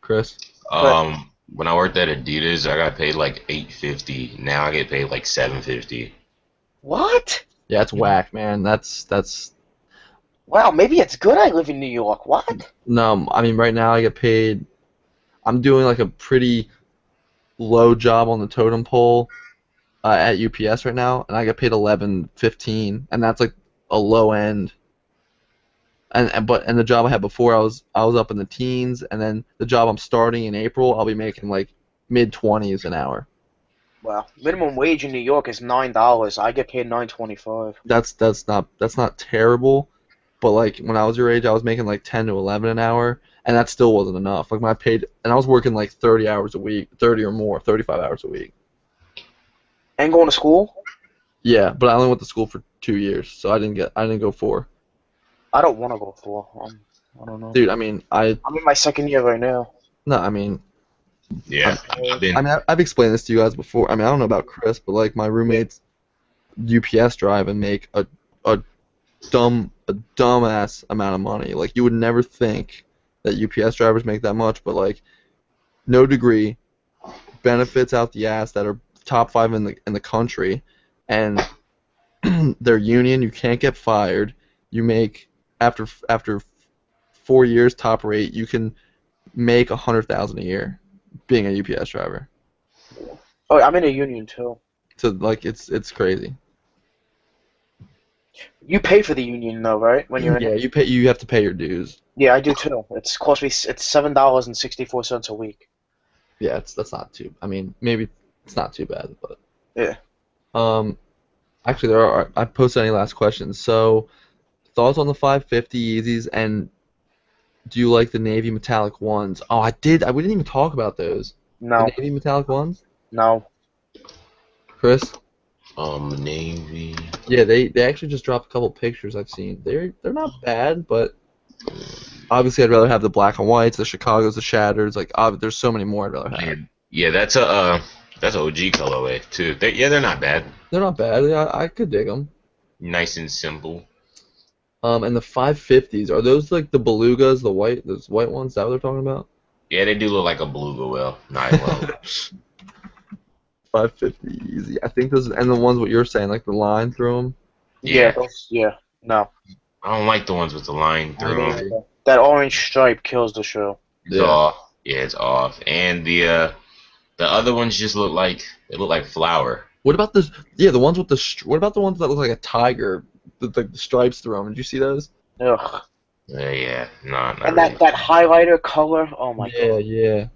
Chris. When I worked at Adidas, I got paid like $8.50. Now I get paid like $7.50. What? Yeah, it's whack, man. That's Wow, maybe it's good I live in New York. What? no. I mean, right now I get paid. I'm doing like a pretty low job on the totem pole at UPS right now, and I get paid 11.15, and that's like a low end. And the job I had before, I was up in the teens, and then the job I'm starting in April, I'll be making like mid-20s an hour. Wow. Minimum wage in New York is $9. I get paid $9.25. That's not terrible, but like when I was your age, I was making like 10 to 11 an hour, and that still wasn't enough. Like and I was working like 30 hours a week, 30 or more, 35 hours a week. And going to school? Yeah, but I only went to school for 2 years, so I didn't go 4. I don't want to go for. I don't know. Dude, I mean, I'm in my second year right now. no, I mean, Yeah, I've been. I've explained this to you guys before. I mean, I don't know about Chris, but like my roommates UPS drive and make a dumbass amount of money. Like you would never think that UPS drivers make that much, but like no degree, benefits out the ass that are top 5 in the country, and they're union. You can't get fired. You make after 4 years top rate. You can make 100,000 a year being a UPS driver. Oh, I'm in a union too. So like it's crazy. You pay for the union though, right? When you're in Yeah, it. you have to pay your dues. Yeah, I do too. It's $7.64 a week. Yeah, that's not too. I mean, maybe it's not too bad, but Yeah. um, actually I posted any last questions. So thoughts on the 550 Yeezys, and do you like the navy metallic ones? Oh, I did. We didn't even talk about those. The No. navy metallic ones, No. Chris. Navy. Yeah, they actually just dropped a couple pictures I've seen. They're not bad, but obviously I'd rather have the black and whites, the Chicago's, the Shatters. Like there's so many more I'd rather have. Yeah, that's OG colorway too. They're not bad. They're not bad. Yeah, I could dig them. Nice and simple. And the 550s, are those like the belugas, those white ones? Is that what they're talking about? Yeah, they do look like a beluga whale. Not well. 550 easy. I think those, and the ones what you're saying, like the line through them. Yeah. Yeah. No. I don't like the ones with the line through them. That orange stripe kills the show. It's off. Yeah, it's off. And the other ones just look like flour. What about the Yeah, the ones with what about the ones that look like a tiger, with like the stripes through them? Did you see those? Ugh. Yeah, not And really. that highlighter color. Oh my god. Yeah.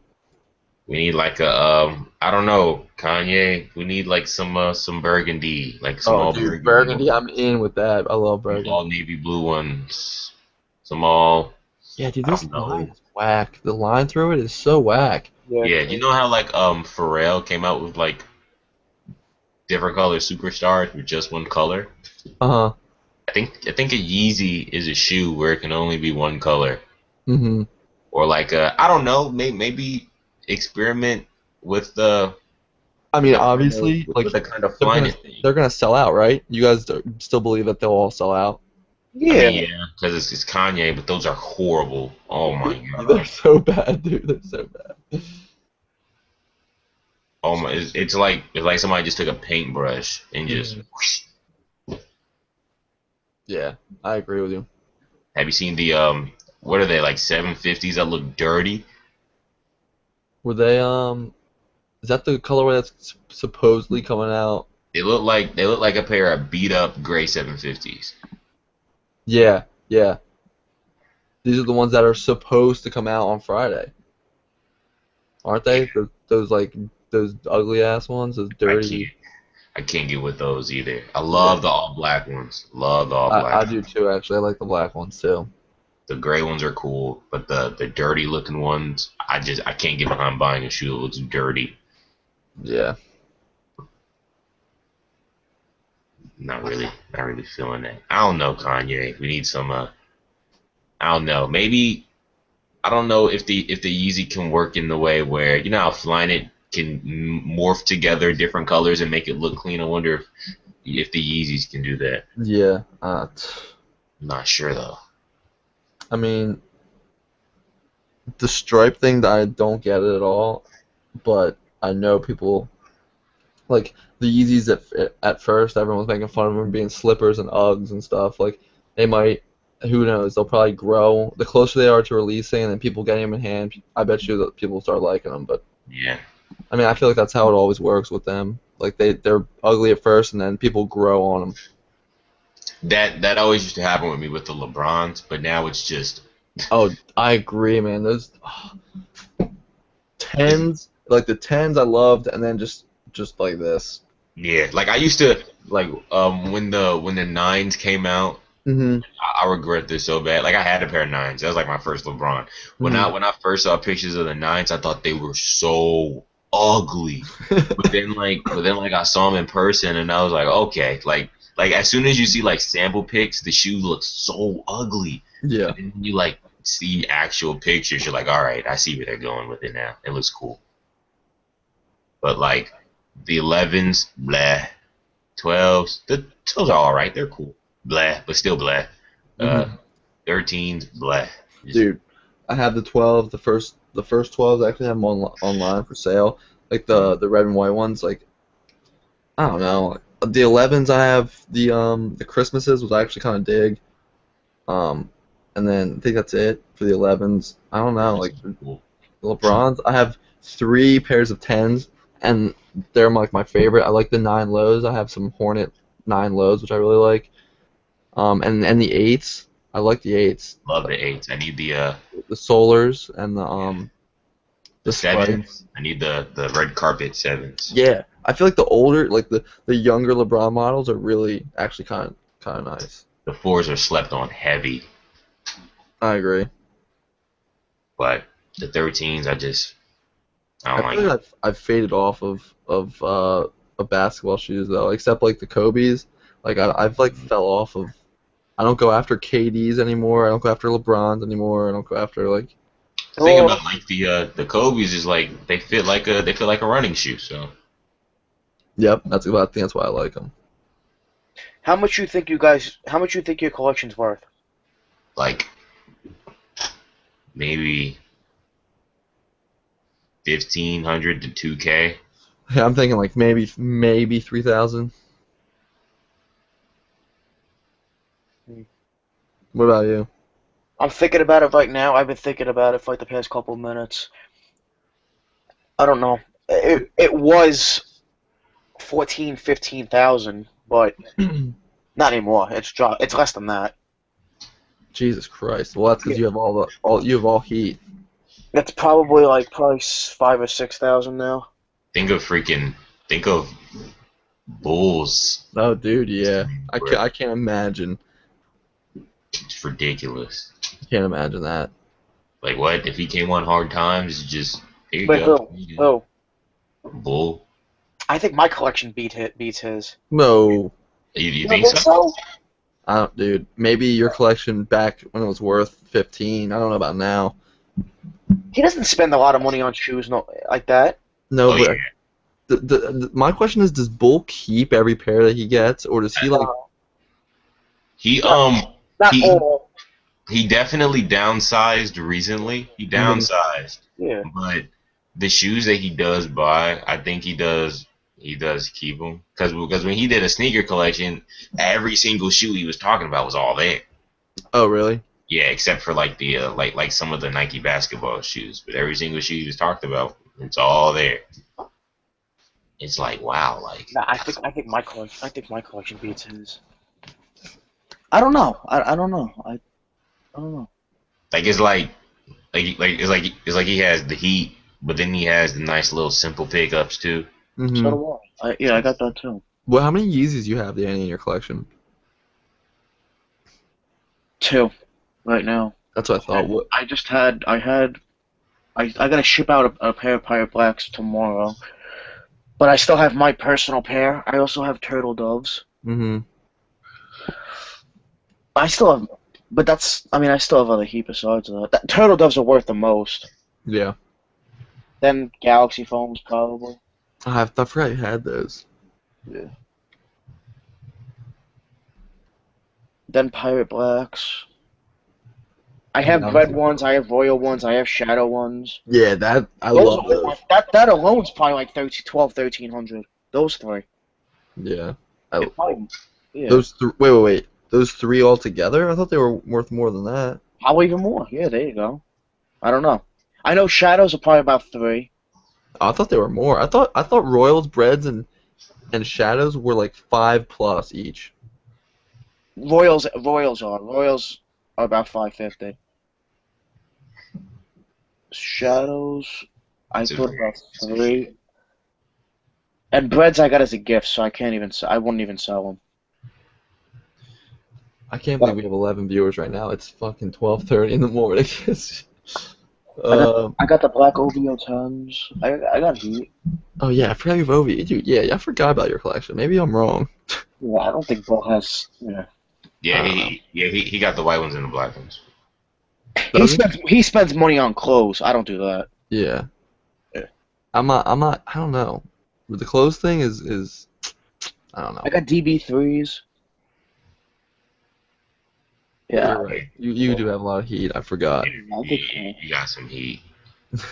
We need like I don't know, Kanye. We need like some burgundy, like some all Dude, burgundy. I'm in with that. I love burgundy. All navy blue ones. Some all. Yeah, dude, I this don't know. line is whack. The line through it is so whack. Yeah, you know how like Pharrell came out with like different color superstars with just one color? Uh-huh. I think a Yeezy is a shoe where it can only be one color. Mm-hmm. Or like I don't know, maybe experiment with the. I mean, obviously, like with the kind of flying thing. they're gonna sell out, right? You guys still believe that they'll all sell out? Yeah. I mean, yeah, because it's Kanye, but those are horrible. Oh my god. They're so bad, dude. They're so bad. Oh my, it's like somebody just took a paintbrush and just. Whoosh. Yeah, I agree with you. Have you seen the what are they, like 750s that look dirty? Were they is that the colorway that's supposedly coming out? They look like a pair of beat up gray 750s. Yeah. These are the ones that are supposed to come out on Friday. Aren't they? Those ugly ass ones, those dirty. I can't get with those either. I love the all black ones. Love the all black. I do too, actually. I like the black ones too. The gray ones are cool, but the dirty looking ones, I can't get behind buying a shoe that looks dirty. Yeah. Not really feeling that. I don't know, Kanye. We need some. I don't know. Maybe I don't know if the Yeezy can work in the way where you know how Flyknit can morph together different colors and make it look clean. I wonder if the Yeezys can do that. Yeah. I'm not sure though. I mean, the stripe thing, I don't get it at all, but I know people like the Yeezys at first. Everyone was making fun of them being slippers and Uggs and stuff. Like they might, who knows? They'll probably grow the closer they are to releasing, and then people getting them in hand. I bet you that people start liking them. But Yeah. I mean, I feel like that's how it always works with them. Like they're ugly at first, and then people grow on them. That always used to happen with me with the LeBrons, but now it's just Oh, I agree, man. Those it's, tens, like the tens, I loved, and then just like this. yeah. Like I used to like when the nines came out. Mhm. I regret this so bad. Like I had a pair of nines. That was like my first LeBron. Mhm. When I first saw pictures of the nines, I thought they were so ugly. But then like I saw them in person, and I was like, okay, like as soon as you see like sample pics, the shoe looks so ugly. Yeah. But then when you like see actual pictures, you're like, all right, I see where they're going with it now. It looks cool. But like the 11s, blah. 12s, the 12s are all right. They're cool. Blah, but still blah. Uh, Mhm. 13s, blah. Just Dude, I have the 12. The first 12s. I actually have them online for sale. Like the red and white ones. Like I don't know. The 11s. I have the Christmases, which I actually kind of dig. Um, and then I think that's it for the 11s. I don't know. just Like the cool. LeBrons. I have 3 pairs of 10s, and they're like my favorite. I like the 9 lows. I have some Hornet 9 lows, which I really like. And the 8s. I like the 8s. Love the eights. I need The Solars and the the Sprites. sevens. I need the red carpet sevens. Yeah, I feel like the older, like the younger LeBron models are really actually kind of nice. The fours are slept on heavy, I agree. but the 13s, I I don't feel like. like I've faded off of basketball shoes though, except like the Kobe's. Like I've like fell off of. I don't go after KDs anymore. I don't go after LeBrons anymore. I don't go after like. The thing about Oh, like the Kobe's is like they fit like a running shoe. So Yep, that's about. I think that's why I like them. how much you think you guys? How much you think your collection's worth? like maybe 1,500 to 2K. Yeah, I'm thinking like maybe 3,000. Hmm. What about you? I'm thinking about it right now. I've been thinking about it for like the past couple minutes. I don't know. It was 14, 15,000, but not anymore. It's dropped. It's less than that. Jesus Christ. Well, that's because Yeah. you have all you have all heat. It's probably like 5 or 6,000 now. Think of Bulls. Oh, dude, yeah. Where I can't imagine. it's ridiculous. Can't imagine that. Like what? If he came on hard times, just here you But go. who? Who? Bull. I think my collection beats his. No, You You don't think think so? so? I don't, dude. Maybe your collection back when it was worth 15. I don't know about now. He doesn't spend a lot of money on shoes, no, like that. No, Oh yeah. but my question is, does Bull keep every pair that he gets, or does he like? No, He not, not he all. he definitely downsized recently. He Mhm. downsized, Yeah. but the shoes that he does buy, I think he does keep them because when he did a sneaker collection, every single shoe he was talking about was all there. Oh, really? Yeah, except for like the like some of the Nike basketball shoes, but every single shoe he was talked about, it's all there. It's like wow, like Nah, I think my collection beats his. I don't know. I don't know. I don't know. like it's like he has the heat, but then he has the nice little simple pickups too. So Mhm. do I. Yeah, I got that too. Well, how many Yeezys you have, Danny, in your collection? Two right now. That's what I thought. What? I just had. I gotta ship out a pair of Pirate Blacks tomorrow. But I still have my personal pair. I also have Turtle Doves. Mhm. I still have, but that's. I mean, I still have other heat besides that. Turtle Doves are worth the most. Yeah. Then Galaxy Foams probably. I forgot you had those. Yeah. Then Pirate Blacks. I Yeah, have red ones. I have royal ones. I have shadow ones. yeah, that I Those love are those. like, that alone's probably like 13, 12, 1300. Those three. Yeah. It probably, yeah. Wait. Those 3 all together? I thought they were worth more than that. Probably even more. Yeah, there you go. I don't know. I know shadows are probably about three. Oh, I thought they were more. I thought Royals, Breads, and Shadows were like 5 plus each. Royals are about 550. Shadows, I It's a thought very about expensive shoe. 3. And breads I got as a gift, so I wouldn't even sell them. I can't believe we have 11 viewers right now. It's fucking 12:30 in the morning. I got um, I got the black OVO 10s. I got Heat. oh yeah, I forgot you have OV. Dude, yeah, I forgot about your collection. Maybe I'm wrong. Yeah, I don't think Bo has. Yeah. Yeah, I don't know. he got the white ones and the black ones. He Does he? spends money on clothes. I don't do that. Yeah. Yeah. I'm not. I don't know. The clothes thing is. I don't know. I got DB3s. Yeah, Yeah. you're right. You do have a lot of heat. I forgot. I think. You got some heat.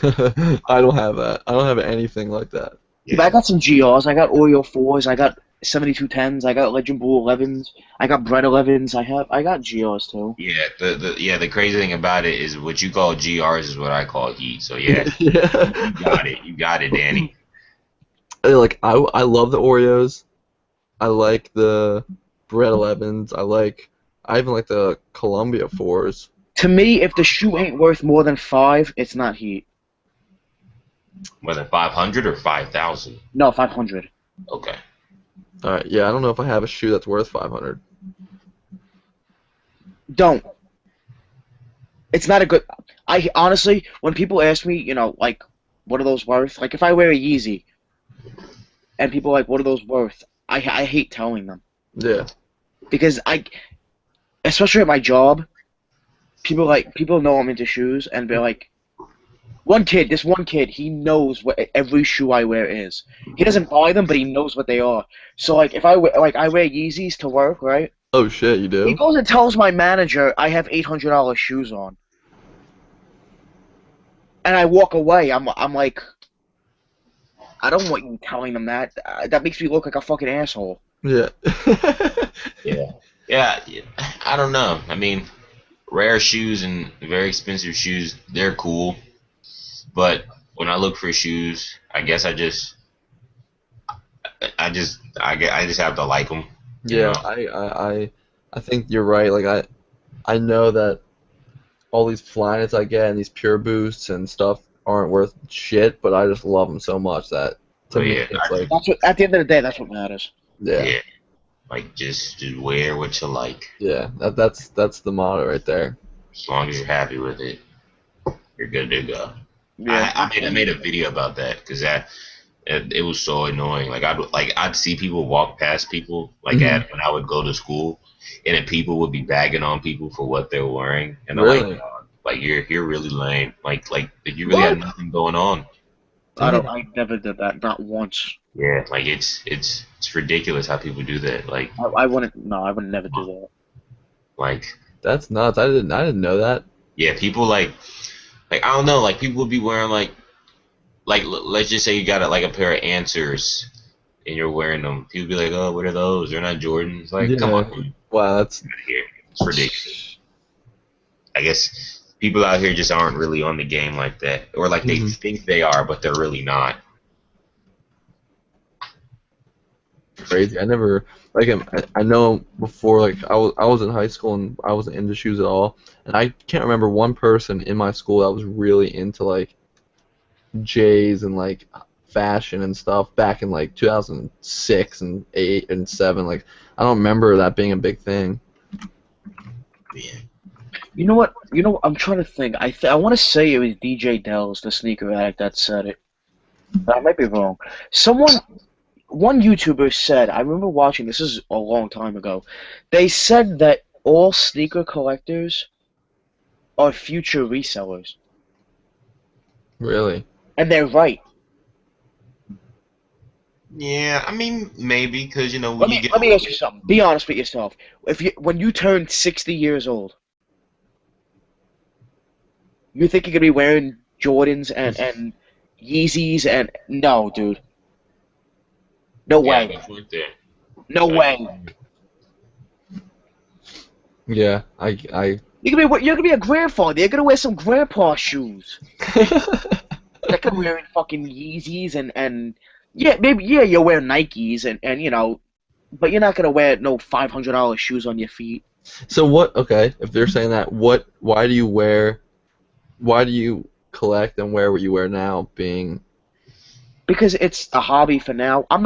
I don't have that. I don't have anything like that. But I Yeah. got some GRs. I got Oreo 4s. I got 7210s. I got Legend Blue 11s. I got Bread 11s. I got GRs too. The crazy thing about it is what you call GRs is what I call heat. So yeah, Yeah. you got it. You got it, Danny. Like I love the Oreos. I like the Bread 11s. I even like the Columbia 4s. To me, if the shoe ain't worth more than 5, it's not Heat. More than 500 or 5,000. No, 500. Okay. All right, yeah, I don't know if I have a shoe that's worth 500. Don't. It's not a good. I honestly, when people ask me, like, what are those worth? Like, if I wear a Yeezy, and people are like, what are those worth? I hate telling them Yeah. because especially at my job, people know I'm into shoes, and they're like, this one kid, he knows what every shoe I wear is. He doesn't buy them, but he knows what they are. So like, if I wear Yeezys to work, right? Oh shit, you He do? goes and tells my manager I have $800 shoes on, and I walk away. I'm like, I don't want you telling them that. That makes me look like a fucking asshole. Yeah. Yeah. Yeah. I don't know. I mean, rare shoes and very expensive shoes, they're cool. But when I look for shoes, I guess I just have to like them. You Yeah, know. I think you're right. Like I know that all these Flyknits I get and these Pure Boosts and stuff aren't worth shit, but I just love them so much that to But me yeah, it's like, That's what. At the end of the day, that's what matters. yeah, yeah. Like just wear what you like. yeah. That's the motto right there. As long as you're happy with it, you're good to go. Yeah. I made a video about that because it was so annoying. I'd see people walk past people Hmm. when I would go to school, and then people would be bagging on people for what they're wearing, and they're like, Really? "Dog, like you're really lame. Like you really had What? nothing going on." Damn. I never did that. Not once. Yeah, like it's ridiculous how people do that. I wouldn't. No, I would never do that. Like That's nuts. I didn't know that. yeah, people I don't know, like people would be wearing let's just say you got like a pair of Answers and you're wearing them. People be like, "Oh, what are those? They're not Jordans." Like, come Yeah. on, man. Wow, that's Get out of here. It's ridiculous. I guess people out here just aren't really on the game like that, or like they mhm. think they are, but they're really not. Crazy. I never like I know before like I was in high school and I wasn't into shoes at all, and I can't remember one person in my school that was really into like J's and like fashion and stuff back in like 2006 and 8 and 7. Like I don't remember that being a big thing. Yeah. You know what? I'm trying to think. I want to say it was DJ Dells, the sneaker addict, that said it. But I might be wrong. One YouTuber said. I remember watching. This is a long time ago. They said that all sneaker collectors are future resellers, Really? and they're right. Yeah, I mean maybe because when Let you me get let me older, ask you something. Be honest with yourself. When you turn 60 years old, you think you're gonna be wearing Jordans and Yeezys and no, dude. No yeah, way. good point there. No Uh, way. Yeah, I You're gonna be a grandfather. You're gonna wear some grandpa shoes. You're not gonna wear fucking Yeezys and yeah, maybe yeah, you'll wear Nikes and but you're not gonna wear no $500 shoes on your feet. So what? Okay, if they're saying that, what? Why do you wear? Why do you collect and wear what you wear now? Being, Because it's a hobby for now. I'm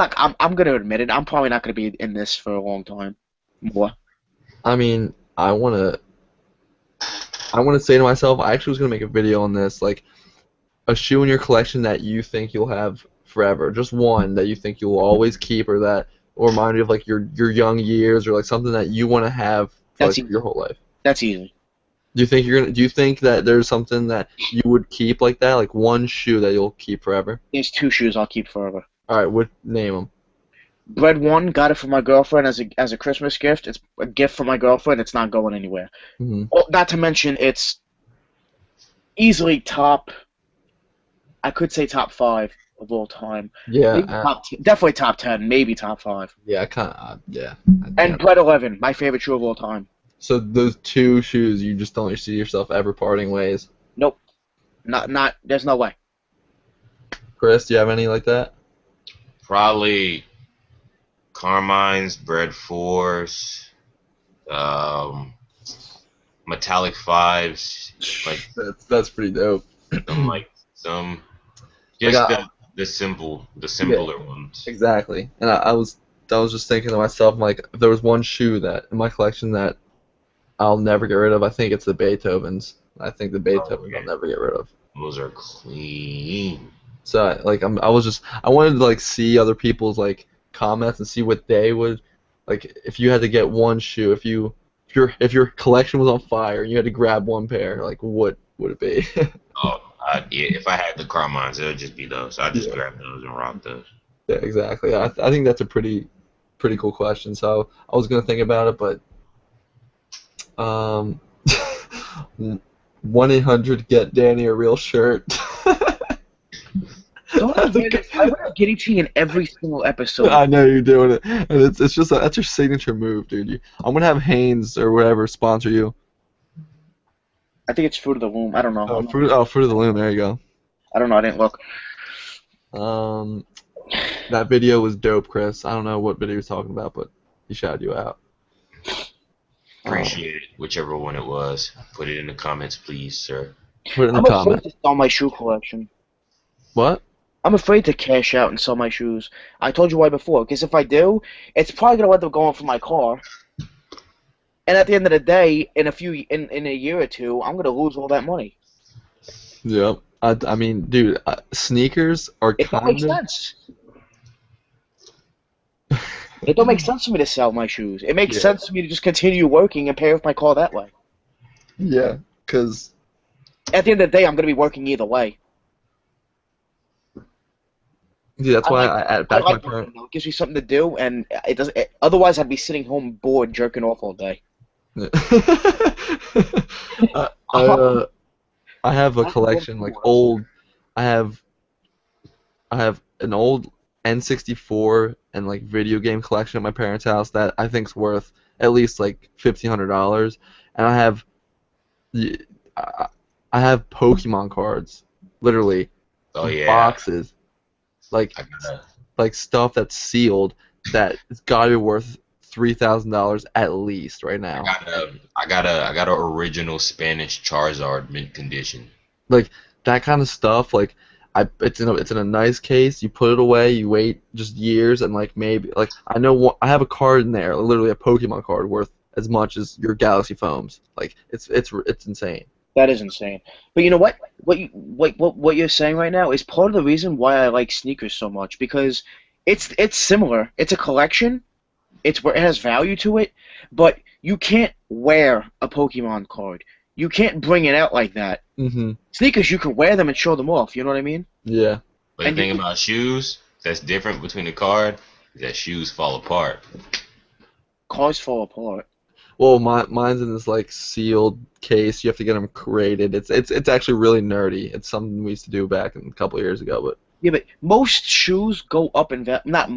gonna admit it. I'm probably not gonna be in this for a long time. More. I mean, I wanna say to myself, I actually was gonna make a video on this, like a shoe in your collection that you think you'll have forever, just one that you think you'll always keep, or that will remind you of like your young years, or like something that you want to have for That's like your easy. whole life. That's easy. Do you think that there's something that you would keep like that, like one shoe that you'll keep forever? There's two shoes I'll keep forever. All right, what name them? Bread one, got it for my girlfriend as a Christmas gift. It's a gift for my girlfriend. It's not going anywhere. Hmm. Well, not to mention, it's easily top. I could say top five of all time. Yeah, Maybe definitely top 10, maybe top five. yeah, I kind of, yeah. And Bread 11, my favorite shoe of all time. So those two shoes, you just don't see yourself ever parting ways. Nope, not. There's no way. Chris, do you have any like that? Probably Carmine's, Bread 4s, um, Metallic 5s, like That's pretty dope. some Like just the simpler ones. exactly. And I was just thinking to myself, I'm like, if there was one shoe that in my collection that I'll never get rid of, I think it's the Beethovens. I think the Beethovens yeah. I'll never get rid of. Those are clean. So like I wanted to like see other people's like comments and see what they would like if you had to get one shoe, if your collection was on fire and you had to grab one pair, like what would it be? Oh, yeah, if I had the Carmines, it would just be those. I'd just Yeah. grab those and rock those. Yeah, exactly. I think that's a pretty cool question. So I was gonna think about it, but 1-800 get Danny a real shirt. Don't I wear Giddy Tea in every single episode. I know you're doing it, and it's just that's your signature move, dude. I'm gonna have Hanes or whatever sponsor you. I think it's Fruit of the Loom. I don't know. Fruit of the Loom. There you go. I don't know. I didn't look. That video was dope, Chris. I don't know what video he was talking about, but he shouted you out. Appreciate it, whichever one it was. Put it in the comments, please, sir. Put it in the I'm afraid comment. to sell my shoe collection. What? I'm afraid to cash out and sell my shoes. I told you why before, because if I do, it's probably gonna end up going for my car. And at the end of the day, in a year or two, I'm gonna lose all that money. Yep. I mean, dude, sneakers are It don't kind make of. sense. It don't make sense for me to sell my shoes. It makes Yeah. sense for me to just continue working and pay off my car that way. Yeah, cause At the end of the day, I'm gonna be working either way. dude, that's why I I add back my like parent. working, though. It gives me something to do, and it doesn't. Otherwise, I'd be sitting home bored, jerking off all day. I have a collection like old. I have an old N64 and like video game collection at my parents' house that I think's worth at least like $1,500, and I have Pokemon cards, literally Oh yeah. boxes, like I gotta, like stuff that's sealed that it's got to be worth $3,000 at least right now. I got a original Spanish Charizard mint condition. Like that kind of stuff, like it's in a nice case. You put it away. You wait just years, and like maybe like I have a card in there, literally a Pokemon card worth as much as your Galaxy foams. Like it's insane. That is insane. But you know what? What you're saying right now is part of the reason why I like sneakers so much, because it's similar. It's a collection. It has value to it, but you can't wear a Pokemon card. You can't bring it out like that. Mm-hmm. Sneakers, you can wear them and show them off. You know what I mean? Yeah. But the And thing about shoes that's different between the card is that shoes fall apart. Cars fall apart. Well, mine's in this like sealed case. You have to get them crated. It's actually really nerdy. It's something we used to do back a couple of years ago, but. Yeah, but most shoes go up in value. Not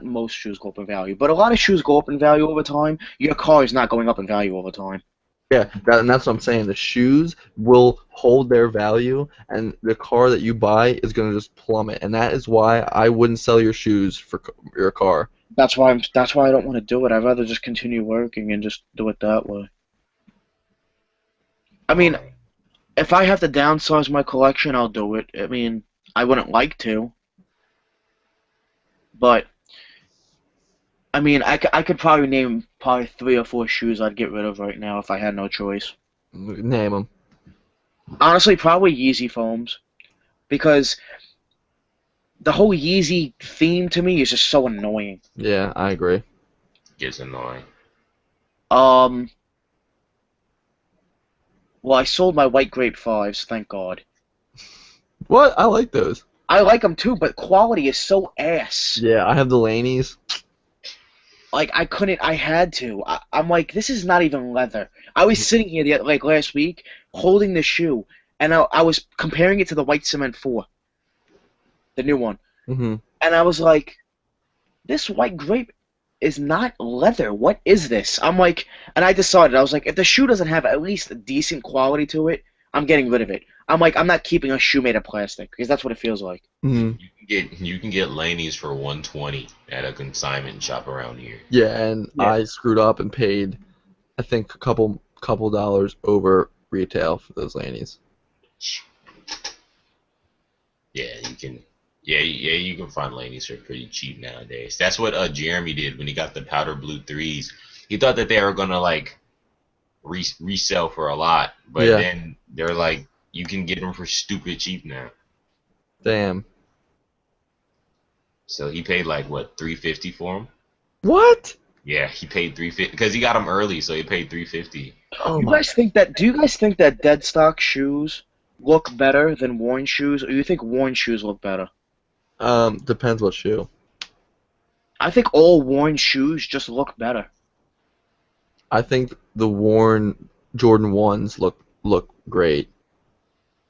most shoes go up in value, but a lot of shoes go up in value over time. Your car is not going up in value over time. Yeah, and that's what I'm saying. The shoes will hold their value, and the car that you buy is going to just plummet. And that is why I wouldn't sell your shoes for your car. That's why I don't want to do it. I'd rather just continue working and just do it that way. I mean, Um, if I have to downsize my collection, I'll do it. I mean, I wouldn't like to, but I mean, I could probably name probably 3 or 4 shoes I'd get rid of right now if I had no choice. Name them. Honestly, probably Yeezy foams because the whole Yeezy theme to me is just so annoying. Yeah, I agree. gets annoying. Um, well, I sold my white grape fives, thank God. What? I like those. I like them too, but quality is so ass. Yeah, I have the Laneys. Like I couldn't, I had to. I'm like, this is not even leather. I was sitting here like last week holding the shoe, and I was comparing it to the White Cement 4, the new one, Hmm. and I was like, this white grape is not leather. What is this? I'm like, and I decided, I was like, if the shoe doesn't have at least a decent quality to it, I'm getting rid of it. I'm like, I'm not keeping a shoe made of plastic because that's what it feels like. Hmm. You can get Laney's for 120 at a consignment shop around here. Yeah, and Yeah. I screwed up and paid, I think, a couple dollars over retail for those Laneys. Yeah, you can. Yeah, you can find Laney's for pretty cheap nowadays. That's what Jeremy did when he got the powder blue threes. He thought that they were gonna like resell for a lot, but Yeah, then they're like, you can get them for stupid cheap now. damn. So he paid like what 350 for them. What? Yeah, he paid 350 because he got them early, so he paid 350. Oh You my. guys think that? Do you guys think that dead stock shoes look better than worn shoes, or you think worn shoes look better? Depends what shoe. I think all worn shoes just look better. I think the worn Jordan ones look great,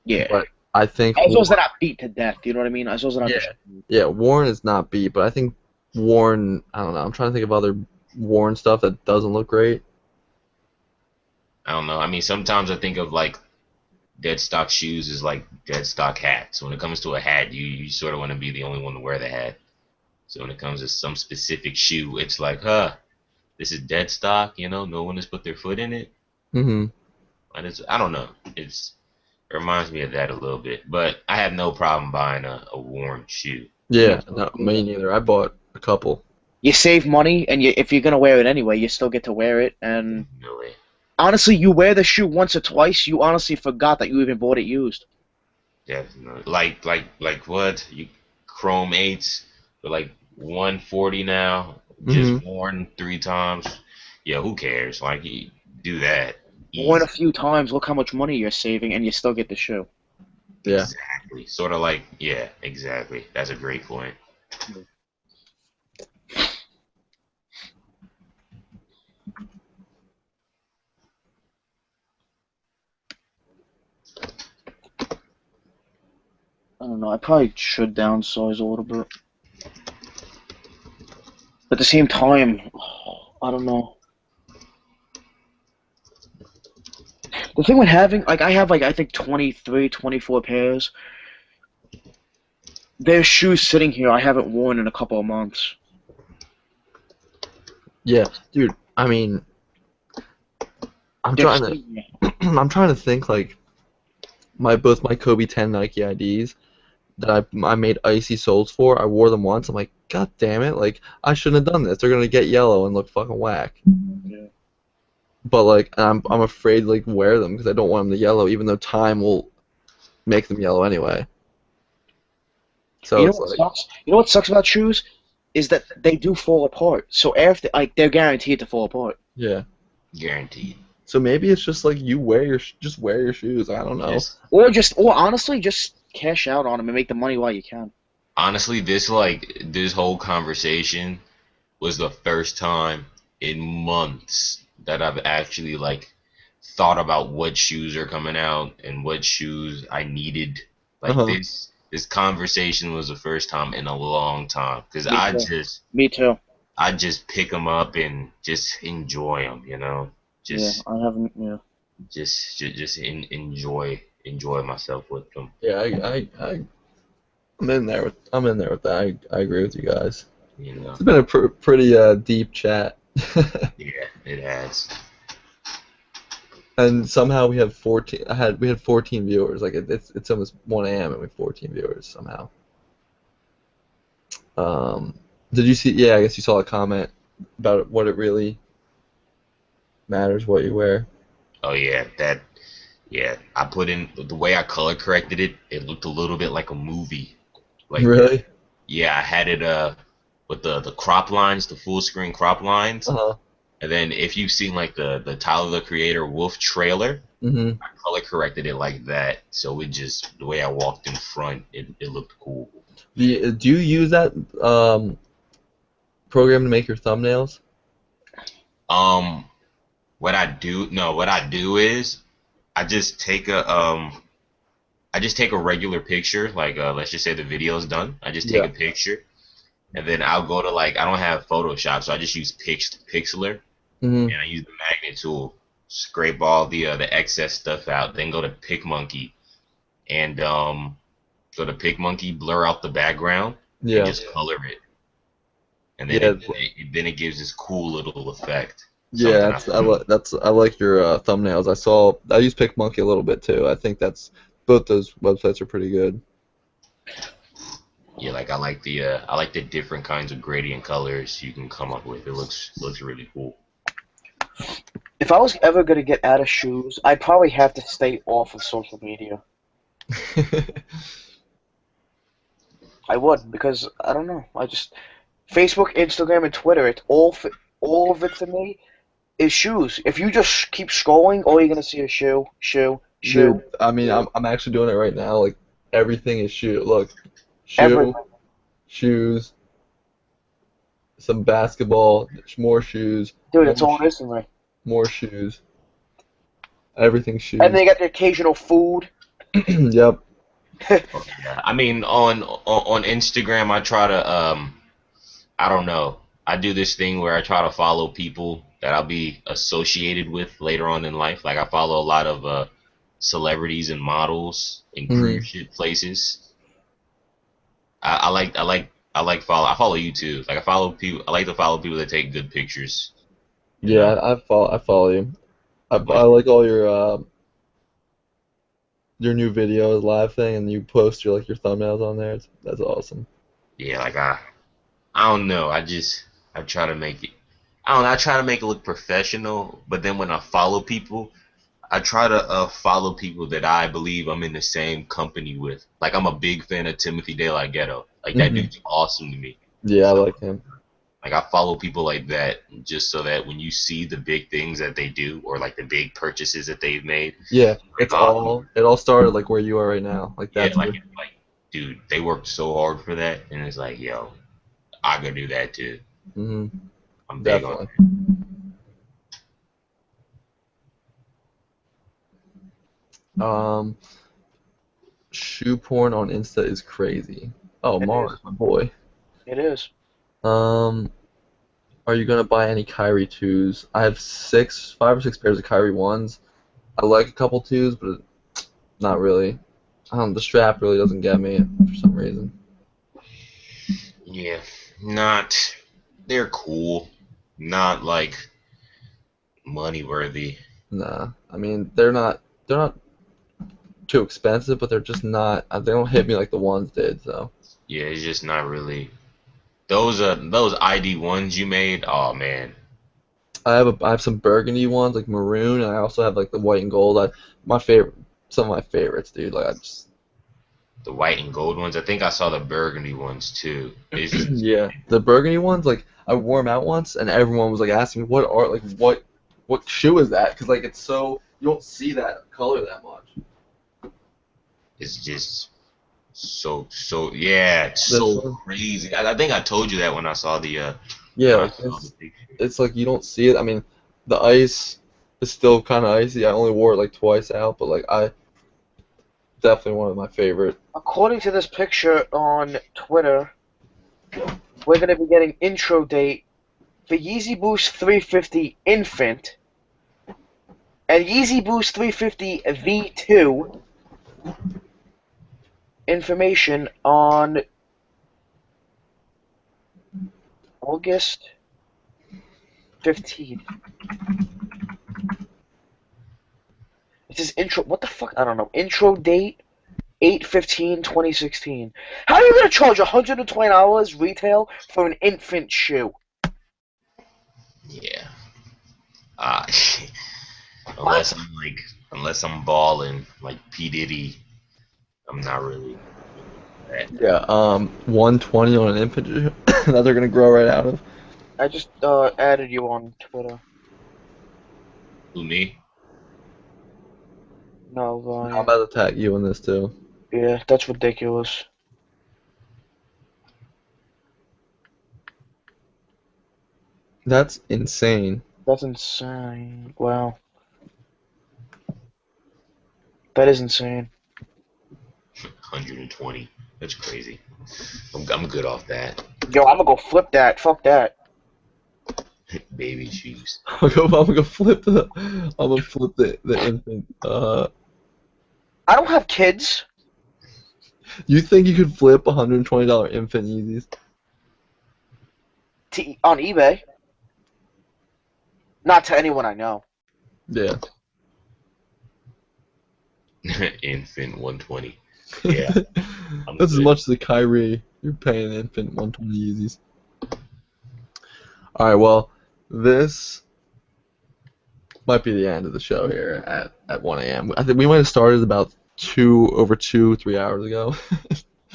Yeah. but I think As long as they're not beat to death, you know what I mean? As long as they're not yeah, destroyed. yeah, worn is not beat, but I think worn. I don't know. I'm trying to think of other worn stuff that doesn't look great. I don't know. I mean, sometimes I think of like dead stock shoes as like dead stock hats. When it comes to a hat, you sort of want to be the only one to wear the hat. So when it comes to some specific shoe, it's like, this is dead stock. No one has put their foot in it. Hmm. And I don't know. It reminds me of that a little bit. But I have no problem buying a worn shoe. Me Yeah, too. no, me neither. I bought a couple. You save money, and if you're gonna wear it anyway, you still get to wear it. And Really, honestly, you wear the shoe once or twice, you honestly forgot that you even bought it used. definitely. Like what? You Chrome 8s for like 140 now, Hmm. just worn 3 times. Yeah, who cares? Like, you do that. Worn a Easy. few times, look how much money you're saving, and you still get the shoe. Yeah. Exactly. Sort of like, yeah, exactly. That's a great point. I don't know. I probably should downsize a little bit. But at the same time, I don't know. The thing with having, like, I have, like, I think 23, 24 pairs. There's shoes sitting here I haven't worn in a couple of months. Yeah, dude. I mean, I'm They're trying to sitting here. I'm trying to think like both my Kobe 10 Nike IDs that I made icy soles for. I wore them once. I'm like, God damn it! Like I shouldn't have done this. They're gonna get yellow and look fucking whack. Yeah. But like I'm afraid to like wear them because I don't want them to yellow, even though time will make them yellow anyway. So You know it's what like, sucks? You know what sucks about shoes is that they do fall apart. So after, like, they're guaranteed to fall apart. yeah. Guaranteed. So maybe it's just like you wear just wear your shoes. I don't know. Just Or honestly, just cash out on them and make the money while you can. honestly, this whole conversation was the first time in months that I've actually like thought about what shoes are coming out and what shoes I needed. Uh Like huh. this conversation was the first time in a long time because Me I too. just Me too. I just pick them up and just enjoy them. Yeah, Just I haven't. Yeah. enjoy myself with them. Yeah. I'm in there with that. I agree with you guys. You know. It's been a pretty deep chat. Yeah, it has. And somehow we have 14. We had 14 viewers. Like it's almost 1 a.m. and we have 14 viewers somehow. Um, did you see? Yeah, I guess you saw a comment about what it really matters what you wear. Oh yeah, that. Yeah, I put in the way I color corrected it. It looked a little bit like a movie. Like, Really? yeah, I had it with the crop lines, the full screen crop lines. Uh-huh. And then if you've seen like the Tyler the Creator Wolf trailer, Mm-hmm. I color corrected it like that. So it just the way I walked in front, it looked cool. Do you use that program to make your thumbnails? Um, what I do is I just take a regular picture, like let's just say the video's done. I just take Yeah. a picture and then I'll go to like I don't have Photoshop, so I just use Pixlr Mm-hmm. and I use the magnet tool, scrape all the excess stuff out, then go to PicMonkey and go to PicMonkey, blur out the background, and Yeah. just color it, and then Yeah. it gives this cool little effect. Yeah. Something I I like your thumbnails. I use PicMonkey a little bit too. I think that's both those websites are pretty good. yeah, like I like the different kinds of gradient colors you can come up with. It looks really cool. If I was ever gonna get out of shoes, I'd probably have to stay off of social media. I would because I don't know. I just Facebook, Instagram, and Twitter. All of it to me is shoes. If you just keep scrolling, all you're gonna see is shoe, shoe, shoe, Dude, I mean, shoe. I'm actually doing it right now. Like everything is shoe. Look, shoe, Everything. shoes, some basketball, more shoes, Dude, more it's all this to me. more shoes. Everything And shoes. then you got the occasional food. Yep. Yeah, I mean on Instagram I try to I don't know. I do this thing where I try to follow people that I'll be associated with later on in life. Like I follow a lot of celebrities and models in Hmm. cruise ship places. I follow you too. Like I follow people. I like to follow people that take good pictures. You know, Yeah, I follow you. I like like all your new videos, live thing, and you post your thumbnails on there. That's awesome. yeah, like I don't know. I try to make it. I don't know. I try to make it look professional, but then when I follow people, I try to follow people that I believe I'm in the same company with. Like I'm a big fan of Timothy De La Ghetto. Like that Hmm. dude's awesome to me. Yeah, I So like him. like I follow people like that just so that when you see the big things that they do or like the big purchases that they've made, Yeah, like oh it all started like where you are right now. Like yeah, that's where. like dude, they worked so hard for that, and it's like yo, I gotta do that too. Hmm. I'm big on Definitely. Um, shoe porn on Insta is crazy. Oh, It is. Mars, my boy. It is. Um, are you gonna buy any Kyrie twos? I have 5 or 6 pairs of Kyrie ones. I like a couple twos, but not really. The strap really doesn't get me for some reason. yeah, not they're cool, not like money worthy. Nah, I mean they're not too expensive, but they're just not. They don't hit me like the ones did. So Yeah, it's just not really those ID ones you made. Oh man, I have some burgundy ones like maroon, and I also have like the white and gold. My favorite, some of my favorites, dude. Like I just the white and gold ones. I think I saw the burgundy ones too. It's just yeah, the burgundy ones. Like I wore them out once, and everyone was like asking me what shoe is that? Because like it's so you don't see that color that much. it's just yeah, it's This so one, crazy. I think I told you that when I saw the yeah, when I like saw the picture. it's like you don't see it. I mean, the ice is still kind of icy. I only wore it like twice out, but like I definitely one of my favorite. According to this picture on Twitter, we're gonna be getting intro date for Yeezy Boost 350 Infant and Yeezy Boost 350 V2 information on August 15th. It says intro. What the fuck? I don't know. Intro date 8/15/2016. How are you gonna charge $120 retail for an infant shoe? Yeah. What? Unless I'm balling like P Diddy, I'm not really that. Yeah, 120 on an infant that they're gonna grow right out of. I just added you on Twitter. Who, me? No, I'm about to tag you in this too. yeah, that's ridiculous. That's insane. That's insane. Wow, that is insane. 120. That's crazy. I'm good off that. Yo, I'm gonna go flip that. Fuck that. Baby shoes. I'm gonna flip the infant. I don't have kids. You think you could flip $120 infant Yeezys? On eBay. Not to anyone I know. Yeah. Infant 120. Yeah, I'm That's as good. much as a Kyrie. You're paying an infant 120 Yeezys. All right. Well, this might be the end of the show here at 1 a.m. I think we might have started about 3 hours ago.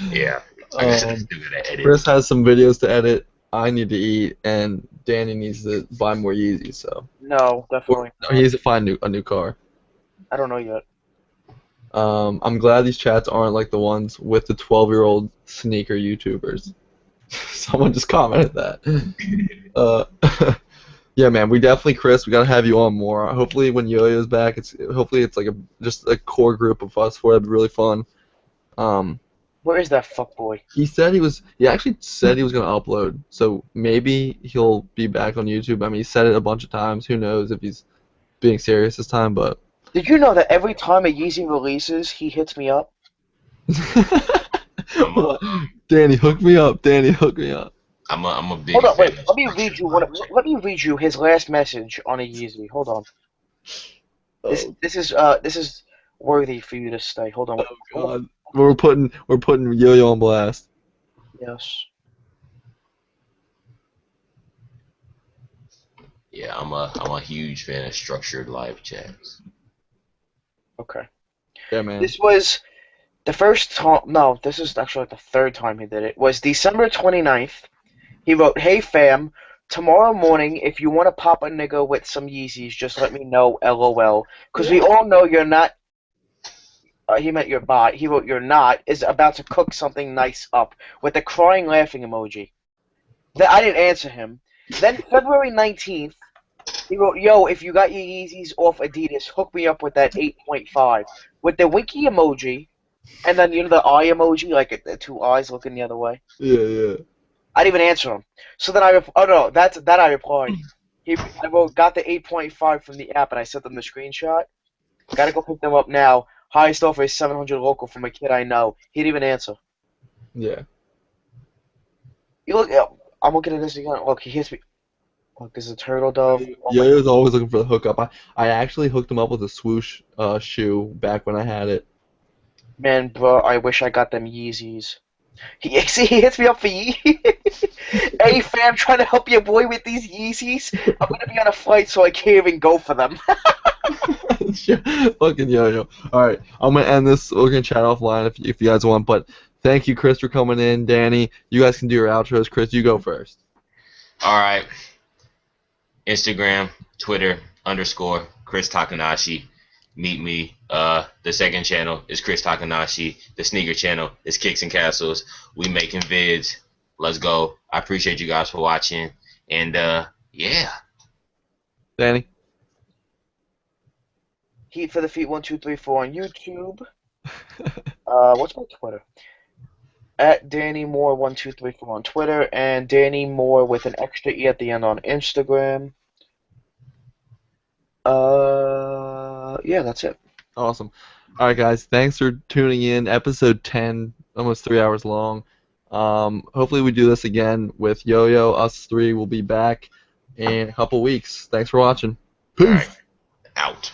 Yeah. Like I said, I Um, still gotta edit. Chris has some videos to edit. I need to eat, and Danny needs to buy more Yeezys. So No, definitely no, not. he needs to find a new car. I don't know yet. I'm glad these chats aren't like the ones with the 12-year-old sneaker YouTubers. Someone just commented that. Yeah, man, we definitely, Chris, we gotta have you on more. Hopefully, when Yo-Yo's back, hopefully it's like just a core group of us for it. It'd be really fun. Um, Where is that fuckboy? he actually said he was gonna upload, so maybe he'll be back on YouTube. I mean, he said it a bunch of times. Who knows if he's being serious this time, but. Did you know that every time a Yeezy releases, he hits me up? Danny, hook me up. Danny, hook me up. I'm a big Hold on, fan wait. of Let me read structured you live chat. Let me read you his last message on a Yeezy. Hold on. Oh, This is worthy for you to stay. Hold on. God. We're putting Yo-Yo on blast. Yes. Yeah, I'm a huge fan of structured live chats. Okay. Yeah, man. This was the first time. No, this is actually like the third time he did it. Was December 29th. He wrote, "Hey fam, tomorrow morning if you want to pop a nigga with some Yeezys, just let me know. LOL. Because we all know you're not." He meant your bot. He wrote, "You're not," is about to cook something nice up with a crying laughing emoji. I didn't answer him. Then February 19th, he wrote, "Yo, if you got your Yeezys off Adidas, hook me up with that 8.5 with the winky emoji, and then you know the eye emoji, like the two eyes looking the other way. Yeah. I didn't even answer him. So then oh no, that I replied. I wrote, "Got the 8.5 from the app," and I sent them the screenshot. Gotta go pick them up now. Highest offer is 700 local from a kid I know. He didn't even answer. Yeah. You look. I'm looking at this again. Look, he hits me. Look, there's a turtle dove. Oh my Yo-Yo's always looking for the hookup. I actually hooked him up with a swoosh shoe back when I had it. man, bro, I wish I got them Yeezys. See, he hits me up for Yeezys. Hey fam, trying to help your boy with these Yeezys. I'm gonna be on a flight, so I can't even go for them. Fucking Yo-Yo. All right, I'm gonna end this. We're gonna chat offline if you guys want. But thank you, Chris, for coming in. Danny, you guys can do your outros. Chris, you go first. All right. Instagram, Twitter, _ Chris Takanashi. Meet me. The second channel is Chris Takanashi. The sneaker channel is Kicks and Castles. We making vids. Let's go. I appreciate you guys for watching. And yeah. Danny. Heat for the Feet 1234 on YouTube. What's my Twitter? At Danny Moore 1234 on Twitter, and Danny Moore with an extra E at the end on Instagram. Yeah, that's it. Awesome. All right, guys. Thanks for tuning in. Episode 10, almost 3 hours long. Hopefully we do this again with Yo-Yo. Us three will be back in a couple weeks. Thanks for watching. All right, Peace. out.